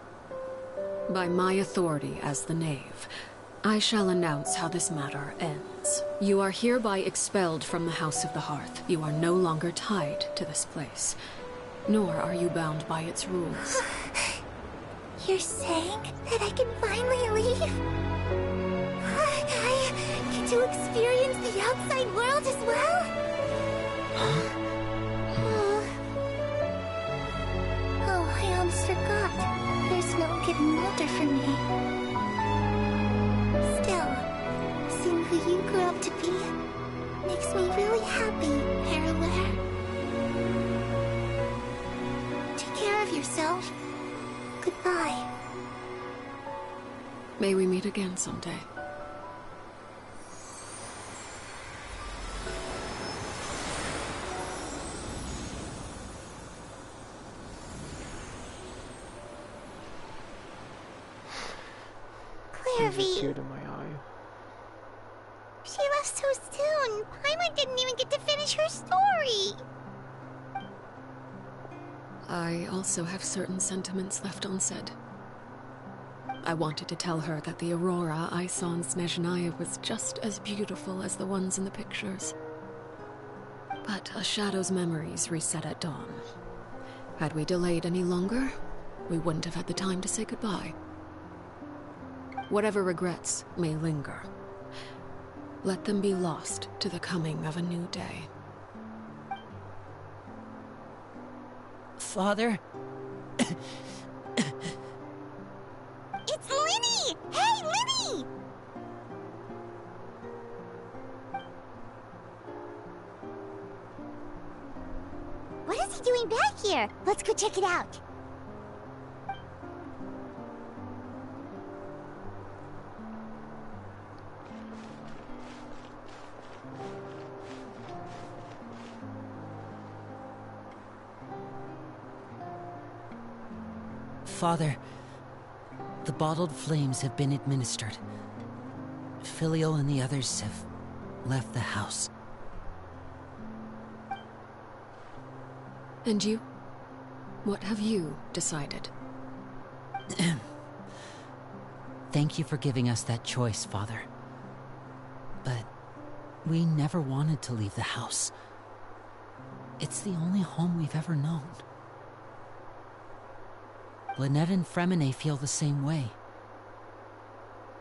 by my authority as the Knave, I shall announce how this matter ends. You are hereby expelled from the House of the Hearth. You are no longer tied to this place, nor are you bound by its rules. You're saying that I can finally leave? I get to experience the outside world as well? Oh, I almost forgot. There's no getting older for me. Still, seeing who you grew up to be makes me really happy, Parallel. Take care of yourself. Goodbye. May we meet again someday. Clairvy. Tear to my eye. She left so soon. Paimon didn't even get to finish her story. I also have certain sentiments left unsaid. I wanted to tell her that the aurora I saw in Snezhnaya was just as beautiful as the ones in the pictures. But a shadow's memories reset at dawn. Had we delayed any longer, we wouldn't have had the time to say goodbye. Whatever regrets may linger, let them be lost to the coming of a new day. Father? It's Lyney! Hey, Lyney! What is he doing back here? Let's go check it out. Father, the bottled flames have been administered. Filial and the others have left the house. And you? What have you decided? Thank you for giving us that choice, Father. But we never wanted to leave the house. It's the only home we've ever known. Lynette and Fremine feel the same way.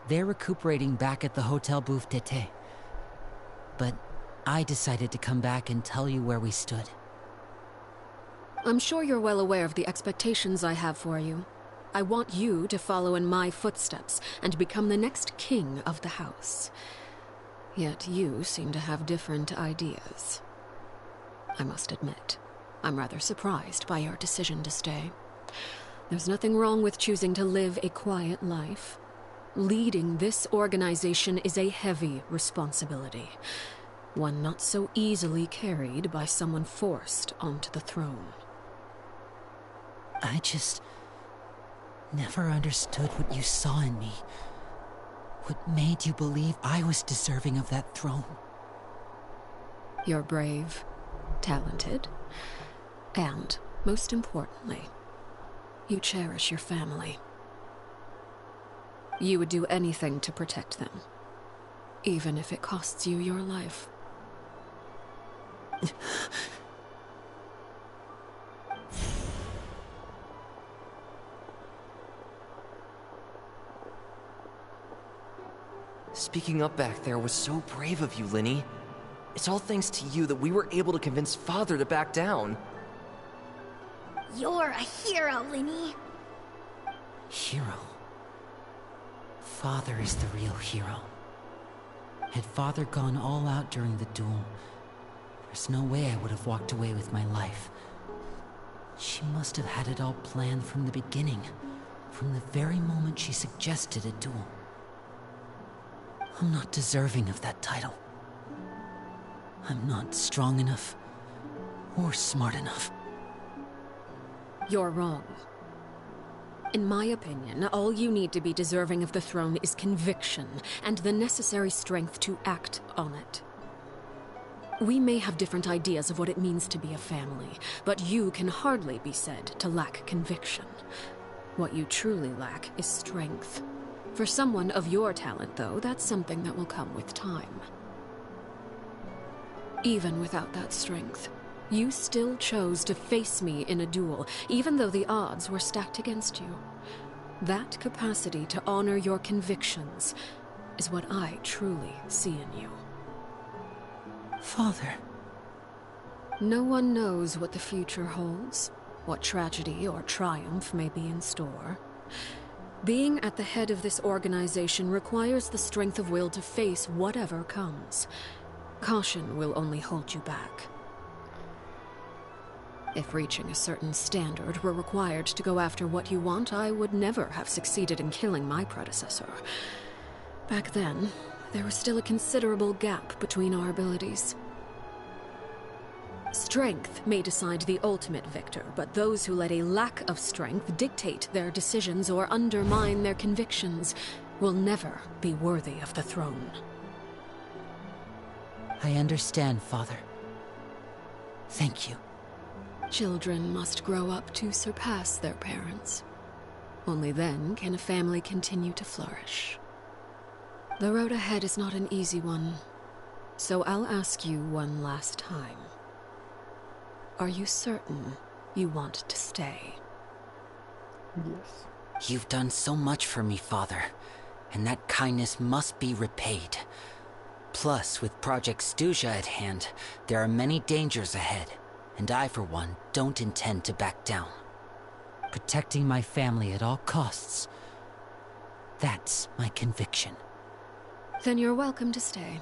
They're recuperating back at the Hotel Bouffe d'Été. But I decided to come back and tell you where we stood. I'm sure you're well aware of the expectations I have for you. I want you to follow in my footsteps and become the next king of the house. Yet you seem to have different ideas. I must admit, I'm rather surprised by your decision to stay. There's nothing wrong with choosing to live a quiet life. Leading this organization is a heavy responsibility, one not so easily carried by someone forced onto the throne. I just never understood what you saw in me. What made you believe I was deserving of that throne? You're brave, talented, and, most importantly, you cherish your family. You would do anything to protect them, even if it costs you your life. Speaking up back there was so brave of you, Linny. It's all thanks to you that we were able to convince Father to back down. You're a hero, Linny. Hero? Father is the real hero. Had Father gone all out during the duel, there's no way I would have walked away with my life. She must have had it all planned from the beginning, from the very moment she suggested a duel. I'm not deserving of that title. I'm not strong enough or smart enough. You're wrong. In my opinion, all you need to be deserving of the throne is conviction and the necessary strength to act on it. We may have different ideas of what it means to be a family, but you can hardly be said to lack conviction. What you truly lack is strength. For someone of your talent, though, that's something that will come with time. Even without that strength, you still chose to face me in a duel, even though the odds were stacked against you. That capacity to honor your convictions is what I truly see in you. Father. No one knows what the future holds, what tragedy or triumph may be in store. Being at the head of this organization requires the strength of will to face whatever comes. Caution will only hold you back. If reaching a certain standard were required to go after what you want, I would never have succeeded in killing my predecessor. Back then, there was still a considerable gap between our abilities. Strength may decide the ultimate victor, but those who let a lack of strength dictate their decisions or undermine their convictions will never be worthy of the throne. I understand, Father. Thank you. Children must grow up to surpass their parents. Only then can a family continue to flourish. The road ahead is not an easy one, so I'll ask you one last time. Are you certain you want to stay? Yes. You've done so much for me, Father, and that kindness must be repaid. Plus, with Project Stuja at hand, there are many dangers ahead, and I, for one, don't intend to back down. Protecting my family at all costs, that's my conviction. Then you're welcome to stay.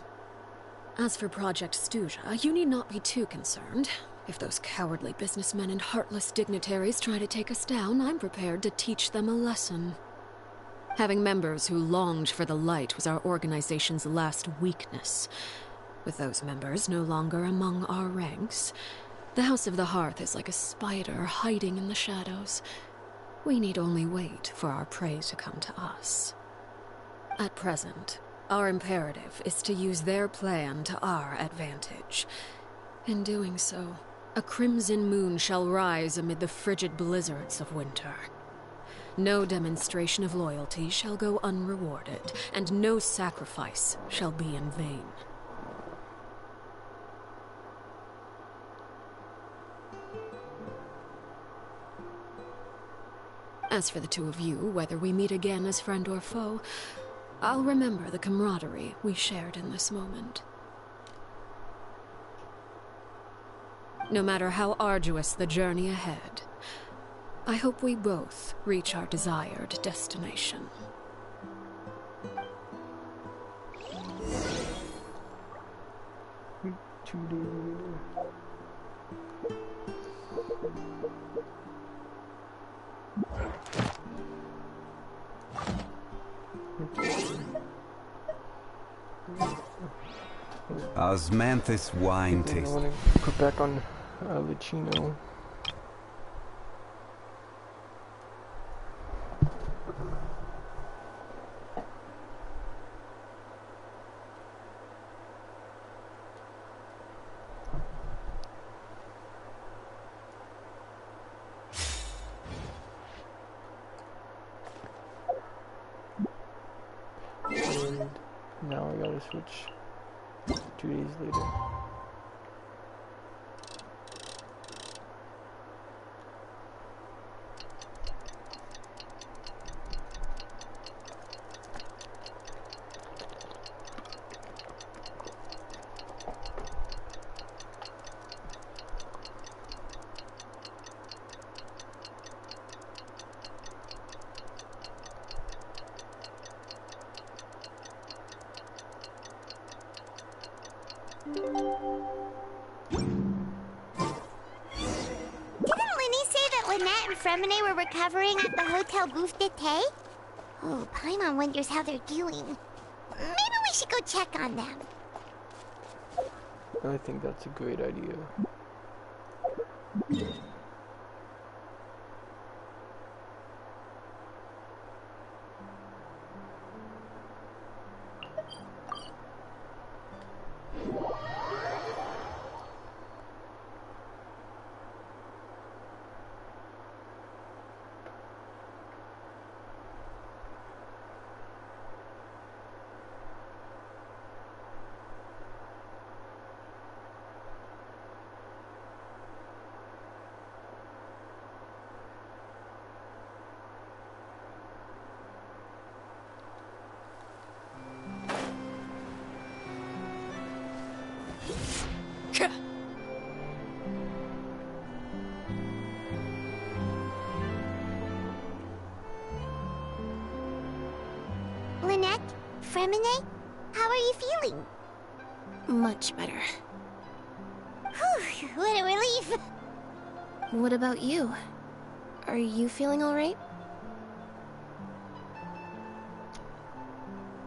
As for Project Stuja, you need not be too concerned. If those cowardly businessmen and heartless dignitaries try to take us down, I'm prepared to teach them a lesson. Having members who longed for the light was our organization's last weakness. With those members no longer among our ranks, the House of the Hearth is like a spider hiding in the shadows. We need only wait for our prey to come to us. At present, our imperative is to use their plan to our advantage. In doing so, a crimson moon shall rise amid the frigid blizzards of winter. No demonstration of loyalty shall go unrewarded, and no sacrifice shall be in vain. As for the two of you, whether we meet again as friend or foe, I'll remember the camaraderie we shared in this moment. No matter how arduous the journey ahead, I hope we both reach our desired destination. Osmanthus wine I taste. want to put back on Arlecchino. now I gotta switch 2 days later. Fremine were recovering at the Hotel Bouffe d'été? Oh, Paimon wonders how they're doing. Maybe we should go check on them. I think that's a great idea. Lynette? Fremine? How are you feeling? Much better. Whew, what a relief! What about you? Are you feeling alright?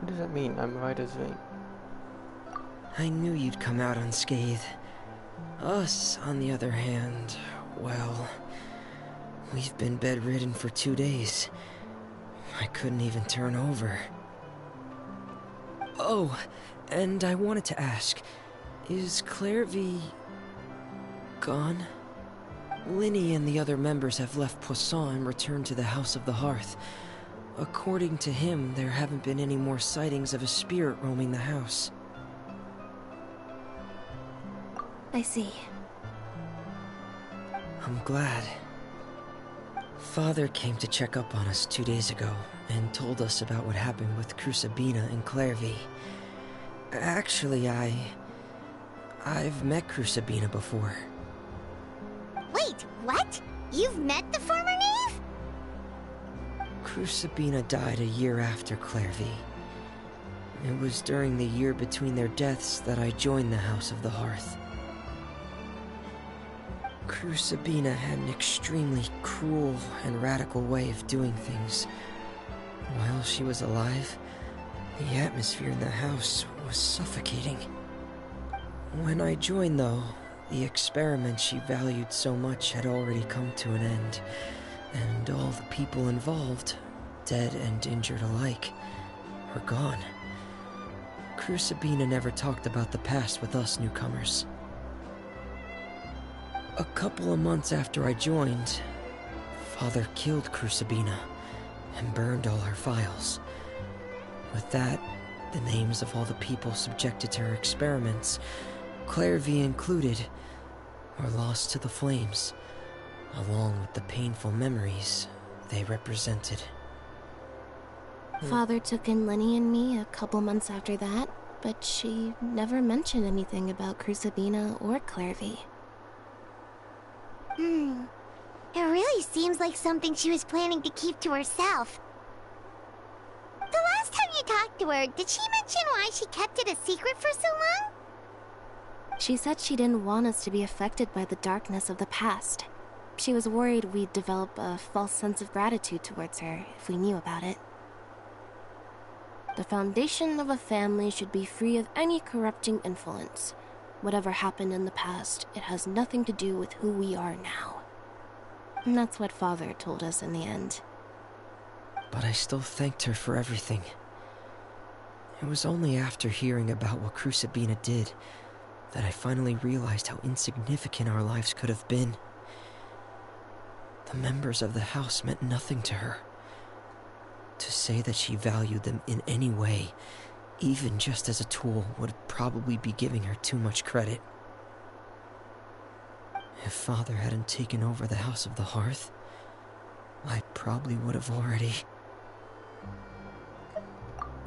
What does that mean? I'm right as rain. I knew you'd come out unscathed. Us, on the other hand, well, we've been bedridden for 2 days. I couldn't even turn over. Oh, and I wanted to ask, is Clairvy gone? Linny and the other members have left Poisson and returned to the House of the Hearth. According to him, there haven't been any more sightings of a spirit roaming the house. I see. I'm glad. Father came to check up on us 2 days ago and told us about what happened with Crucibina and Clairvy. Actually, I've met Crucibina before. Wait, what? You've met the former knave? Crucibina died a year after Clairvy. It was during the year between their deaths that I joined the House of the Hearth. Crucibina had an extremely cruel and radical way of doing things. While she was alive, the atmosphere in the house was suffocating. When I joined, though, the experiment she valued so much had already come to an end, and all the people involved, dead and injured alike, were gone. Crucibina never talked about the past with us newcomers. A couple of months after I joined, Father killed Crucibina and burned all her files. With that, the names of all the people subjected to her experiments, Clairvy included, were lost to the flames, along with the painful memories they represented. Father took in Lenny and me a couple months after that, but she never mentioned anything about Crucibina or Clairvy. It really seems like something she was planning to keep to herself. The last time you talked to her, did she mention why she kept it a secret for so long? She said she didn't want us to be affected by the darkness of the past. She was worried we'd develop a false sense of gratitude towards her if we knew about it. The foundation of a family should be free of any corrupting influence. Whatever happened in the past, it has nothing to do with who we are now. And that's what Father told us in the end. But I still thanked her for everything. It was only after hearing about what Crucibina did that I finally realized how insignificant our lives could have been. The members of the house meant nothing to her. To say that she valued them in any way even just as a tool, would probably be giving her too much credit. If Father hadn't taken over the House of the Hearth, I probably would have already...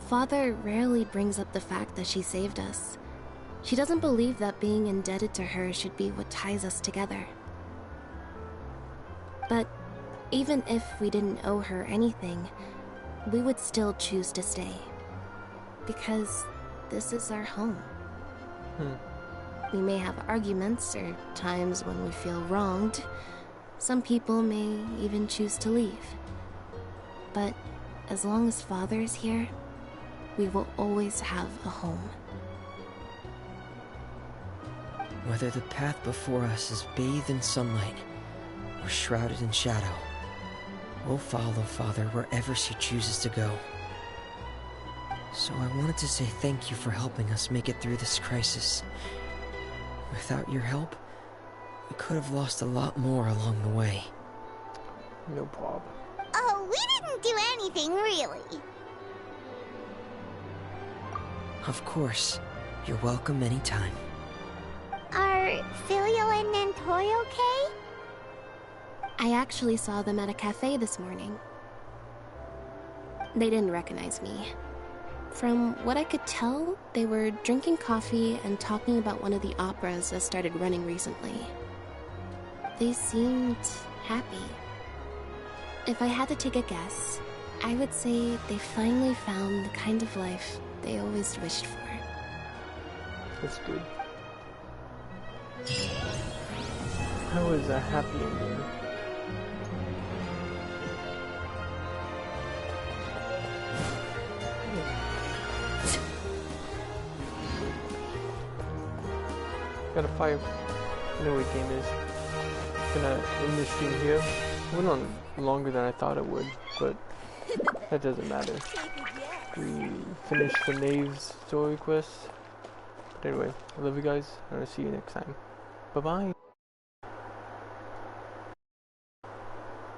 Father rarely brings up the fact that she saved us. She doesn't believe that being indebted to her should be what ties us together. But even if we didn't owe her anything, we would still choose to stay. Because this is our home. We may have arguments or times when we feel wronged. Some people may even choose to leave. But as long as Father is here, we will always have a home. Whether the path before us is bathed in sunlight or shrouded in shadow, we'll follow Father wherever she chooses to go. So I wanted to say thank you for helping us make it through this crisis. Without your help, we could have lost a lot more along the way. No problem. Oh, we didn't do anything, really. Of course. You're welcome anytime. Are Filio and Nantoy okay? I actually saw them at a cafe this morning. They didn't recognize me. From what I could tell, they were drinking coffee and talking about one of the operas that started running recently. They seemed happy. If I had to take a guess, I would say they finally found the kind of life they always wished for. That's good. That was a happy ending. Got a 5. I know what game is. Gonna end this stream here. Went on longer than I thought it would, but that doesn't matter. We finished the Knave's story quest. But anyway, I love you guys, and I'll see you next time. Bye bye.